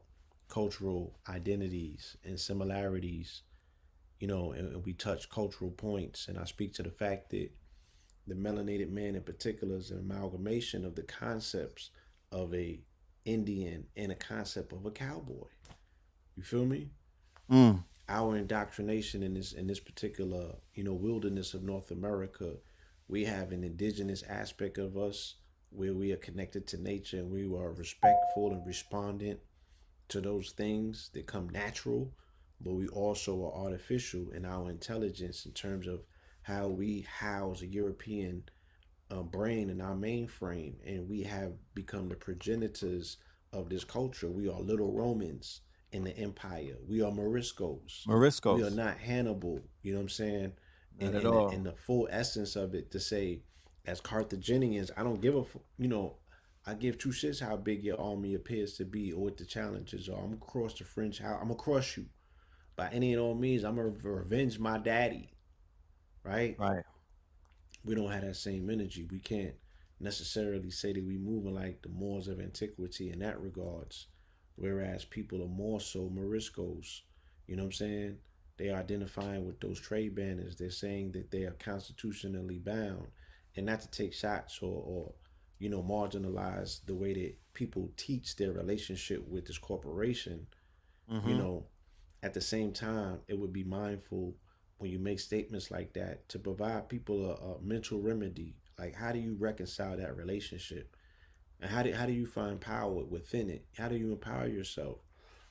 cultural identities and similarities, and we touch cultural points. And I speak to the fact that the melanated man in particular is an amalgamation of the concepts of a Indian and a concept of a cowboy. You feel me? Mm. Our indoctrination in this particular wilderness of North America, we have an indigenous aspect of us where we are connected to nature and we are respectful and respondent to those things that come natural, but we also are artificial in our intelligence in terms of how we house a European brain in our mainframe, and we have become the progenitors of this culture. We are little Romans in the empire. We are Moriscos. We are Moriscos. not Hannibal. You know what I'm saying? Not And at in the all. full essence of it, to say, as Carthaginians, I don't give I give two shits how big your army appears to be or what the challenges are. I'm across the French. How I'm gonna crush you by any and all means. I'm gonna revenge my daddy. Right? Right. We don't have that same energy. We can't necessarily say that we moving like the Moors of antiquity in that regards, whereas people are more so Moriscos. You know what I'm saying? They are identifying with those trade banners. They're saying that they are constitutionally bound, and not to take shots or marginalize the way that people teach their relationship with this corporation. you Mm-hmm. know, at the same time, it would be mindful when you make statements like that to provide people a mental remedy. Like, how do you reconcile that relationship? And how do you find power within it? How do you empower yourself?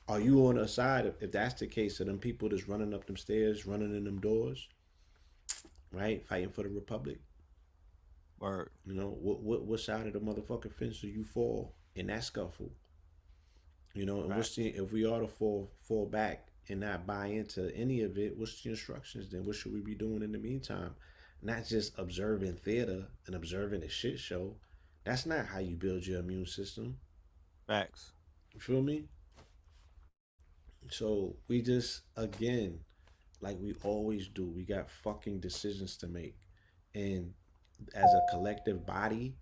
Are you on the side, if that's the case, of them people that's running up them stairs, running in them doors, right? Fighting for the Republic? Word. What side of the motherfucking fence do you fall in that scuffle? And Right. if we are to fall back and not buy into any of it, what's the instructions then? What should we be doing in the meantime? Not just observing theater and observing a shit show. That's not how you build your immune system. Facts. You feel me? So we just, again, like we always do, we got fucking decisions to make. And as a collective body,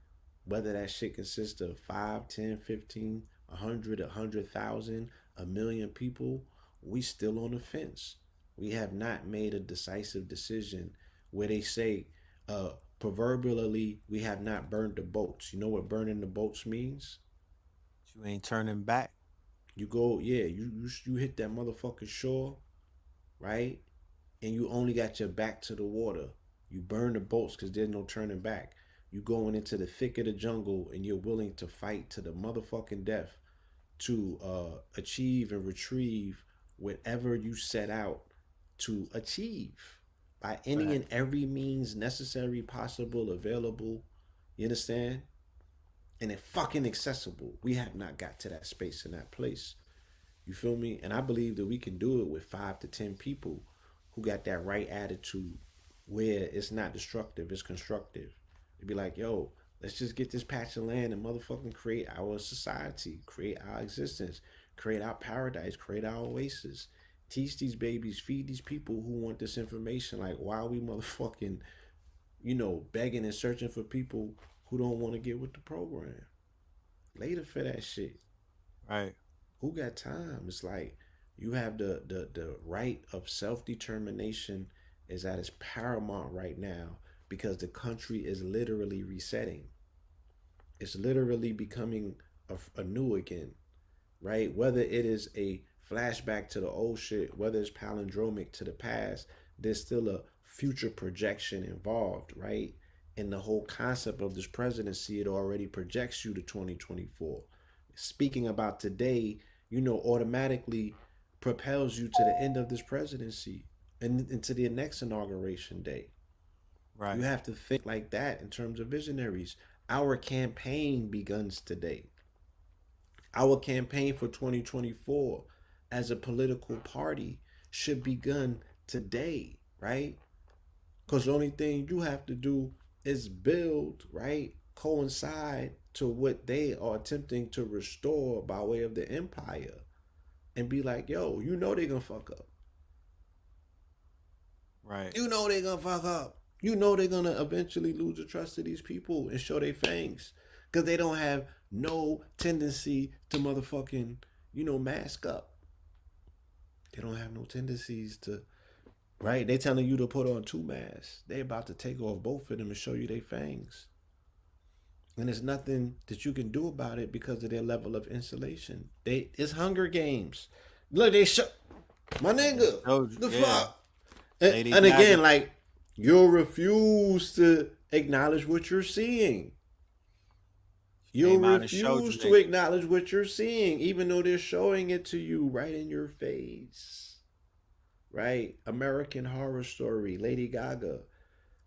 whether that shit consists of 5, 10, 15, 100, 100,000, a million people, we still on the fence. We have not made a decisive decision where they say, proverbially, we have not burned the boats. You know what burning the boats means? You ain't turning back. You go, yeah, you hit that motherfucking shore, right? And you only got your back to the water. You burn the boats because there's no turning back. You going into the thick of the jungle and you're willing to fight to the motherfucking death to achieve and retrieve whatever you set out to achieve by any and every means necessary, possible, available. You understand? And it fucking accessible. We have not got to that space and that place. You feel me? And I believe that we can do it with 5 to 10 people who got that right attitude where it's not destructive, it's constructive. It'd be like, yo, let's just get this patch of land and motherfucking create our society, create our existence, create our paradise, create our oasis. Teach these babies, feed these people who want this information. Like, why are we motherfucking, begging and searching for people who don't want to get with the program? Later for that shit. Right. Who got time? It's like you have the right of self-determination is at its paramount right now because the country is literally resetting. It's literally becoming anew again, right? Whether it is a flashback to the old shit, whether it's palindromic to the past, there's still a future projection involved, right? And the whole concept of this presidency, it already projects you to 2024. Speaking about today, automatically propels you to the end of this presidency and into the next inauguration day. Right. You have to think like that in terms of visionaries. Our campaign begins today. Our campaign for 2024 as a political party should begin today, right? Because the only thing you have to do is build, right? Coincide to what they are attempting to restore by way of the empire and be like, yo, they're gonna fuck up. Right. They're gonna fuck up. They're gonna eventually lose the trust of these people and show their fangs. Because they don't have no tendency to motherfucking, mask up. They don't have no tendencies to, right? They telling you to put on 2 masks. They about to take off both of them and show you their fangs. And there's nothing that you can do about it because of their level of insulation. It's Hunger Games. Look, they show my nigga. The fuck. And again, like, you'll refuse to acknowledge what you're seeing. You'll refuse to acknowledge what you're seeing, even though they're showing it to you right in your face. Right? American Horror Story, Lady Gaga.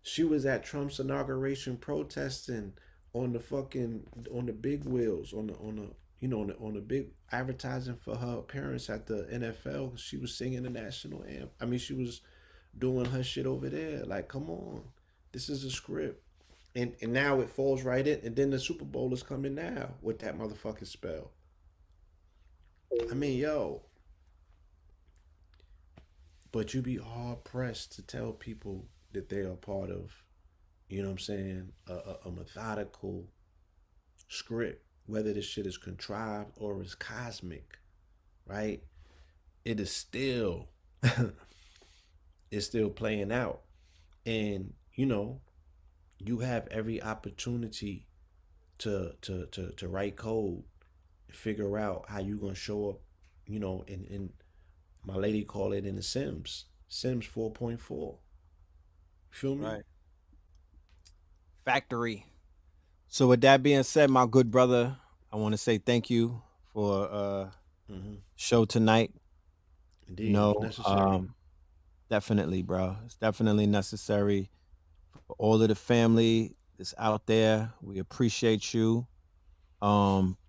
She was at Trump's inauguration protesting on the big wheels, on the big advertising for her appearance at the NFL. She was singing the national anthem. I mean, she was doing her shit over there. Like, come on. This is a script. And now it falls right in. And then the Super Bowl is coming now with that motherfucking spell. I mean, yo. But you be hard pressed to tell people that they are part of, a methodical script, whether this shit is contrived or is cosmic, right? It is still, it's still playing out. And, you have every opportunity to write code, figure out how you gonna show up, in my lady call it in the Sims 4.4. Feel me? Right. Factory. So with that being said, my good brother, I want to say thank you for show tonight. Indeed, necessary. Definitely, bro. It's definitely necessary for all of the family that's out there. We appreciate you.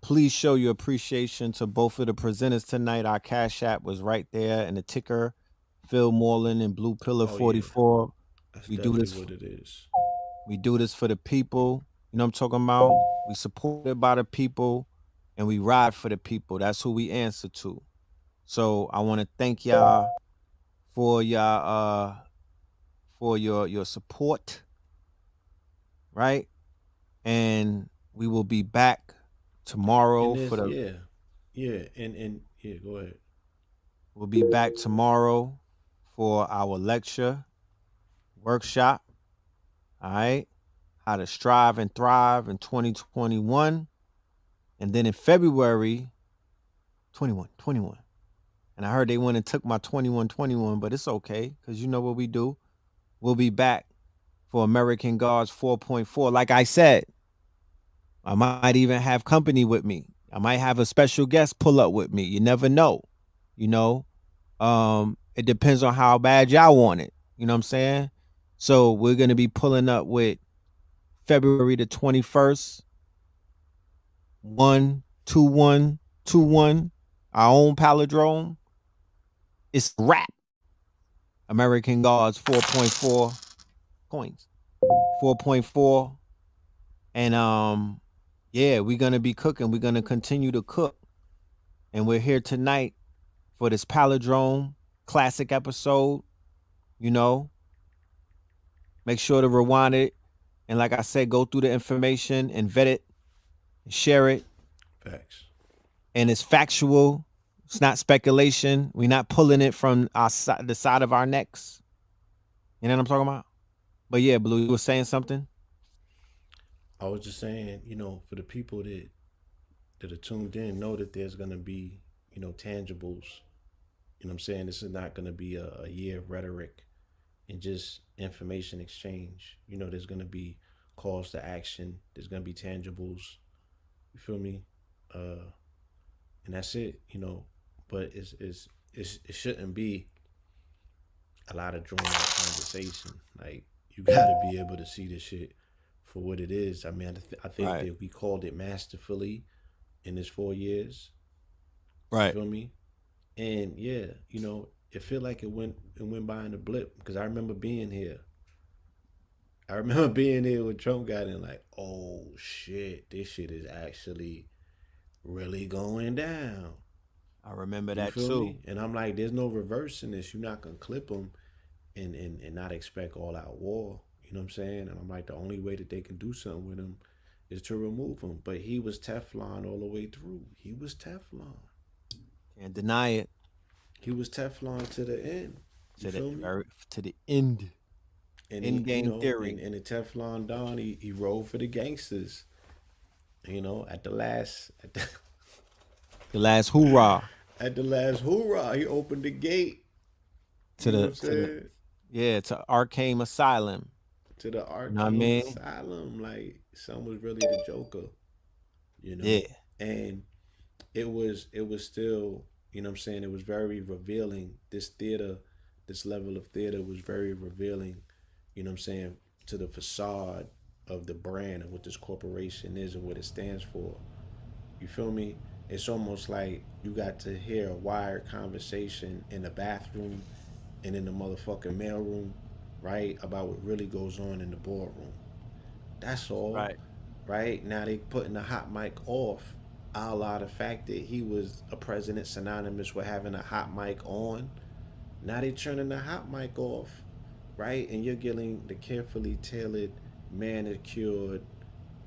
Please show your appreciation to both of the presenters tonight. Our Cash App was right there in the ticker. Phil Moreland and Blue Pillar 44. That's we definitely do this what it is. We do this for the people. You know what I'm talking about? We supported by the people and we ride for the people. That's who we answer to. So I want to thank y'all for your support. Right? And we will be back tomorrow for the go ahead. We'll be back tomorrow for our lecture workshop. All right. How to strive and thrive in 2021. And then in February 21. And I heard they went and took my 21, but it's okay, because you know what we do. We'll be back for American Gods 4.4. Like I said, I might even have company with me. I might have a special guest pull up with me. You never know. You know, it depends on how bad y'all want it. You know what I'm saying? So we're gonna be pulling up with February the 21st, 12121, our own palindrome. It's a wrap. American Gods 4.4 coins. 4.4. And yeah, we're gonna be cooking. We're gonna continue to cook. And we're here tonight for this palindrome classic episode. You know, make sure to rewind it. And like I said, go through the information and vet it, and share it. Facts. And it's factual. It's not speculation. We're not pulling it from the side of our necks. You know what I'm talking about? But yeah, Blue, you were saying something? I was just saying, for the people that are tuned in, know that there's gonna be, tangibles. You know what I'm saying? This is not gonna be a year of rhetoric and just information exchange. There's gonna be calls to action. There's gonna be tangibles. You feel me? And that's it. But it shouldn't be a lot of drawn out conversation. Like, you gotta be able to see this shit for what it is. I mean, I think Right. that we called it masterfully in this 4 years. You Right. feel me? And yeah, it feel like it went by in a blip, because I remember being here. I remember being here when Trump got in, like, oh shit, this shit is actually really going down. I remember You that feel too. me? And I'm like, there's no reversing this. You're not gonna clip them and not expect all out war. You know what I'm saying? And I'm like, the only way that they can do something with him is to remove him. But he was Teflon all the way through. He was Teflon. Can't deny it. He was Teflon to the end. You feel me? To the end. And End game theory. And the Teflon Don, he rode for the gangsters. At the last The last hoorah at the last hoorah, he opened the gate to you know the, what I'm to saying? the to Arkham Asylum. To the arcane Know what I mean? asylum. Like, son was really the Joker. Yeah. And it was still, what I'm saying, it was very revealing. This level of theater was very revealing, what I'm saying, to the facade of the brand and what this corporation is and what it stands for. You feel me? It's almost like you got to hear a wired conversation in the bathroom and in the motherfucking mailroom, right? About what really goes on in the boardroom. That's all. Right. Right? Now they putting the hot mic off, a la the fact that he was a president synonymous with having a hot mic on. Now they turning the hot mic off, right? And you're getting the carefully tailored, manicured,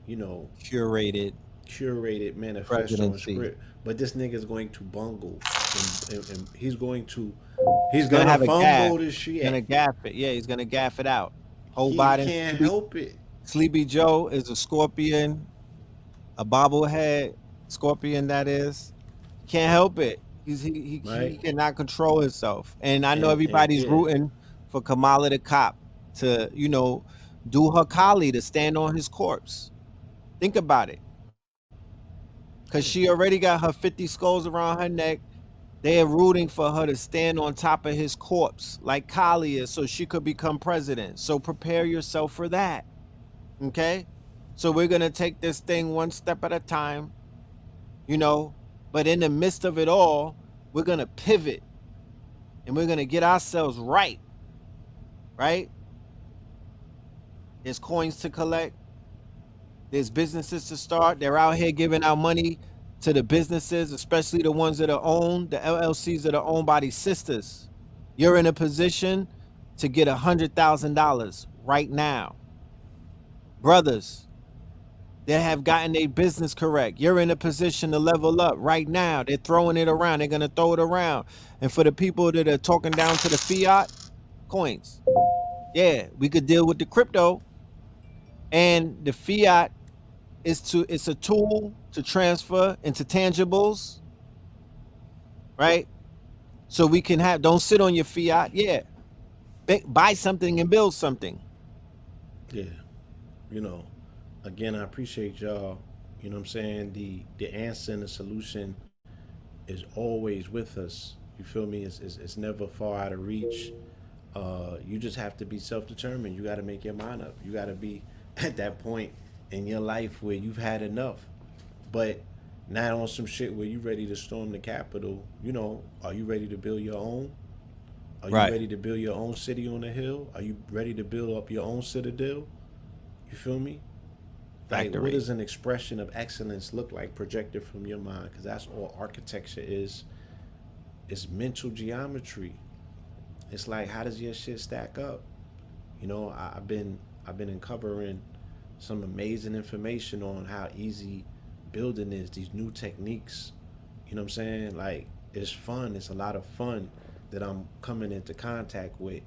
Curated curated manifesto and presidency. script. But this nigga's going to bungle, and he's gonna have a fumble gaff. this He's gonna shit. gaff it. Yeah, he's gonna gaff it out. Whole He Biden. can't help it. Sleepy Joe is a scorpion, a bobblehead scorpion, that is. Can't help it. He Right? cannot control himself. And I know And everybody's yeah, rooting for Kamala the cop to, do her collie to stand on his corpse. Think about it. Because she already got her 50 skulls around her neck. They are rooting for her to stand on top of his corpse like Kali is, so she could become president. So prepare yourself for that. Okay? So we're going to take this thing one step at a time, but in the midst of it all, we're going to pivot and we're going to get ourselves right. Right? There's coins to collect. There's businesses to start. They're out here giving out money to the businesses, especially the ones that are owned, the LLCs that are owned by these sisters. You're in a position to get $100,000 right now. Brothers that have gotten their business correct, you're in a position to level up right now. They're throwing it around. They're going to throw it around. And for the people that are talking down to the fiat coins, yeah, we could deal with the crypto. And the fiat it's a tool to transfer into tangibles, right? So we can don't sit on your fiat. Yeah. Buy something and build something. Yeah, you know, again, I appreciate y'all. You know what I'm saying? The answer and the solution is always with us. You feel me? It's never far out of reach. You just have to be self-determined. You got to make your mind up. You got to be at that point in your life where you've had enough, but not on some shit where you ready to storm the Capitol. You know, are you ready to build your own? Are you Right. ready to build your own city on the hill? Are you ready to build up your own citadel? You feel me? Like, what Factory. does an expression of excellence look like projected from your mind? Because that's all architecture is. It's mental geometry. It's like, how does your shit stack up? You know, I've been uncovering some amazing information on how easy building is. These new techniques. You know what I'm saying? Like, it's fun. It's a lot of fun that I'm coming into contact with,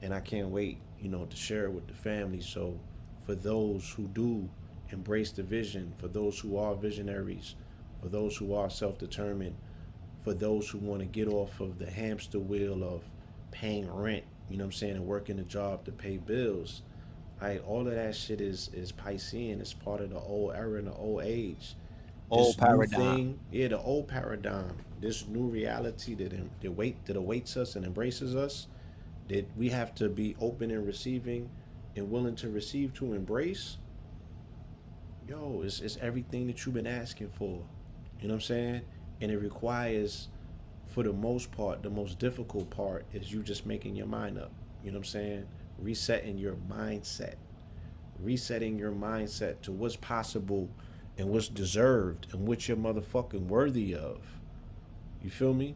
and I can't wait. You know, to share it with the family. So, for those who do embrace the vision, for those who are visionaries, for those who are self-determined, for those who want to get off of the hamster wheel of paying rent, you know what I'm saying, and working a job to pay bills. Like, all of that shit is Piscean. It's part of the old era and the old age. Old This new paradigm. thing, yeah, the old paradigm, this new reality that awaits us and embraces us, that we have to be open and receiving and willing to receive, to embrace. Yo, it's everything that you've been asking for. You know what I'm saying? And it requires, for the most part, the most difficult part is you just making your mind up. You know what I'm saying? Resetting your mindset. Resetting your mindset to what's possible and what's deserved and what you're motherfucking worthy of. You feel me?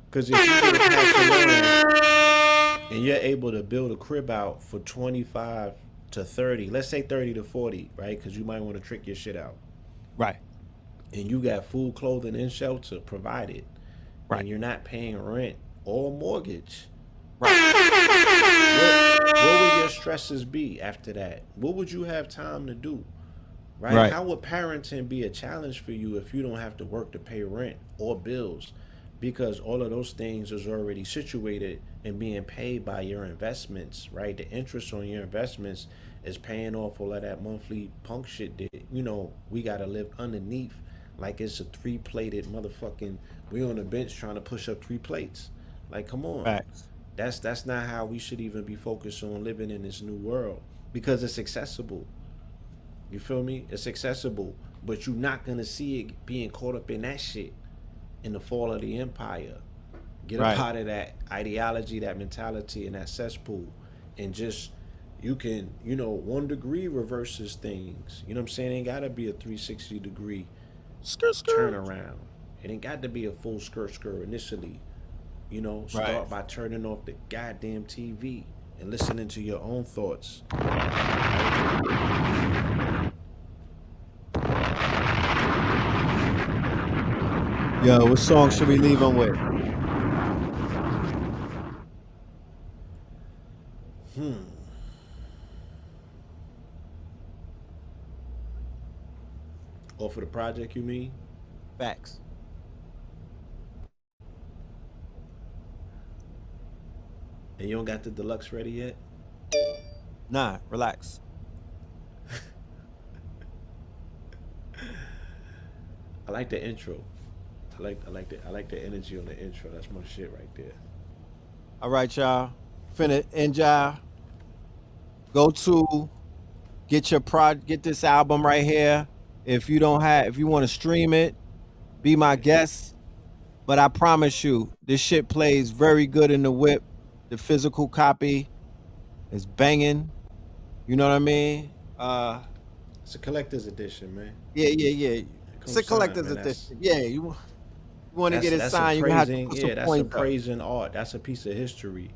Because if you get a patch of land and you're able to build a crib out for 25 to 30, let's say 30 to 40, right? Because you might want to trick your shit out. Right. And you got food, clothing, and shelter provided, Right. and you're not paying rent or mortgage, Right. what would your stresses be after that? What would you have time to do? Right? Right. How would parenting be a challenge for you if you don't have to work to pay rent or bills? Because all of those things is already situated and being paid by your investments, right? The interest on your investments is paying off all of that monthly punk shit that, you know, we gotta live underneath like it's a three-plated motherfucking, we on the bench trying to push up 3 plates. Like, come on. Facts. That's not how we should even be focused on living in this new world, because it's accessible. You feel me? It's accessible, but you're not gonna see it being caught up in that shit in the fall of the empire. Get up Right. out of that ideology, that mentality, and that cesspool, and just, you can, you know, 1 degree reverses things. You know what I'm saying? It ain't gotta be a 360-degree turnaround. It ain't got to be a full skirt initially. You know, start Right. by turning off the goddamn TV and listening to your own thoughts. Yo, what song should we leave them with? Or for the project, you mean? Facts. And you don't got the deluxe ready yet? Nah, relax. I like the intro. I like the energy on the intro. That's my shit right there. All right, y'all. Finna end y'all. Go to get this album right here. If you want to stream it, be my guest. But I promise you, this shit plays very good in the whip. The physical copy is banging. You know what I mean? It's a collector's edition, man. Yeah. It It's comes a signed, collector's man. edition. Yeah, you want to get it That's signed, you have to appraising. put Yeah, some that's points up. appraising art. That's a piece of history.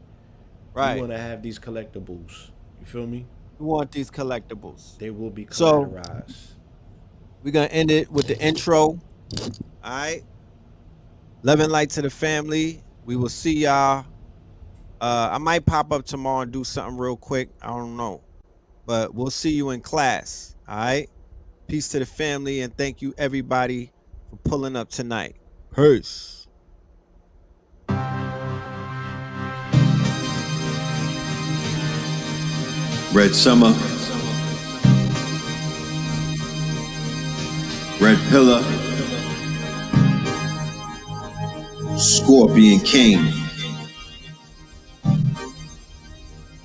We Right. want to have these collectibles. You feel me? We want these collectibles. They will be So collateralized. we're gonna end it with the intro. All right. Love and light to the family. We will see y'all. I might pop up tomorrow and do something real quick. I don't know. But we'll see you in class. All right. Peace to the family, and thank you everybody for pulling up tonight. Peace. Red Summer, Red Pillar, Scorpion King.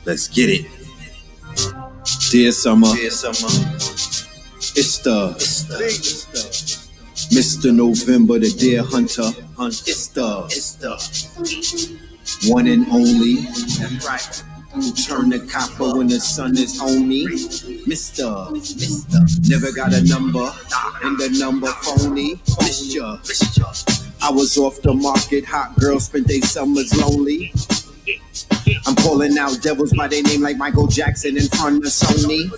Let's get it. Dear Summer, it's the Mr. November, the Deer Hunter. It's the one and only. That's right. Who turn the copper when the sun is on me? Mister, never got a number, and the number phony. Mister, I was off the market, hot girls spent their summers lonely. I'm calling out devils by their name like Michael Jackson in front of Sony.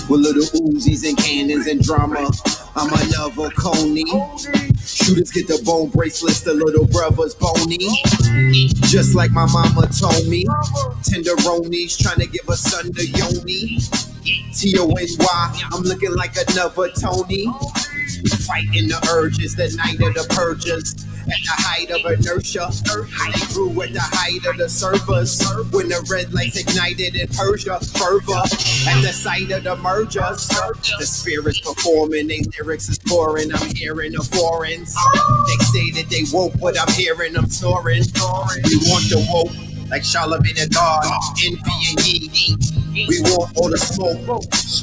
With little Uzis and cannons and drama, I'm another Coney. Shooters get the bone bracelets, the little brothers bony. Just like my mama told me, tenderonis trying to give a son to Yoni. T-O-N-Y, I'm looking like another Tony. Fighting the urges, the night of the purges. At the height of inertia, they grew at the height of the servers. When the red lights ignited in Persia, fervor. At the sight of the mergers, the spirits performing, they lyrics is pouring. I'm hearing the foreigns. They say that they woke, but I'm hearing them snoring. We want the woke, like Charlemagne the God, envy and ye. We want all the smoke.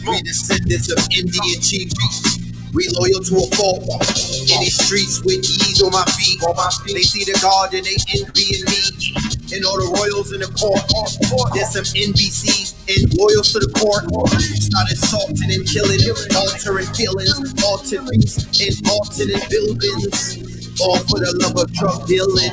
We descendants of Indian chiefs. We loyal to a fault. In these streets with ease on my feet. They see the God and they envying me. And all the royals in the court. There's some NBCs and loyals to the court. Started salting and killing, altering feelings, altered beats and alternate buildings. All for the love of drug dealing.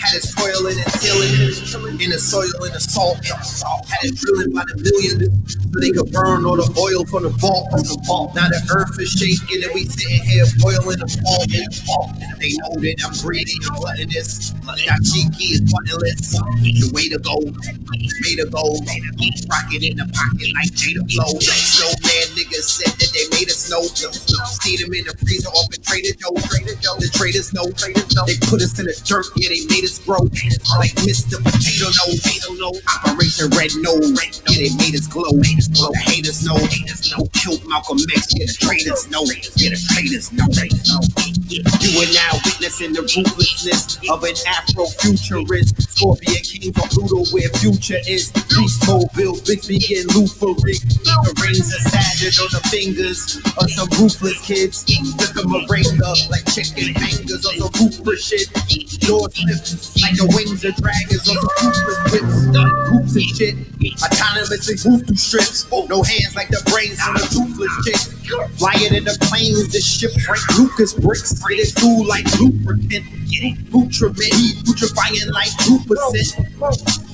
Had us toiling and tilling in the soil and the salt. Had it drilling by the millions so they could burn all the oil from the vault. Now the earth is shaking and we sitting here boiling the fault. They know that I'm greedy and gluttonous. That cheeky is buttonless. The way to go, made a gold. Rocket in the pocket like Jada Flow. Snowman niggas said that they made us know. See them in the freezer off at Trader Joe. The traders know. They put us in the dirt, yeah, they made us grow. Like Mr. Potato No. Operation Red Nose, yeah, they made us glow. The haters know. Killed Malcolm X, yeah, the traitors know. Yeah, the traitors know. You are now witnessing the ruthlessness of an Afro-futurist. Scorpion King from Pluto, where future is. Beast Mobile, Bixby and Lufarig. The rings are sagged on the fingers of some ruthless kids. Took them a razor like chicken fingers on some ruthless shit. Doors lift like the wings of dragons on some ruthless whips. Hoops and shit. Autonomously move through strips. No hands like the brains on a toothless chick. Flying in the planes, the ship Frank Lucas bricks. Sprayed it through like lubricant. Nutriment, putrefying like 2%.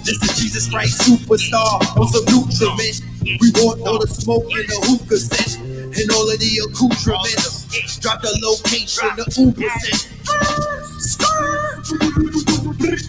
This is Jesus Christ superstar on some nutriment. We want all the smoke and the hookah set. And all of the accoutrements. Drop the location, the Uber set.